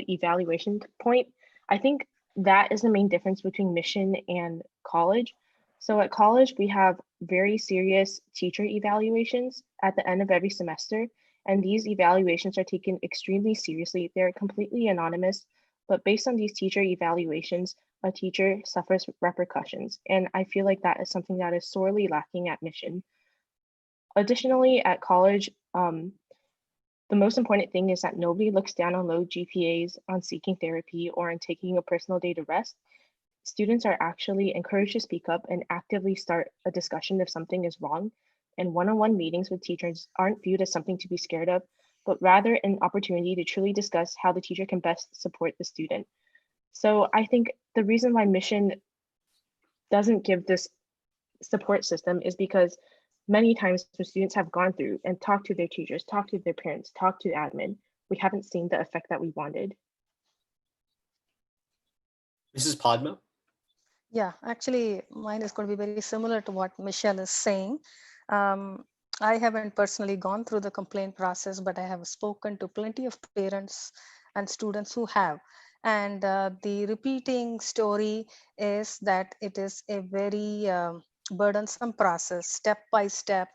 evaluation point, I think that is the main difference between Mission and college. So at college, we have very serious teacher evaluations at the end of every semester. And these evaluations are taken extremely seriously. They're completely anonymous, but based on these teacher evaluations, a teacher suffers repercussions. And I feel like that is something that is sorely lacking at Mission. Additionally, at college, the most important thing is that nobody looks down on low GPAs, on seeking therapy, or on taking a personal day to rest. Students are actually encouraged to speak up and actively start a discussion if something is wrong. And one-on-one meetings with teachers aren't viewed as something to be scared of, but rather an opportunity to truly discuss how the teacher can best support the student. So I think the reason why Mission doesn't give this support system is because many times when students have gone through and talked to their teachers, talked to their parents, talked to admin, we haven't seen the effect that we wanted. Mrs. Padma? Yeah, actually, mine is going to be very similar to what Michelle is saying. I haven't personally gone through the complaint process, but I have spoken to plenty of parents and students who have. And the repeating story is that it is a very burdensome process, step by step.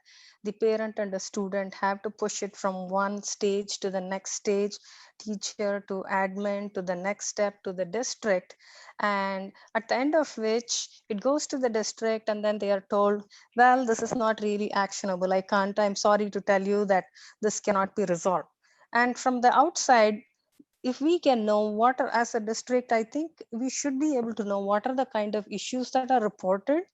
The parent and the student have to push it from one stage to the next stage, teacher to admin to the next step to the district. And at the end of which it goes to the district and then they are told, well, this is not really actionable. I'm sorry to tell you that this cannot be resolved. And from the outside, if we can know what are, as a district, I think we should be able to know what are the kind of issues that are reported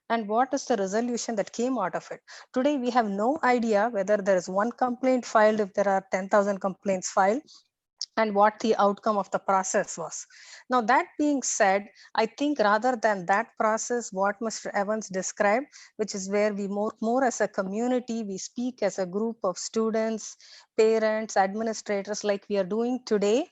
and what is the resolution that came out of it. Today, we have no idea whether there is one complaint filed, if there are 10,000 complaints filed, and what the outcome of the process was. Now, that being said, I think rather than that process, what Mr. Evans described, which is where we more as a community, we speak as a group of students, parents, administrators, like we are doing today.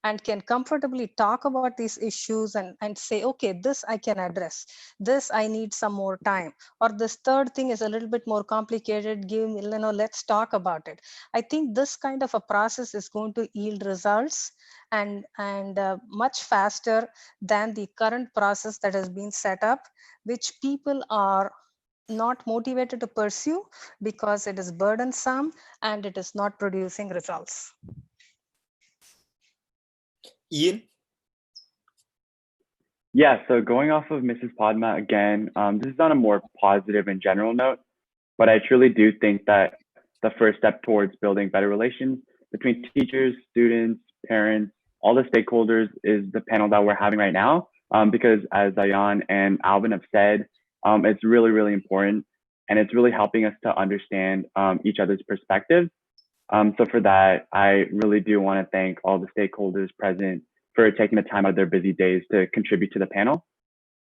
and can comfortably talk about these issues and say, okay, this I can address, this I need some more time, or this third thing is a little bit more complicated, give me, let's talk about it. I think this kind of a process is going to yield results and much faster than the current process that has been set up, which people are not motivated to pursue because it is burdensome and it is not producing results. Ian? Yeah, so going off of Mrs. Padma again, this is on a more positive and general note, but I truly do think that the first step towards building better relations between teachers, students, parents, all the stakeholders is the panel that we're having right now. Because as Ayan and Alvin have said, it's really, really important, and it's really helping us to understand each other's perspectives. So for that, I really do want to thank all the stakeholders present for taking the time out of their busy days to contribute to the panel.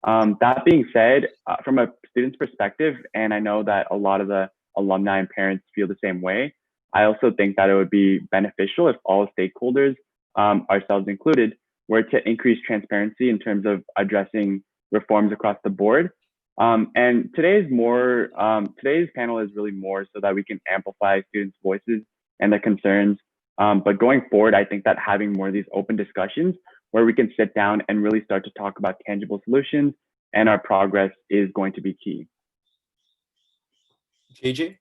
That being said, from a student's perspective, and I know that a lot of the alumni and parents feel the same way, I also think that it would be beneficial if all stakeholders, ourselves included, were to increase transparency in terms of addressing reforms across the board. And today's panel is really more so that we can amplify students' voices and their concerns. But going forward, I think that having more of these open discussions where we can sit down and really start to talk about tangible solutions and our progress is going to be key. JJ?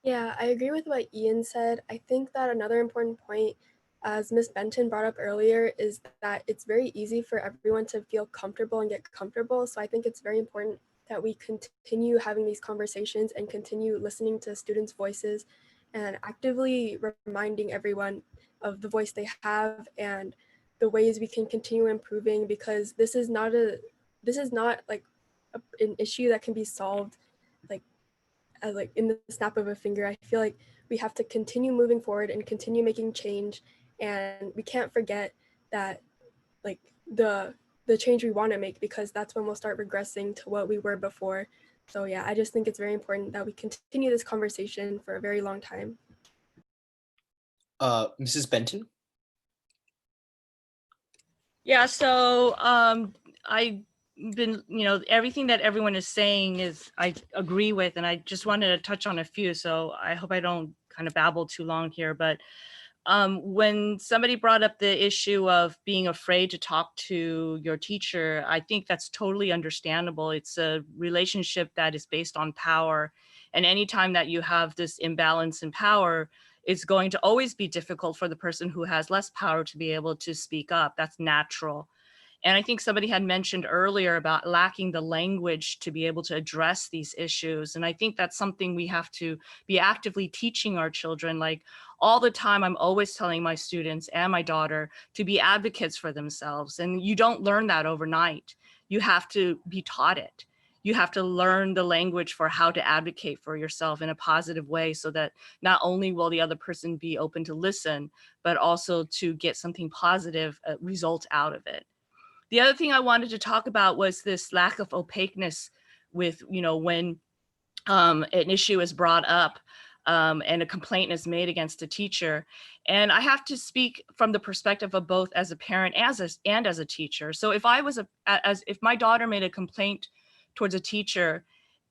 Yeah, I agree with what Ian said. I think that another important point, as Ms. Benton brought up earlier, is that it's very easy for everyone to feel comfortable and get comfortable. So I think it's very important that we continue having these conversations and continue listening to students' voices and actively reminding everyone of the voice they have and the ways we can continue improving, because this is not like an issue that can be solved like in the snap of a finger. I feel like we have to continue moving forward and continue making change, and we can't forget that like the change we want to make, because that's when we'll start regressing to what we were before. So yeah, I just think it's very important that we continue this conversation for a very long time. Mrs. Benton? Yeah, so I've been, everything that everyone is saying is I agree with, and I just wanted to touch on a few. So I hope I don't kind of babble too long here, but when somebody brought up the issue of being afraid to talk to your teacher, I think that's totally understandable. It's a relationship that is based on power. And anytime that you have this imbalance in power, it's going to always be difficult for the person who has less power to be able to speak up. That's natural. And I think somebody had mentioned earlier about lacking the language to be able to address these issues. And I think that's something we have to be actively teaching our children. Like all the time, I'm always telling my students and my daughter to be advocates for themselves. And you don't learn that overnight. You have to be taught it. You have to learn the language for how to advocate for yourself in a positive way, so that not only will the other person be open to listen, but also to get something positive result out of it. The other thing I wanted to talk about was this lack of opaqueness with, when an issue is brought up and a complaint is made against a teacher. And I have to speak from the perspective of both as a parent and as a teacher. So if I was if my daughter made a complaint towards a teacher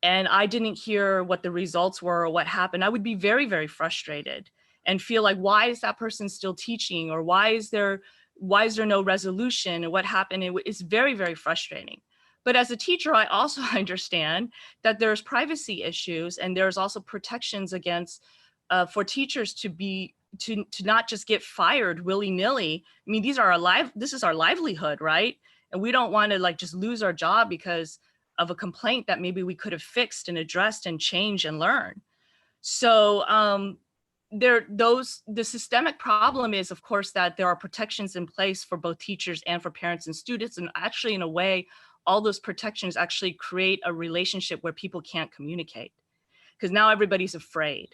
and I didn't hear what the results were or what happened, I would be very, very frustrated and feel like, why is that person still teaching? Or why is there no resolution, and what happened? It's very, very frustrating. But as a teacher, I also understand that there's privacy issues, and there's also protections against for teachers to not just get fired willy-nilly. I mean, this is our livelihood, right? And we don't want to just lose our job because of a complaint that maybe we could have fixed and addressed and changed and learned. So the systemic problem is, of course, that there are protections in place for both teachers and for parents and students. And actually, in a way, all those protections actually create a relationship where people can't communicate, because now everybody's afraid.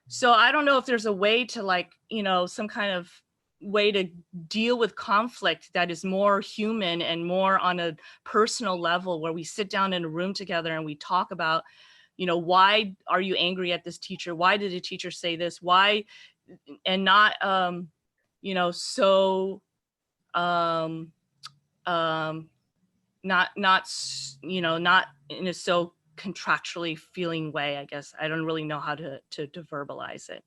So I don't know if there's a way to some kind of way to deal with conflict that is more human and more on a personal level, where we sit down in a room together and we talk about, why are you angry at this teacher? Why did the teacher say this? Why? And not, so not in a so contractually feeling way, I guess. I don't really know how to verbalize it.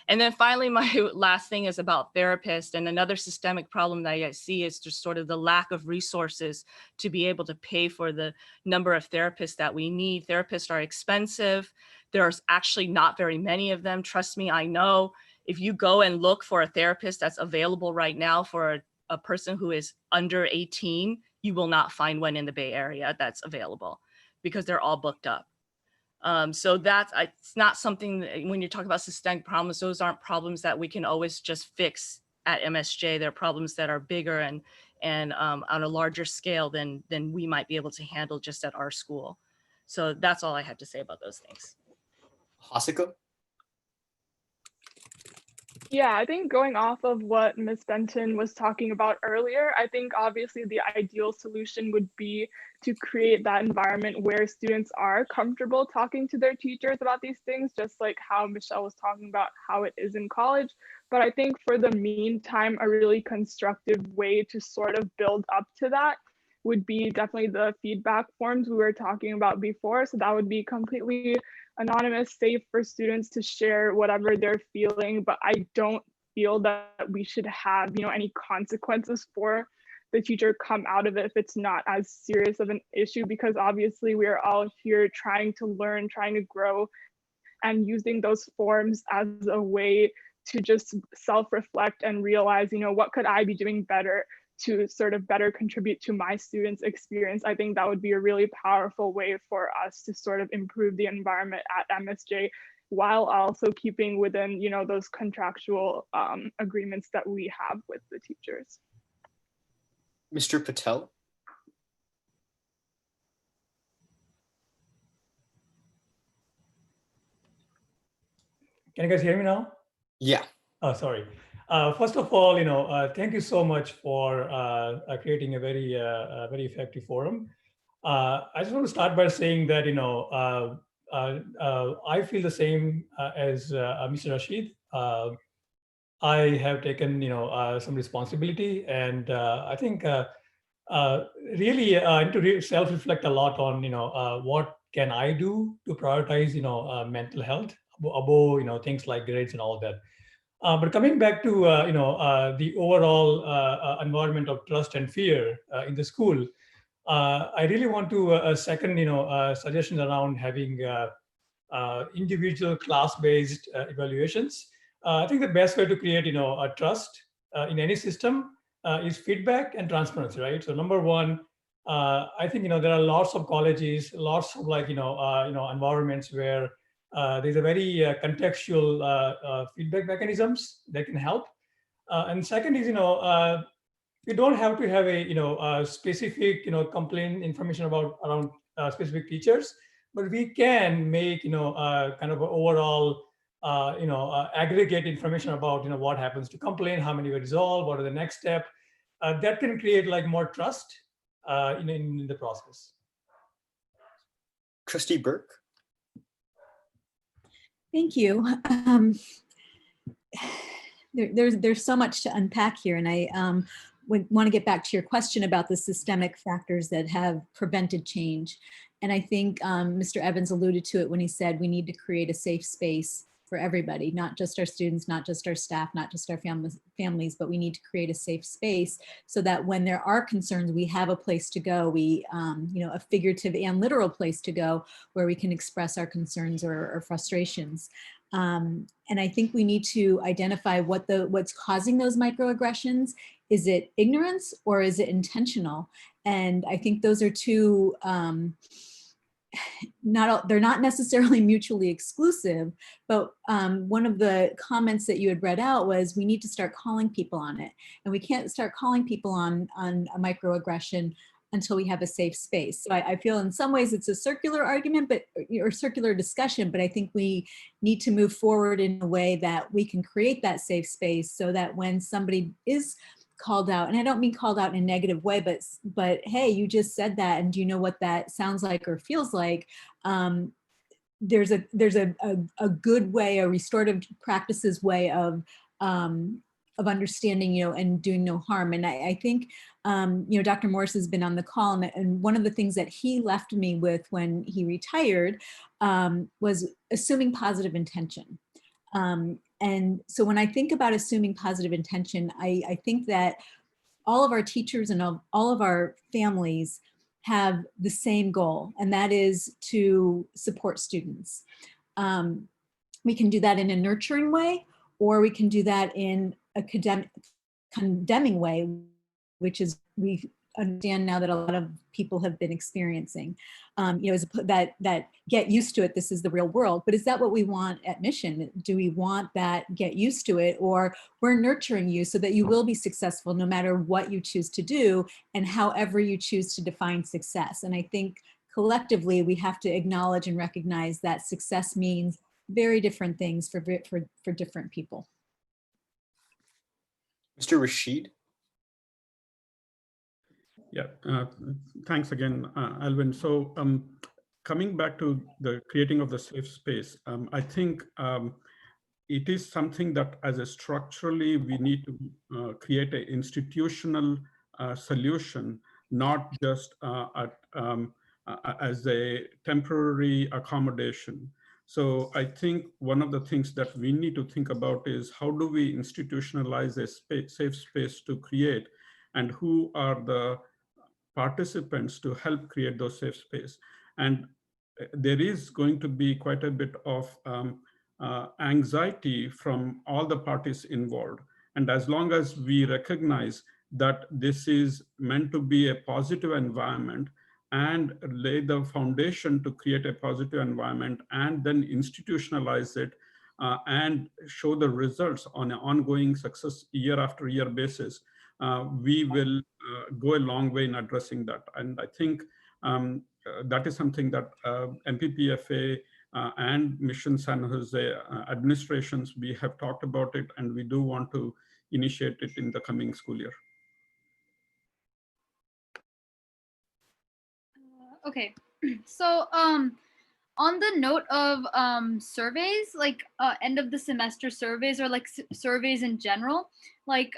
And then finally, my last thing is about therapists. And another systemic problem that I see is just sort of the lack of resources to be able to pay for the number of therapists that we need. Therapists are expensive. There's actually not very many of them. Trust me, I know. If you go and look for a therapist that's available right now for a person who is under 18, you will not find one in the Bay Area that's available because they're all booked up. So it's not something that, when you're talking about systemic problems, those aren't problems that we can always just fix at MSJ. They're problems that are bigger and on a larger scale than we might be able to handle just at our school. So that's all I had to say about those things. Hasika? Yeah, I think going off of what Ms. Benton was talking about earlier, I think obviously the ideal solution would be to create that environment where students are comfortable talking to their teachers about these things, just like how Michelle was talking about how it is in college. But I think for the meantime, a really constructive way to sort of build up to that would be definitely the feedback forms we were talking about before. So that would be completely anonymous, safe for students to share whatever they're feeling, but I don't feel that we should have, any consequences for the teacher come out of it if it's not as serious of an issue, because obviously we are all here trying to learn, trying to grow, and using those forms as a way to just self-reflect and realize, what could I be doing better to sort of better contribute to my students' experience. I think that would be a really powerful way for us to sort of improve the environment at MSJ while also keeping within, those contractual agreements that we have with the teachers. Mr. Patel? Can you guys hear me now? Yeah. Oh, sorry. First of all, thank you so much for creating a very effective forum. I just want to start by saying that, I feel the same as Mr. Rashid. I have taken, some responsibility, and I think really I need to self-reflect a lot on, what can I do to prioritize, mental health above, things like grades and all that. But coming back to the overall environment of trust and fear in the school, I really want to second suggestions around having individual class-based evaluations. I think the best way to create a trust in any system is feedback and transparency, right? So number one, I think there are lots of colleges, lots of environments where there's a very contextual feedback mechanisms that can help. And second is, you don't have to have a specific, complaint information around specific teachers, but we can make, kind of overall, aggregate information about, what happens to complaint, how many were resolved, what are the next step. That can create more trust in the process. Trustee Burke? Thank you. There's so much to unpack here, and I want to get back to your question about the systemic factors that have prevented change. And I think Mr. Evans alluded to it when he said we need to create a safe space for everybody, not just our students, not just our staff, not just our families, but we need to create a safe space so that when there are concerns, we have a place to go, a figurative and literal place to go where we can express our concerns or frustrations. And I think we need to identify what's causing those microaggressions. Is it ignorance or is it intentional? And I think those are two, they're not necessarily mutually exclusive, but one of the comments that you had read out was we need to start calling people on it. And we can't start calling people on a microaggression until we have a safe space. So I feel in some ways it's a circular argument, or circular discussion, but I think we need to move forward in a way that we can create that safe space so that when somebody is called out, and I don't mean called out in a negative way, but hey, you just said that, and do you know what that sounds like or feels like? There's a good way, a restorative practices way of understanding, and doing no harm. And I think, Dr. Morris has been on the call, and one of the things that he left me with when he retired was assuming positive intention. And so when I think about assuming positive intention, I think that all of our teachers and all of our families have the same goal, and that is to support students. We can do that in a nurturing way, or we can do that in a condemning way, which is we understand now that a lot of people have been experiencing. That get used to it, this is the real world. But is that what we want at Mission? Do we want that get used to it, or we're nurturing you so that you will be successful no matter what you choose to do and however you choose to define success? And I think collectively we have to acknowledge and recognize that success means very different things for different people. Mr. Rashid? Yeah, thanks again, Alvin. So coming back to the creating of the safe space, I think it is something that as a structurally, we need to create an institutional solution, not just as a temporary accommodation. So I think one of the things that we need to think about is how do we institutionalize a safe space to create, and who are the participants to help create those safe space. And there is going to be quite a bit of anxiety from all the parties involved. And as long as we recognize that this is meant to be a positive environment and lay the foundation to create a positive environment and then institutionalize it and show the results on an ongoing success year after year basis, we will go a long way in addressing that. And I think that is something that MPPFA and Mission San Jose administrations, we have talked about it, and we do want to initiate it in the coming school year. Okay, so on the note of surveys, like end of the semester surveys, or like surveys in general, like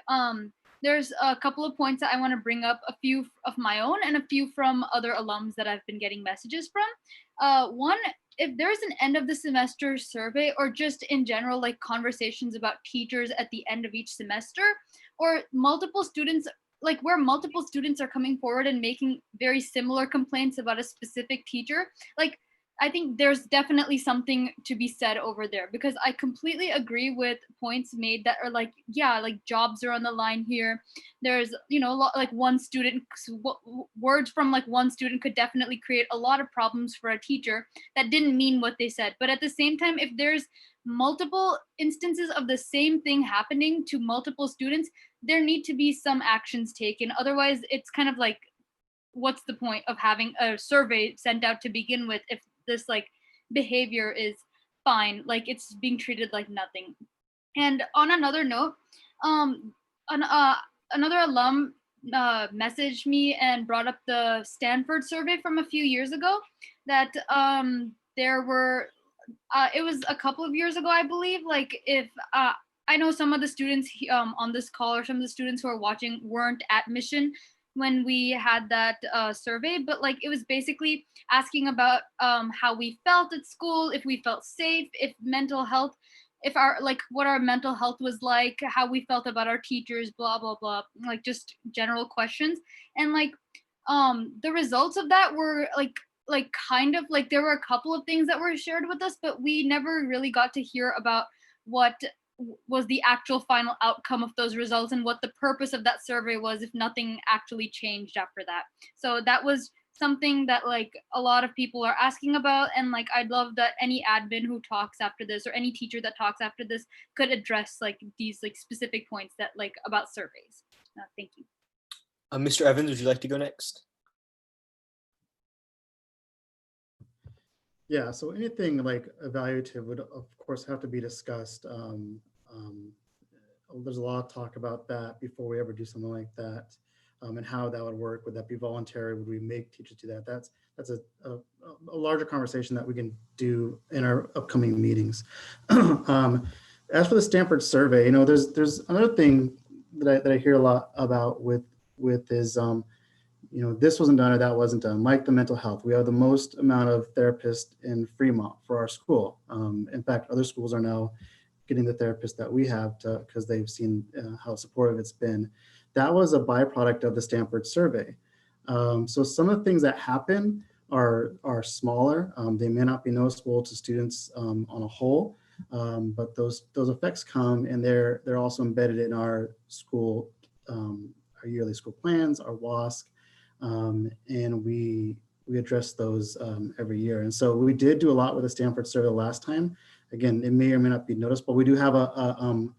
there's a couple of points that I want to bring up, a few of my own and a few from other alums that I've been getting messages from. One, if there's an end of the semester survey, or just in general, like conversations about teachers at the end of each semester, or multiple students, like where multiple students are coming forward and making very similar complaints about a specific teacher, like I think there's definitely something to be said over there, because I completely agree with points made that are like, yeah, like jobs are on the line here. There's, like one student, words from like one student could definitely create a lot of problems for a teacher that didn't mean what they said. But at the same time, if there's multiple instances of the same thing happening to multiple students, there need to be some actions taken. Otherwise, it's kind of like, what's the point of having a survey sent out to begin with if this like behavior is fine, like it's being treated like nothing. And on another note, another alum messaged me and brought up the Stanford survey from a few years ago that there were, it was a couple of years ago, I believe, like if, I know some of the students on this call, or some of the students who are watching, weren't at Mission when we had that survey, but like it was basically asking about how we felt at school, if we felt safe, if mental health, if our, like what our mental health was like, how we felt about our teachers, blah, blah, blah, like just general questions. And like the results of that were like kind of like, there were a couple of things that were shared with us, but we never really got to hear about what was the actual final outcome of those results and what the purpose of that survey was, if nothing actually changed after that. So that was something that like a lot of people are asking about, and like I'd love that any admin who talks after this, or any teacher that talks after this, could address like these like specific points that like about surveys. Thank you. Mr. Evans, would you like to go next? Yeah, so anything like evaluative would of course have to be discussed. There's a lot of talk about that before we ever do something like that, and how that would work. Would that be voluntary? Would we make teachers do that? That's a larger conversation that we can do in our upcoming meetings. as for the Stanford survey, you know, there's another thing that I hear a lot about with is, you know, this wasn't done or that wasn't done. Like the mental health, we have the most amount of therapists in Fremont for our school. In fact, other schools are now getting the therapists that we have because they've seen how supportive it's been. That was a byproduct of the Stanford survey. So some of the things that happen are smaller. They may not be noticeable to students on a whole, but those effects come, and they're also embedded in our school, our yearly school plans, our WASC, and we address those every year. And so we did do a lot with the Stanford survey last time. Again, it may or may not be noticeable. We do have a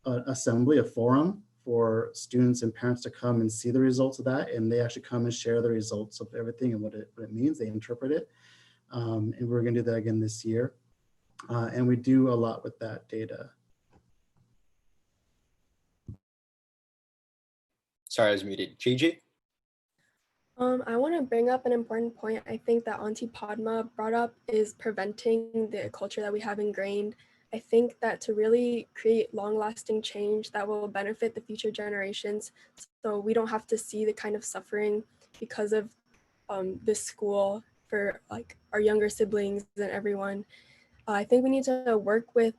assembly, a forum for students and parents to come and see the results of that, and they actually come and share the results of everything and what it means. They interpret it, and we're going to do that again this year. And we do a lot with that data. Sorry, I was muted. JJ? I want to bring up an important point I think that Auntie Padma brought up is preventing the culture that we have ingrained. I think that to really create long-lasting change that will benefit the future generations, so we don't have to see the kind of suffering because of this school for like our younger siblings and everyone. I think we need to work with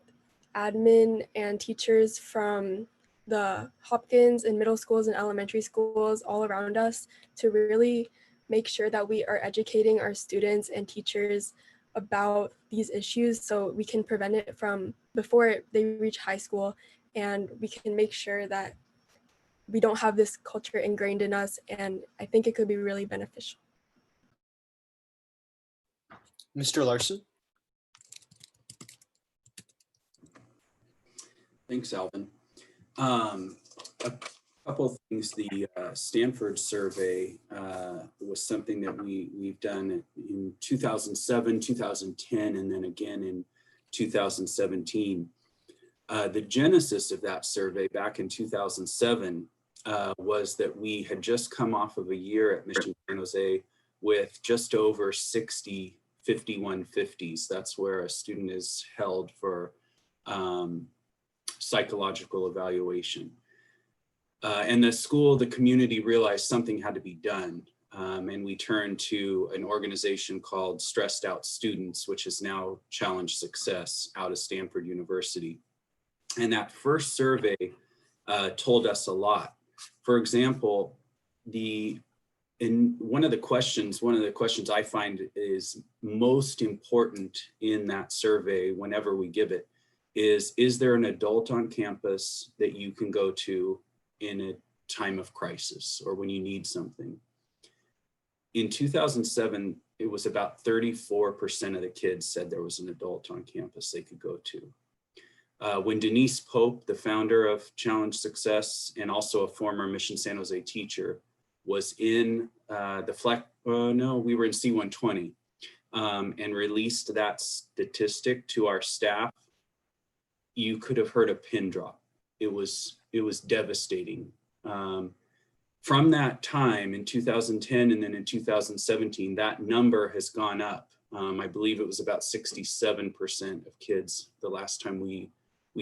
admin and teachers from the Hopkins and middle schools and elementary schools all around us to really make sure that we are educating our students and teachers about these issues so we can prevent it from before they reach high school, and we can make sure that we don't have this culture ingrained in us, and I think it could be really beneficial. Mr. Larson? Thanks, Alvin. A couple of things. The Stanford survey was something that we've done in 2007, 2010, and then again in 2017. The genesis of that survey back in 2007 was that we had just come off of a year at Mission San Jose with just over 60 5150s. That's where a student is held for psychological evaluation. And the school, the community realized something had to be done. And we turned to an organization called Stressed Out Students, which is now Challenge Success out of Stanford University. And that first survey told us a lot. For example, one of the questions I find is most important in that survey whenever we give it is there an adult on campus that you can go to in a time of crisis or when you need something? In 2007, it was about 34% of the kids said there was an adult on campus they could go to. When Denise Pope, the founder of Challenge Success and also a former Mission San Jose teacher, was in we were in C-120 and released that statistic to our staff, you could have heard a pin drop. It was devastating. From that time in 2010 and then in 2017, that number has gone up. I believe it was about 67% of kids the last time we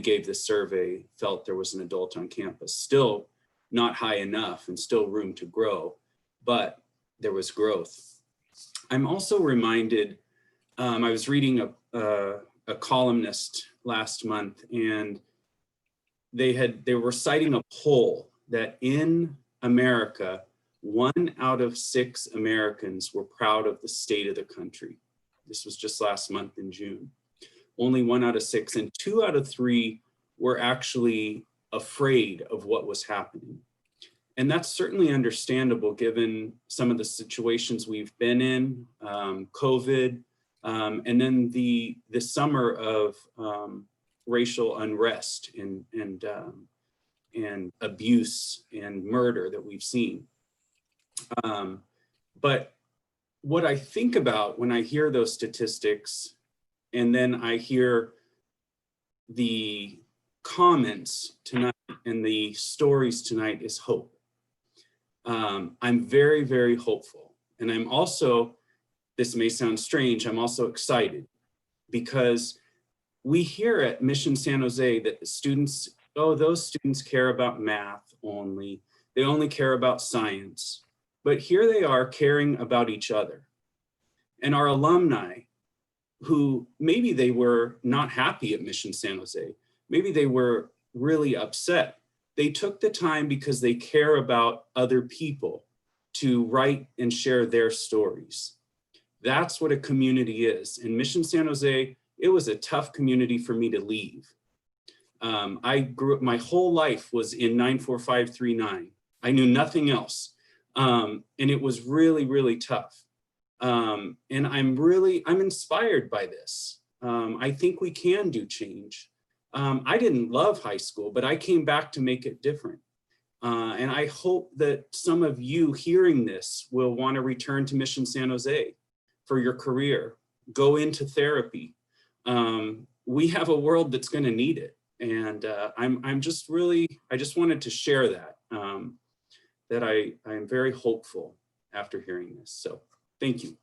gave this survey felt there was an adult on campus. Still not high enough and still room to grow, but there was growth. I'm also reminded, I was reading a columnist last month, and they were citing a poll that in America, 1 out of 6 Americans were proud of the state of the country. This was just last month in June. Only 1 out of 6, and 2 out of 3 were actually afraid of what was happening. And that's certainly understandable given some of the situations we've been in, COVID, and then the summer of racial unrest and abuse and murder that we've seen. But what I think about when I hear those statistics, and then I hear the comments tonight and the stories tonight, is hope. I'm very, very hopeful. And I'm also, this may sound strange, I'm also excited because We hear at Mission San Jose that students, oh, those students care about math only. They only care about science. But here they are caring about each other. And our alumni, who maybe they were not happy at Mission San Jose, maybe they were really upset. They took the time because they care about other people to write and share their stories. That's what a community is. In Mission San Jose, it was a tough community for me to leave. I grew up, my whole life was in 94539. I knew nothing else. And it was really, really tough. And I'm inspired by this. I think we can do change. I didn't love high school, but I came back to make it different. And I hope that some of you hearing this will want to return to Mission San Jose for your career, go into therapy. We have a world that's going to need it. And I just wanted to share that, that I am very hopeful after hearing this. So thank you.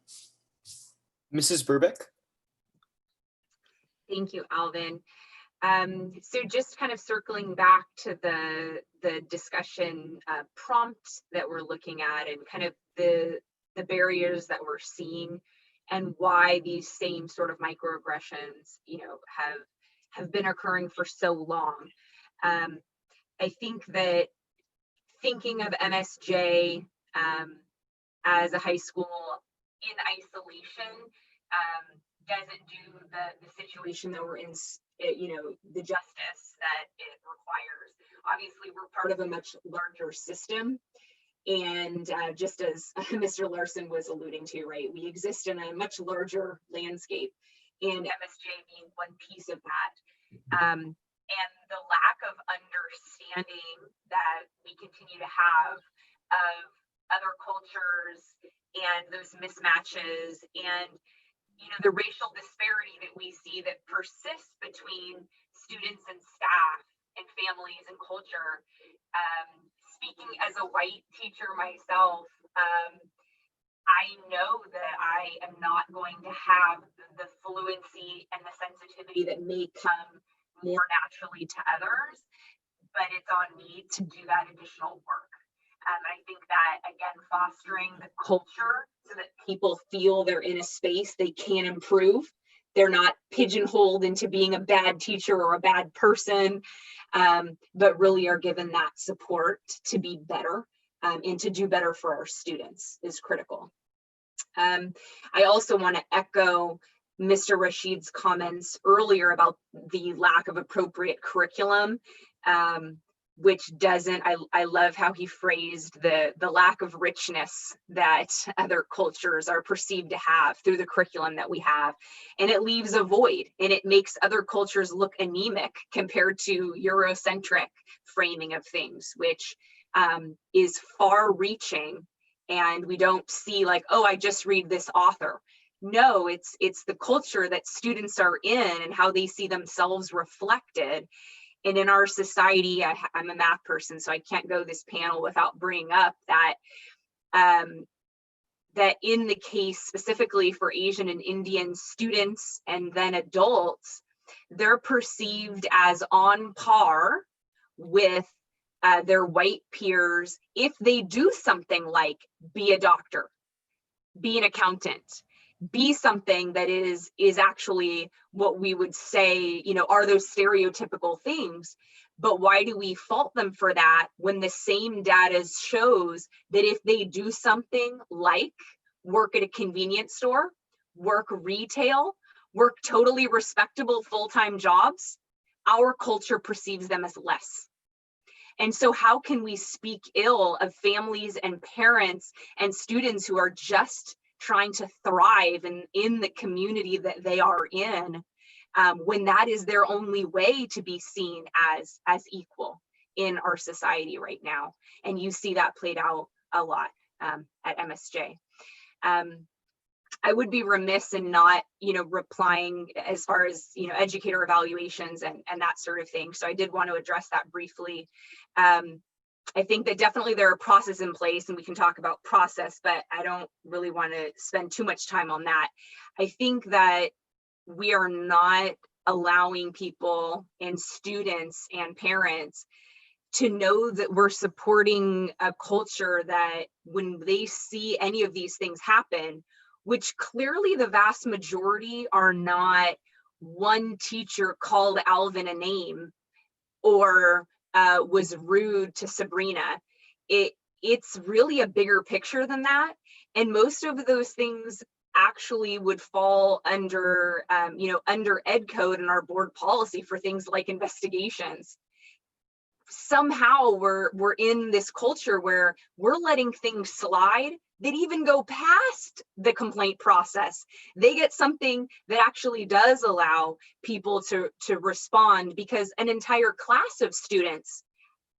Mrs. Burbeck? Thank you, Alvin. So just kind of circling back to the discussion prompt that we're looking at and kind of the barriers that we're seeing and why these same sort of microaggressions, have been occurring for so long. I think that thinking of MSJ as a high school in isolation doesn't do the situation that we're in, the justice that it requires. Obviously, we're part of a much larger system. And just as Mr. Larson was alluding to, right, we exist in a much larger landscape, and MSJ being one piece of that. And the lack of understanding that we continue to have of other cultures and those mismatches and the racial disparity that we see that persists between students and staff and families and culture. Speaking as a white teacher myself, I know that I am not going to have the fluency and the sensitivity that may come more naturally to others, but it's on me to do that additional work. I think that, again, fostering the culture so that people feel they're in a space they can improve. They're not pigeonholed into being a bad teacher or a bad person, but really are given that support to be better and to do better for our students is critical. I also want to echo Mr. Rashid's comments earlier about the lack of appropriate curriculum. Which doesn't, I love how he phrased the lack of richness that other cultures are perceived to have through the curriculum that we have. And it leaves a void and it makes other cultures look anemic compared to Eurocentric framing of things, which is far reaching. And we don't see like, oh, I just read this author. No, it's the culture that students are in and how they see themselves reflected. And in our society, I'm a math person, so I can't go this panel without bringing up that that in the case specifically for Asian and Indian students and then adults, they're perceived as on par with their white peers if they do something like be a doctor, be an accountant, be something that is actually what we would say, are those stereotypical things. But why do we fault them for that when the same data shows that if they do something like work at a convenience store, work retail, work totally respectable full-time jobs, our culture perceives them as less? And so how can we speak ill of families and parents and students who are just trying to thrive in the community that they are in, when that is their only way to be seen as equal in our society right now? And you see that played out a lot at MSJ. I would be remiss in not, replying as far as, educator evaluations and that sort of thing. So I did want to address that briefly. I think that definitely there are processes in place and we can talk about process, but I don't really want to spend too much time on that. I think that we are not allowing people and students and parents to know that we're supporting a culture that when they see any of these things happen, which clearly the vast majority are not one teacher called Alvin a name or was rude to Sabrina. It's really a bigger picture than that. And most of those things actually would fall under, under ed code and our board policy for things like investigations. Somehow we're in this culture where we're letting things slide that even go past the complaint process. They get something that actually does allow people to respond, because an entire class of students,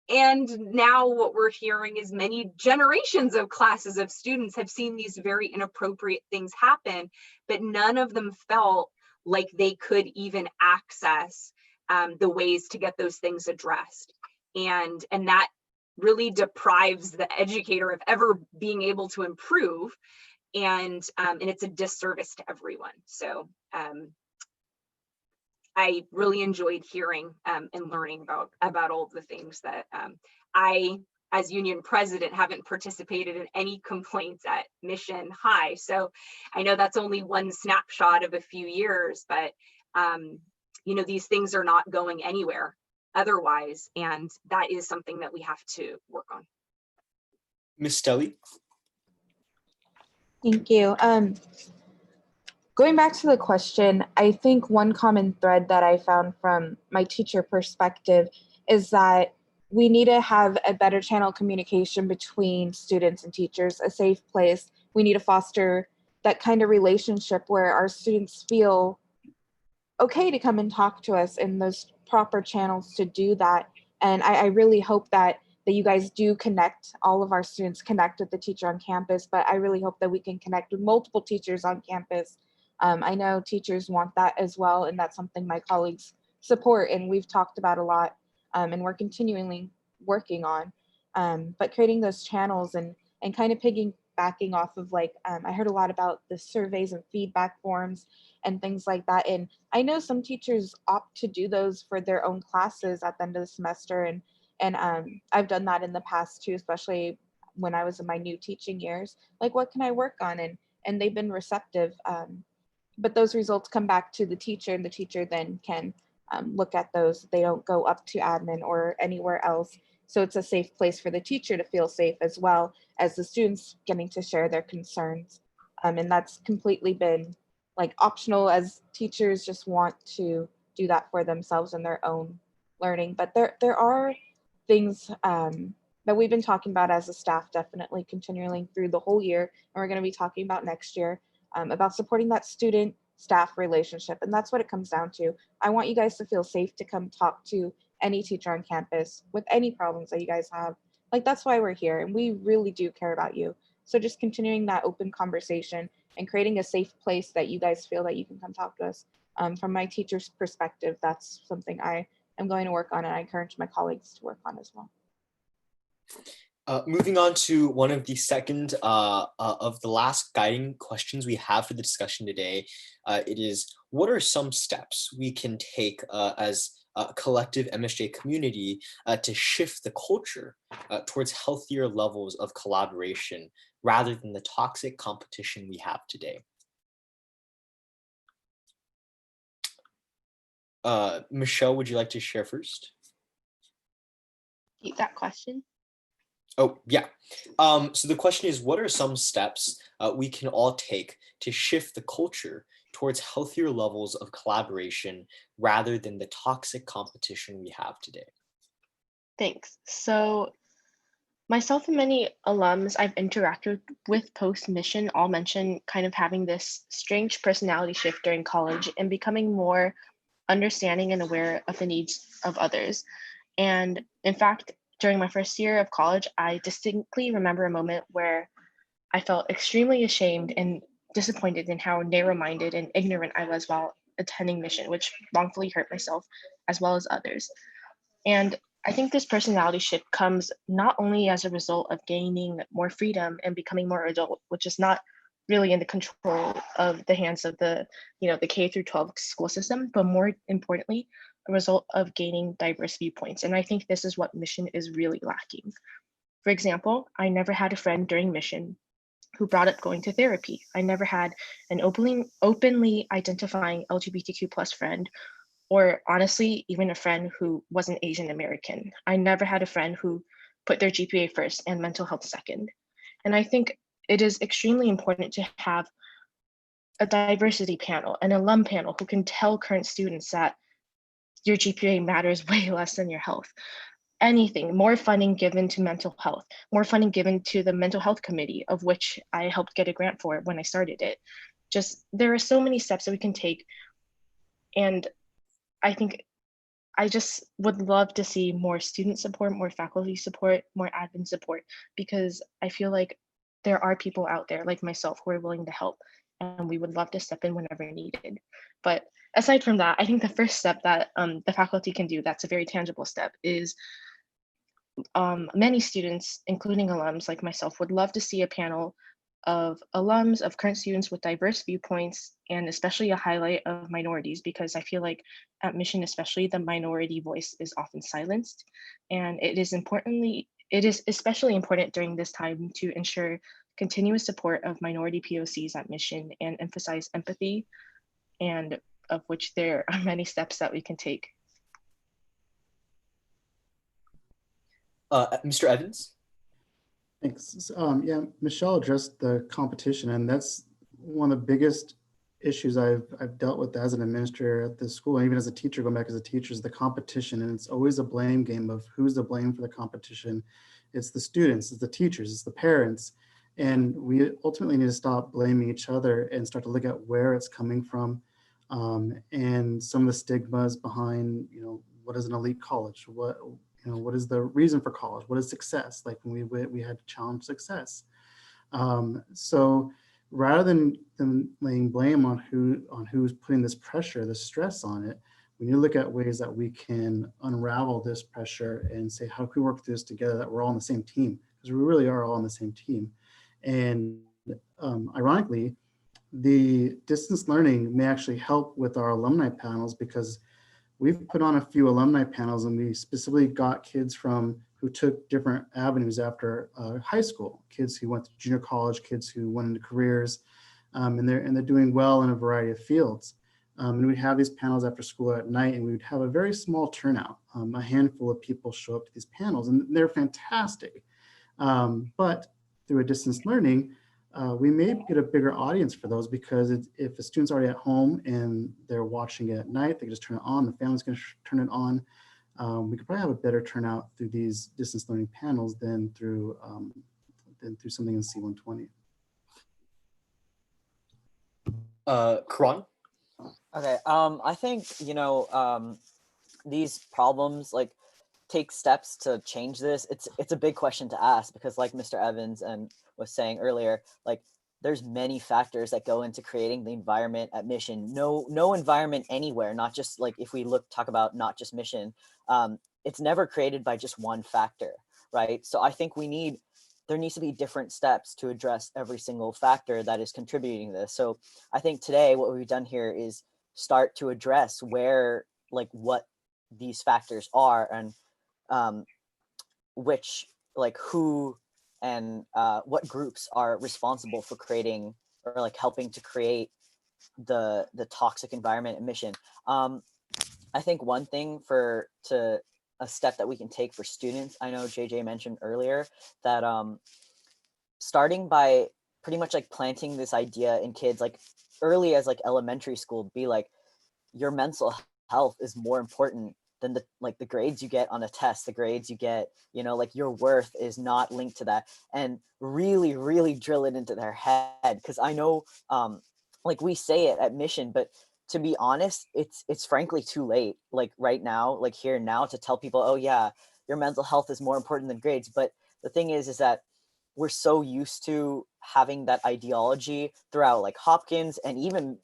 and now what we're hearing is many generations of classes of students have seen these very inappropriate things happen, but none of them felt like they could even access the ways to get those things addressed. And that really deprives the educator of ever being able to improve, and it's a disservice to everyone. So I really enjoyed hearing and learning about all of the things that I, as union president, haven't participated in any complaints at Mission High. So I know that's only one snapshot of a few years, but these things are not going anywhere otherwise, and that is something that we have to work on. Ms. Stelly? Thank you. Going back to the question, I think one common thread that I found from my teacher perspective is that we need to have a better channel communication between students and teachers, a safe place. We need to foster that kind of relationship where our students feel okay to come and talk to us in those proper channels to do that. And I really hope that you guys do connect, all of our students connect with the teacher on campus, but I really hope that we can connect with multiple teachers on campus. I know teachers want that as well, and that's something my colleagues support and we've talked about a lot, and we're continually working on. But creating those channels and kind of piggybacking off of I heard a lot about the surveys and feedback forms and things like that. And I know some teachers opt to do those for their own classes at the end of the semester. And I've done that in the past too, especially when I was in my new teaching years, like what can I work on? And they've been receptive. But those results come back to the teacher, and the teacher then can look at those. They don't go up to admin or anywhere else. So it's a safe place for the teacher to feel safe, as well as the students getting to share their concerns. And that's completely been optional, as teachers just want to do that for themselves and their own learning. But there are things that we've been talking about as a staff, definitely continuing through the whole year, and we're going to be talking about next year, about supporting that student-staff relationship. And that's what it comes down to. I want you guys to feel safe to come talk to any teacher on campus with any problems that you guys have. That's why we're here, and we really do care about you. So just continuing that open conversation and creating a safe place that you guys feel that you can come talk to us. From my teacher's perspective, that's something I am going to work on, and I encourage my colleagues to work on as well. Moving on to one of the second of the last guiding questions we have for the discussion today, it is, what are some steps we can take as a collective MSJ community to shift the culture towards healthier levels of collaboration rather than the toxic competition we have today? Michelle, would you like to share first? Repeat that question. Oh, yeah. So the question is, what are some steps we can all take to shift the culture towards healthier levels of collaboration rather than the toxic competition we have today? Thanks. So myself and many alums I've interacted with post-mission all mention kind of having this strange personality shift during college and becoming more understanding and aware of the needs of others. And in fact, during my first year of college, I distinctly remember a moment where I felt extremely ashamed and disappointed in how narrow-minded and ignorant I was while attending mission, which wrongfully hurt myself as well as others. And I think this personality shift comes not only as a result of gaining more freedom and becoming more adult, which is not really in the control of the hands of the, the K through 12 school system, but more importantly, a result of gaining diverse viewpoints. And I think this is what mission is really lacking. For example, I never had a friend during mission who brought up going to therapy. I never had an openly identifying LGBTQ plus friend, or honestly, even a friend who wasn't Asian American. I never had a friend who put their GPA first and mental health second. And I think it is extremely important to have a diversity panel, an alum panel who can tell current students that your GPA matters way less than your health. Anything, more funding given to mental health, more funding given to the mental health committee, of which I helped get a grant for when I started it. Just, there are so many steps that we can take. And I think I just would love to see more student support, more faculty support, more admin support, because I feel like there are people out there like myself who are willing to help, and we would love to step in whenever needed. But aside from that, I think the first step that the faculty can do, that's a very tangible step, is many students, including alums like myself, would love to see a panel of alums, of current students with diverse viewpoints, and especially a highlight of minorities, because I feel like at Mission especially, the minority voice is often silenced. And it is especially important during this time to ensure continuous support of minority POCs at Mission and emphasize empathy, and of which there are many steps that we can take. Mr. Evans? Thanks. Yeah, Michelle addressed the competition, and that's one of the biggest issues I've dealt with as an administrator at this school, and even as a teacher, going back as a teacher, is the competition. And it's always a blame game of who's to blame for the competition. It's the students, it's the teachers, it's the parents. And we ultimately need to stop blaming each other and start to look at where it's coming from, and some of the stigmas behind, what is an elite college? What is the reason for college? What is success? Like when we had to challenge success. So rather than laying blame on who's putting this pressure, this stress on it, we need to look at ways that we can unravel this pressure and say, how can we work through this together, that we're all on the same team? Because we really are all on the same team. And ironically, the distance learning may actually help with our alumni panels, because we've put on a few alumni panels, and we specifically got kids who took different avenues after high school, kids who went to junior college, kids who went into careers, and they're doing well in a variety of fields. And we'd have these panels after school at night, and we would have a very small turnout. A handful of people show up to these panels, and they're fantastic. But through a distance learning, we may get a bigger audience for those, because if a student's already at home and they're watching it at night, they can just turn it on, the family's going to turn it on. We could probably have a better turnout through these distance learning panels than through something in C-120. Karan? Okay, I think, these problems take steps to change this. It's a big question to ask, because like Mr. Evans was saying earlier, there's many factors that go into creating the environment at Mission. No environment anywhere, not just if we talk about not just Mission, it's never created by just one factor, right? So I think there needs to be different steps to address every single factor that is contributing to this. So I think today what we've done here is start to address where, what these factors are, and who and what groups are responsible for creating or helping to create the toxic environment at Mission. I think one thing a step that we can take for students, I know JJ mentioned earlier that starting by pretty much planting this idea in kids early as elementary school, be your mental health is more important than the grades you get on a test, the grades you get, your worth is not linked to that, and really, really drill it into their head. Because I know, we say it at Mission, but to be honest, it's frankly too late, right now, here now, to tell people, oh yeah, your mental health is more important than grades. But the thing is that we're so used to having that ideology throughout Hopkins, and even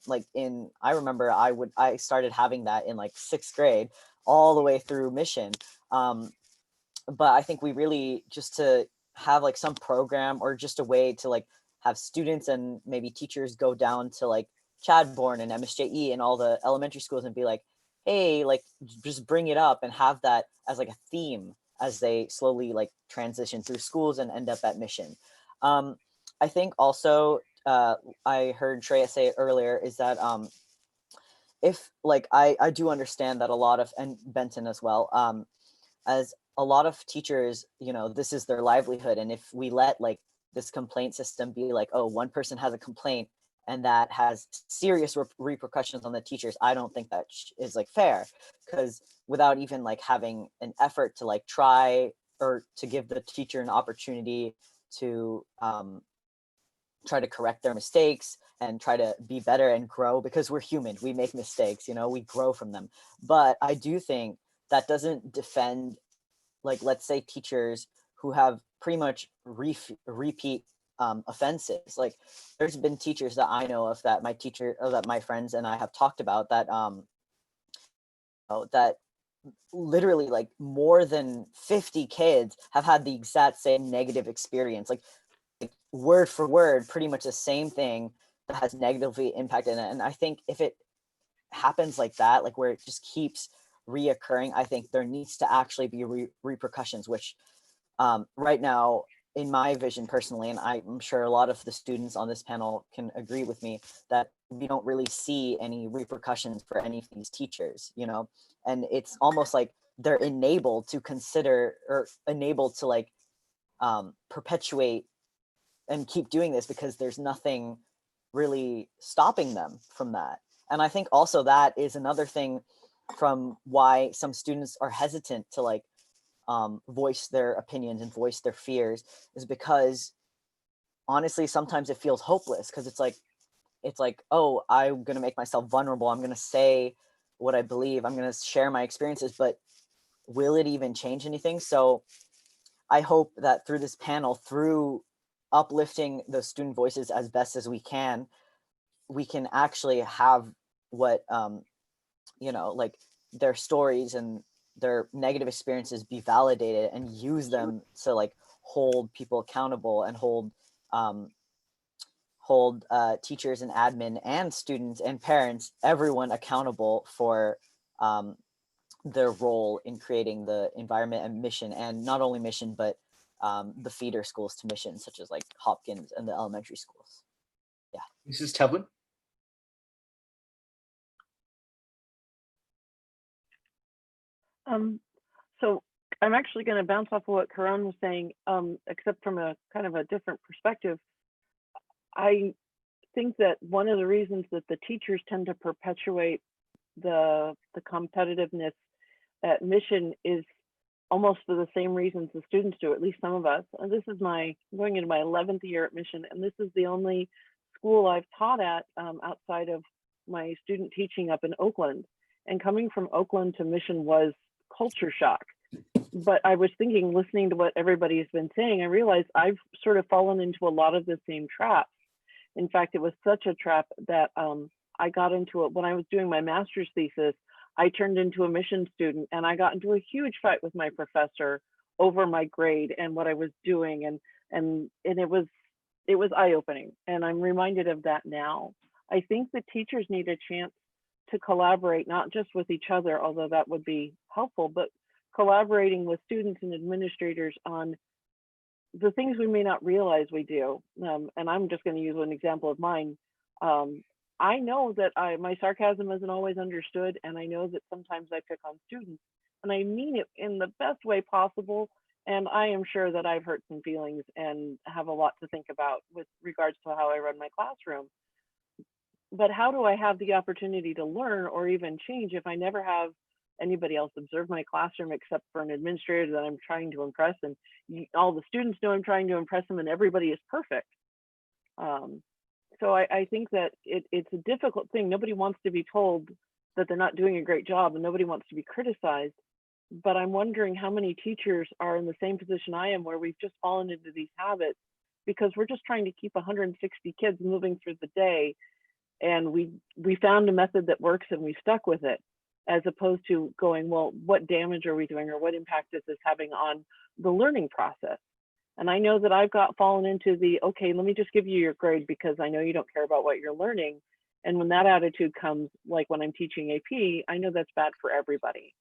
I remember I started having that in 6th grade all the way through Mission. But I think we really, just to have some program or just a way to have students and maybe teachers go down to like Chadbourne and MSJE and all the elementary schools and be like, hey, like just bring it up and have that as like a theme as they slowly like transition through schools and end up at Mission. I think also I heard Shreya say it earlier is that if like I do understand that a lot of, and Benton as well, as a lot of teachers, you know, this is their livelihood. And if we let like this complaint system be like, oh, one person has a complaint and that has serious repercussions on the teachers, I don't think that is like fair, because without even like having an effort to like try or to give the teacher an opportunity to try to correct their mistakes and try to be better and grow, because we're human, we make mistakes, you know, we grow from them. But I do think that doesn't defend, like, let's say teachers who have pretty much repeat offenses. Like there's been teachers that I know of that my friends and I have talked about that that literally like more than 50 kids have had the exact same negative experience, like word for word, pretty much the same thing that has negatively impacted it. And I think if it happens like that, like where it just keeps reoccurring, I think there needs to actually be repercussions, which right now, in my vision personally, and I'm sure a lot of the students on this panel can agree with me, that we don't really see any repercussions for any of these teachers, you know, and it's almost like they're enabled to consider or enabled to like perpetuate and keep doing this because there's nothing really stopping them from that. And I think also that is another thing from why some students are hesitant to like voice their opinions and voice their fears, is because honestly, sometimes it feels hopeless, because it's like, oh, I'm going to make myself vulnerable. I'm going to say what I believe. I'm going to share my experiences, but will it even change anything? So I hope that through this panel, through uplifting the student voices as best as we can actually have what, you know, like their stories and their negative experiences be validated and use them to like hold people accountable and hold teachers and admin and students and parents, everyone accountable for their role in creating the environment and Mission, and not only Mission, but the feeder schools to Mission, such as like Hopkins and the elementary schools. Yeah. Mrs. Tevlin? So I'm actually going to bounce off of what Karan was saying, except from a kind of a different perspective. I think that one of the reasons that the teachers tend to perpetuate the competitiveness at Mission is almost for the same reasons the students do, at least some of us. And this is going into my 11th year at Mission, and this is the only school I've taught at outside of my student teaching up in Oakland. And coming from Oakland to Mission was culture shock. But I was thinking, listening to what everybody's been saying, I realized I've sort of fallen into a lot of the same traps. In fact, it was such a trap that I got into it when I was doing my master's thesis. I turned into a Mission student and I got into a huge fight with my professor over my grade and what I was doing. And it was eye-opening. And I'm reminded of that now. I think the teachers need a chance to collaborate, not just with each other, although that would be helpful, but collaborating with students and administrators on the things we may not realize we do. And I'm just going to use an example of mine. I know that my sarcasm isn't always understood, and I know that sometimes I pick on students, and I mean it in the best way possible. And I am sure that I've hurt some feelings and have a lot to think about with regards to how I run my classroom. But how do I have the opportunity to learn or even change if I never have anybody else observe my classroom except for an administrator that I'm trying to impress, and all the students know I'm trying to impress them, and everybody is perfect? So I think that it's a difficult thing. Nobody wants to be told that they're not doing a great job, and nobody wants to be criticized. But I'm wondering how many teachers are in the same position I am, where we've just fallen into these habits because we're just trying to keep 160 kids moving through the day. And we found a method that works and we stuck with it, as opposed to going, well, what damage are we doing, or what impact is this having on the learning process? And I know that I've fallen into the, okay, let me just give you your grade because I know you don't care about what you're learning. And when that attitude comes, like when I'm teaching AP, I know that's bad for everybody.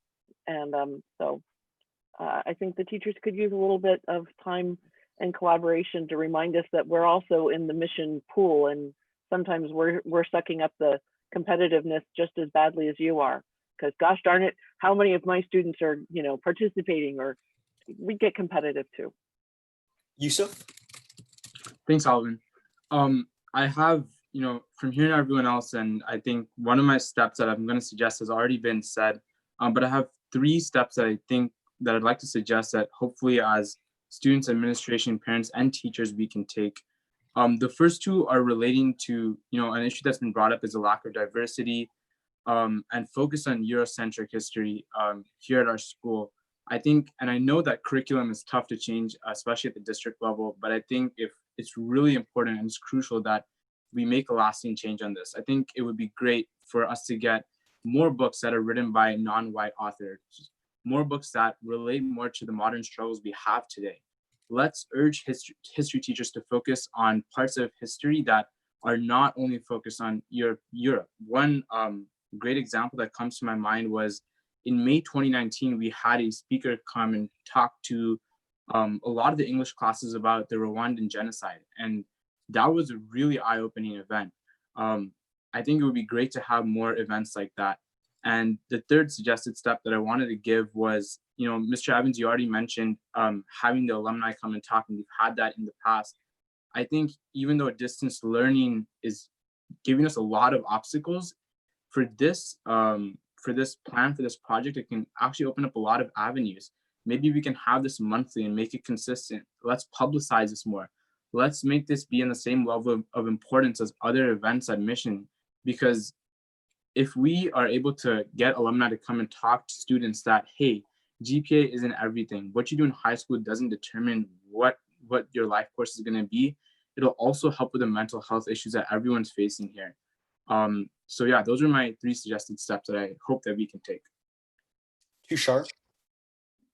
And so I think the teachers could use a little bit of time and collaboration to remind us that we're also in the mission pool, and sometimes we're sucking up the competitiveness just as badly as you are. Because gosh darn it, how many of my students are, you know, participating, or we get competitive too. Yusuf? Thanks, Alvin. I have, you know, from hearing everyone else, and I think one of my steps that I'm going to suggest has already been said, but I have 3 steps that I think that I'd like to suggest that hopefully as students, administration, parents, and teachers we can take. The first 2 are relating to, you know, an issue that's been brought up is a lack of diversity and focus on Eurocentric history here at our school. I think, and I know that curriculum is tough to change, especially at the district level, but I think if it's really important and it's crucial that we make a lasting change on this. I think it would be great for us to get more books that are written by non-white authors, more books that relate more to the modern struggles we have today. Let's urge history teachers to focus on parts of history that are not only focused on Europe. One great example that comes to my mind was in May 2019, we had a speaker come and talk to a lot of the English classes about the Rwandan genocide. And that was a really eye-opening event. I think it would be great to have more events like that. And the third suggested step that I wanted to give was, you know, Mr. Evans, you already mentioned having the alumni come and talk, and we've had that in the past. I think even though distance learning is giving us a lot of obstacles, for this plan, for this project, it can actually open up a lot of avenues. Maybe we can have this monthly and make it consistent. Let's publicize this more. Let's make this be in the same level of importance as other events at Mission, because if we are able to get alumni to come and talk to students that, hey, GPA isn't everything. What you do in high school doesn't determine what your life course is going to be. It'll also help with the mental health issues that everyone's facing here. So yeah, those are my 3 suggested steps that I hope that we can take. Too sharp.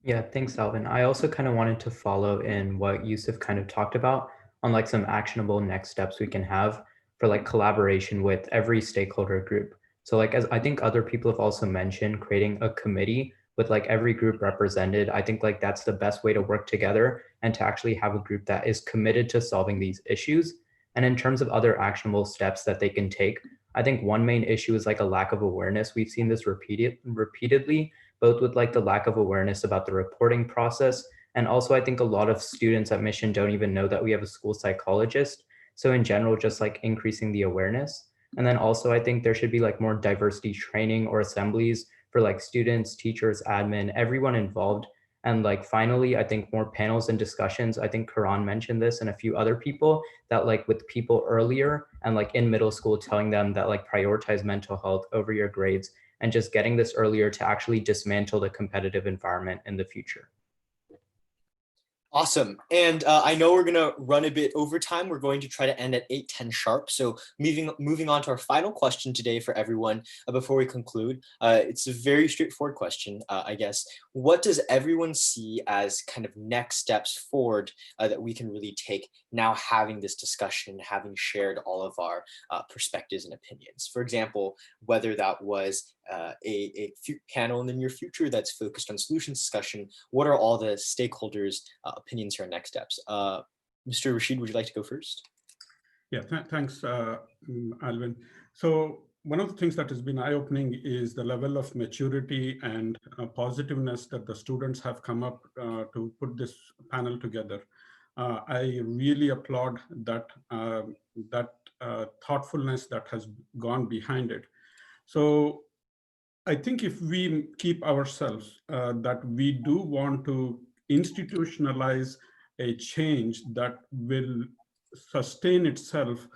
Yeah, thanks, Alvin. I also kind of wanted to follow in what Yusuf kind of talked about on like some actionable next steps we can have for like collaboration with every stakeholder group. So like, as I think other people have also mentioned, creating a committee with like every group represented, I think like that's the best way to work together and to actually have a group that is committed to solving these issues. And in terms of other actionable steps that they can take, I think one main issue is like a lack of awareness. We've seen this repeatedly, both with like the lack of awareness about the reporting process. And also I think a lot of students at Mission don't even know that we have a school psychologist. So in general, just like increasing the awareness. And then also I think there should be like more diversity training or assemblies for like students, teachers, admin, everyone involved. And like finally, I think more panels and discussions. I think Karan mentioned this and a few other people, that like with people earlier and like in middle school, telling them that like prioritize mental health over your grades, and just getting this earlier to actually dismantle the competitive environment in the future. Awesome. And I know we're going to run a bit over time. We're going to try to end at 8:10 sharp. So moving on to our final question today for everyone before we conclude. It's a very straightforward question, I guess. What does everyone see as kind of next steps forward that we can really take now, having this discussion, having shared all of our perspectives and opinions? For example, whether that was a panel in the near future that's focused on solutions discussion, what are all the stakeholders' opinions here on next steps? Mr. Rashid, would you like to go first? Yeah, thanks, Alvin. So one of the things that has been eye-opening is the level of maturity and positiveness that the students have come up to put this panel together. I really applaud that thoughtfulness that has gone behind it. So I think if we keep ourselves that we do want to institutionalize a change that will sustain itself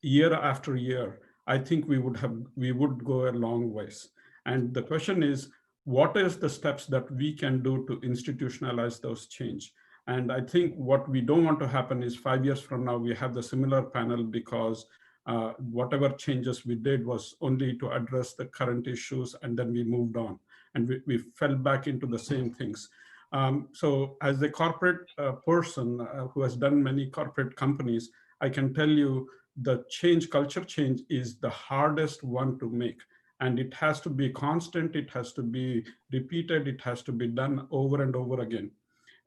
year after year, I think we would go a long ways. And the question is, what is the steps that we can do to institutionalize those change? And I think what we don't want to happen is 5 years from now, we have the similar panel because whatever changes we did was only to address the current issues, and then we moved on and we fell back into the same things. So as a corporate person who has done many corporate companies, I can tell you the culture change is the hardest one to make. And it has to be constant, it has to be repeated, it has to be done over and over again.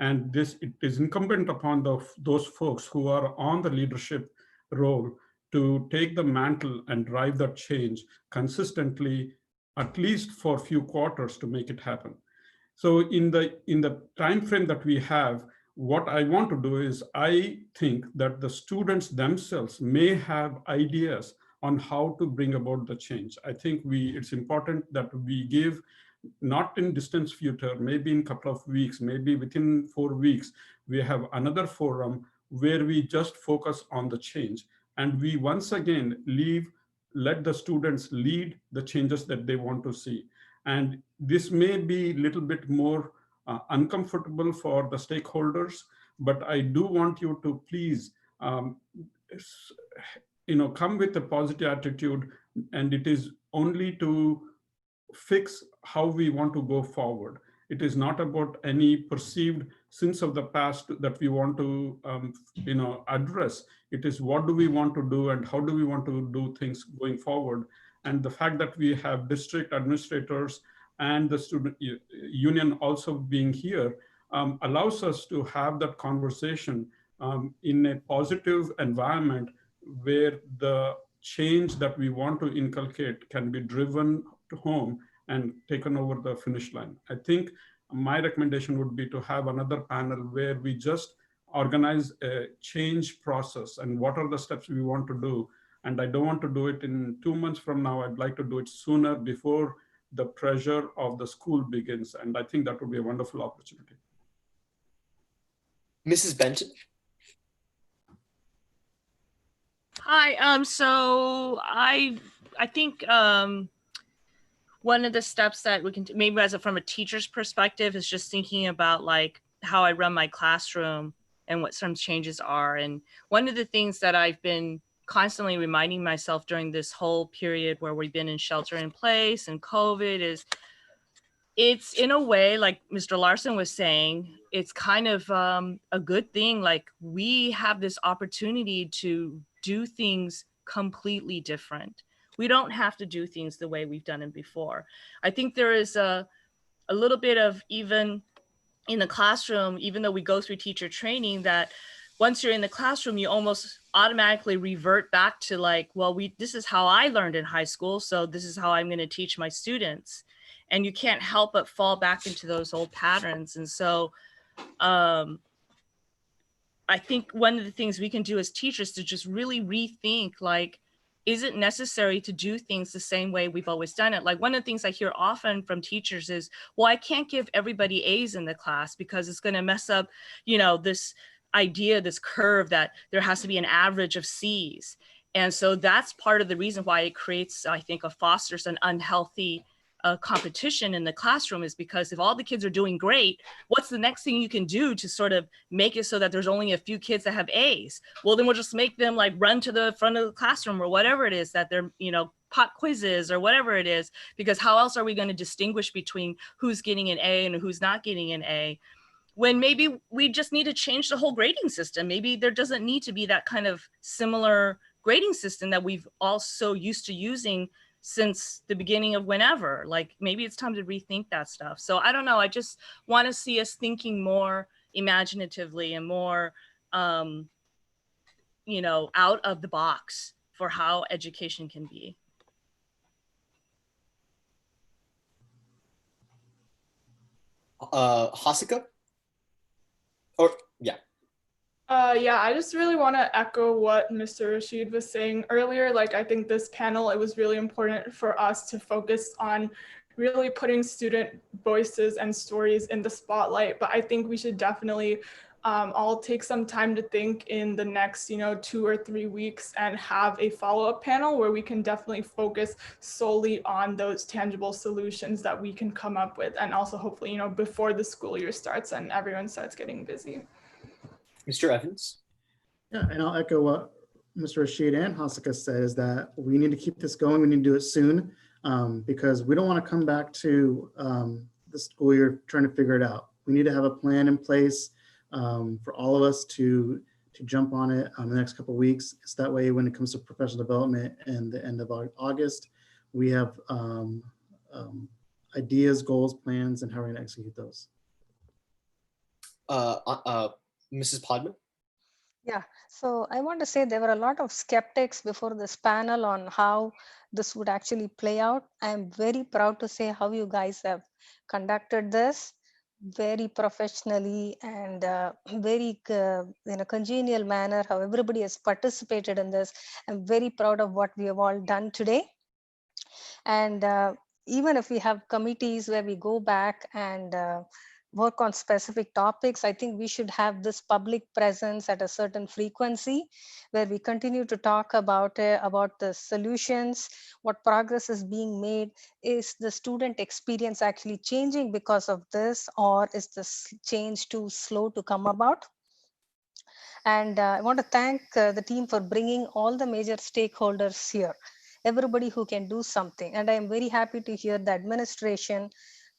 And it is incumbent upon those folks who are on the leadership role to take the mantle and drive that change consistently, at least for a few quarters, to make it happen. So in the time frame that we have, what I want to do is, I think that the students themselves may have ideas on how to bring about the change. I think it's important that we give, not in distant future, maybe in a couple of weeks, maybe within 4 weeks, we have another forum where we just focus on the change. And we once again let the students lead the changes that they want to see. And this may be a little bit more uncomfortable for the stakeholders, but I do want you to please come with a positive attitude, and it is only to fix how we want to go forward. It is not about any perceived sins of the past that we want to address. It is what do we want to do and how do we want to do things going forward. And the fact that we have district administrators and the student union also being here allows us to have that conversation in a positive environment where the change that we want to inculcate can be driven to home and taken over the finish line. I think my recommendation would be to have another panel where we just organize a change process and what are the steps we want to do. And I don't want to do it in 2 months from now. I'd like to do it sooner, before the pressure of the school begins. And I think that would be a wonderful opportunity. Mrs. Benton. Hi, so I think one of the steps that we can maybe from a teacher's perspective is just thinking about like how I run my classroom and what some changes are. And one of the things that I've been constantly reminding myself during this whole period where we've been in shelter in place and COVID is, it's in a way, like Mr. Larson was saying, it's kind of a good thing. Like we have this opportunity to do things completely different. We don't have to do things the way we've done them before. I think there is a little bit of, even in the classroom, even though we go through teacher training, that once you're in the classroom, you almost automatically revert back to like, well, this is how I learned in high school, so this is how I'm going to teach my students. And you can't help but fall back into those old patterns. And so I think one of the things we can do as teachers to just really rethink, like, is it necessary to do things the same way we've always done it? Like one of the things I hear often from teachers is, well, I can't give everybody A's in the class because it's going to mess up, this idea, this curve that there has to be an average of C's. And so that's part of the reason why it creates, I think, fosters an unhealthy competition in the classroom, is because if all the kids are doing great, what's the next thing you can do to sort of make it so that there's only a few kids that have A's? Well, then we'll just make them like run to the front of the classroom or whatever it is that they're, pop quizzes or whatever it is, because how else are we going to distinguish between who's getting an A and who's not getting an A? When maybe we just need to change the whole grading system. Maybe there doesn't need to be that kind of similar grading system that we've all so used to using since the beginning of whenever. Like maybe it's time to rethink that stuff. So I don't know, I just want to see us thinking more imaginatively and more, out of the box for how education can be. Hasika? Or, yeah. Yeah, I just really want to echo what Mr. Rashid was saying earlier. Like, I think this panel, it was really important for us to focus on really putting student voices and stories in the spotlight. But I think we should definitely all take some time to think in the next, 2 or 3 weeks and have a follow-up panel where we can definitely focus solely on those tangible solutions that we can come up with. And also hopefully, before the school year starts and everyone starts getting busy. Mr. Evans? Yeah, and I'll echo what Mr. Rashid and Hasika said, is that we need to keep this going. We need to do it soon because we don't want to come back to the school year trying to figure it out. we need to have a plan in place for all of us to jump on it the next couple of weeks. So that way, when it comes to professional development and the end of August, we have ideas, goals, plans, and how we're going to execute those. Mrs. Podman? Yeah, so I want to say there were a lot of skeptics before this panel on how this would actually play out. I'm very proud to say how you guys have conducted this very professionally and very in a congenial manner, how everybody has participated in this. I'm very proud of what we have all done today. And even if we have committees where we go back and work on specific topics, I think we should have this public presence at a certain frequency where we continue to talk about the solutions, what progress is being made. Is the student experience actually changing because of this, or is this change too slow to come about? And I want to thank the team for bringing all the major stakeholders here, everybody who can do something. And I am very happy to hear the administration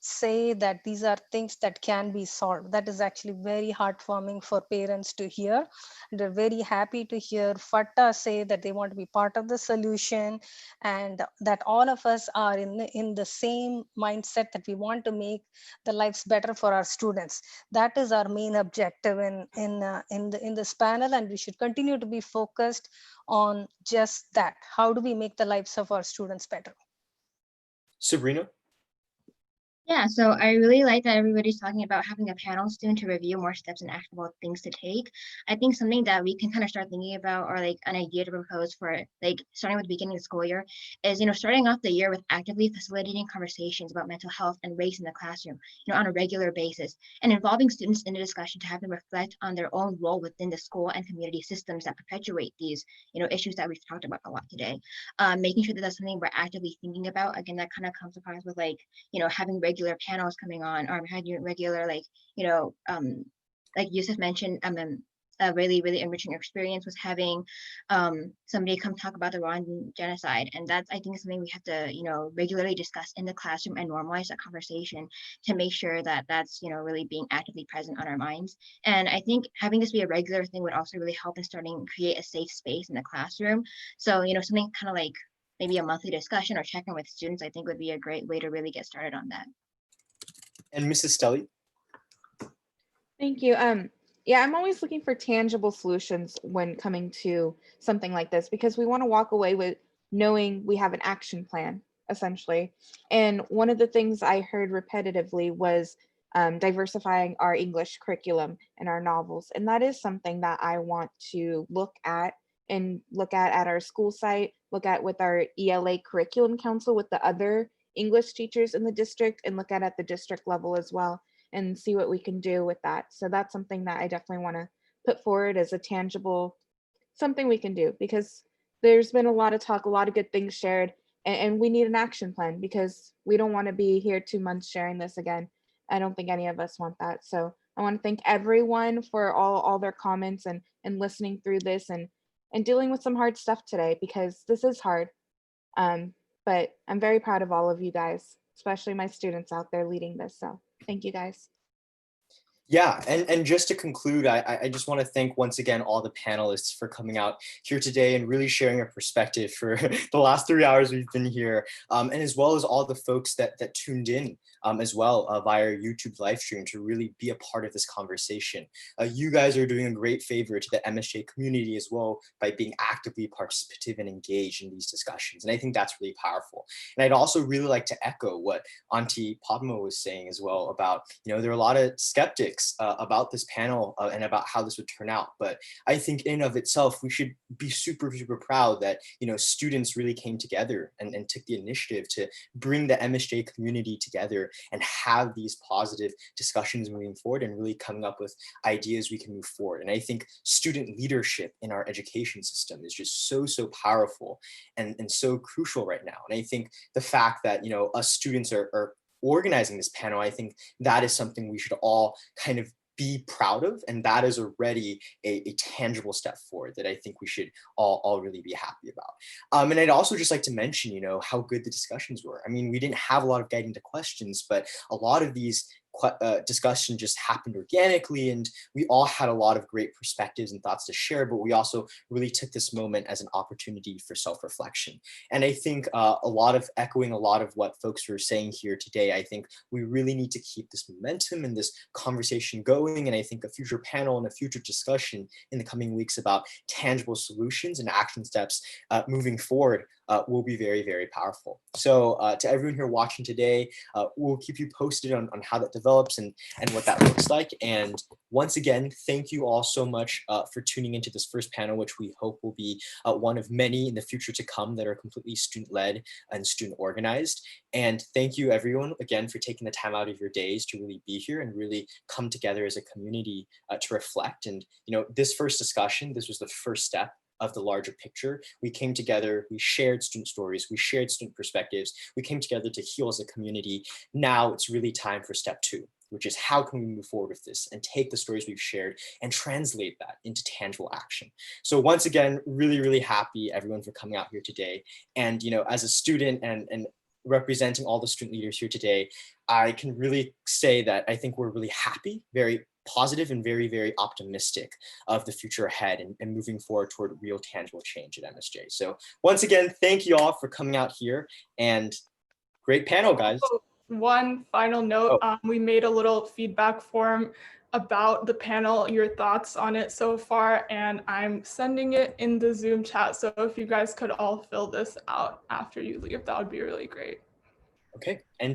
say that these are things that can be solved. That is actually very heartwarming for parents to hear. And they're very happy to hear FATA say that they want to be part of the solution, and that all of us are in the same mindset that we want to make the lives better for our students. That is our main objective in this panel, and we should continue to be focused on just that. How do we make the lives of our students better? Sabrina? Yeah, so I really like that everybody's talking about having a panel soon to review more steps and actionable things to take. I think something that we can kind of start thinking about, or like an idea to propose for like starting with the beginning of the school year, is, you know, starting off the year with actively facilitating conversations about mental health and race in the classroom, you know, on a regular basis, and involving students in the discussion to have them reflect on their own role within the school and community systems that perpetuate these, you know, issues that we've talked about a lot today. Making sure that that's something we're actively thinking about. Again, that kind of comes across with like, you know, having regular panels coming on, or having regular, like, you know, like Yusuf mentioned, a really enriching experience was having somebody come talk about the Rwandan genocide. And that's, I think, something we have to, you know, regularly discuss in the classroom and normalize that conversation to make sure that that's, you know, really being actively present on our minds. And I think having this be a regular thing would also really help in starting to create a safe space in the classroom. So, you know, something kind of like maybe a monthly discussion or check-in with students, I think would be a great way to really get started on that. And Mrs. Stelly? Thank you. Yeah, I'm always looking for tangible solutions when coming to something like this, because we want to walk away with knowing we have an action plan, essentially. And one of the things I heard repetitively was diversifying our English curriculum and our novels. And that is something that I want to look at at our school site, look at with our ELA curriculum council with the other English teachers in the district, and look at the district level as well, and see what we can do with that. So that's something that I definitely want to put forward as a tangible, something we can do, because there's been a lot of talk, a lot of good things shared, and we need an action plan, because we don't want to be here 2 months sharing this again. I don't think any of us want that. So I want to thank everyone for all their comments and listening through this and dealing with some hard stuff today, because this is hard. But I'm very proud of all of you guys, especially my students out there leading this. So thank you guys. Yeah, and just to conclude, I just want to thank once again all the panelists for coming out here today and really sharing a perspective for the last 3 hours we've been here, and as well as all the folks that tuned in as well via our YouTube live stream to really be a part of this conversation. You guys are doing a great favor to the MSJ community as well by being actively participative and engaged in these discussions, and I think that's really powerful. And I'd also really like to echo what Auntie Padma was saying as well about, you know, there are a lot of skeptics about this panel and about how this would turn out. But I think in and of itself, we should be super proud that, you know, students really came together and took the initiative to bring the MSJ community together and have these positive discussions moving forward and really coming up with ideas we can move forward. And I think student leadership in our education system is just so powerful and so crucial right now. And I think the fact that, you know, us students are organizing this panel, I think that is something we should all kind of be proud of, and that is already a tangible step forward that I think we should all really be happy about. And I'd also just like to mention, you know, how good the discussions were. I mean, we didn't have a lot of guiding to questions, but a lot of these discussion just happened organically, and we all had a lot of great perspectives and thoughts to share, but we also really took this moment as an opportunity for self-reflection. And I think echoing a lot of what folks were saying here today, I think we really need to keep this momentum and this conversation going. And I think a future panel and a future discussion in the coming weeks about tangible solutions and action steps moving forward will be very, very powerful. So to everyone here watching today, we'll keep you posted on how that develops and what that looks like. And once again, thank you all so much for tuning into this first panel, which we hope will be one of many in the future to come that are completely student-led and student-organized. And thank you everyone again for taking the time out of your days to really be here and really come together as a community to reflect. And this first discussion, this was the first step of the larger picture. We came together, we shared student stories, we shared student perspectives, we came together to heal as a community. Now it's really time for step 2, which is how can we move forward with this and take the stories we've shared and translate that into tangible action. So once again, really, really happy everyone for coming out here today. And as a student and representing all the student leaders here today, I can really say that I think we're really happy, very positive and very, very optimistic of the future ahead and moving forward toward real tangible change at MSJ. So once again, thank you all for coming out here, and great panel, guys. One final note, we made a little feedback form about the panel, your thoughts on it so far, and I'm sending it in the Zoom chat. So if you guys could all fill this out after you leave, that would be really great. Okay. And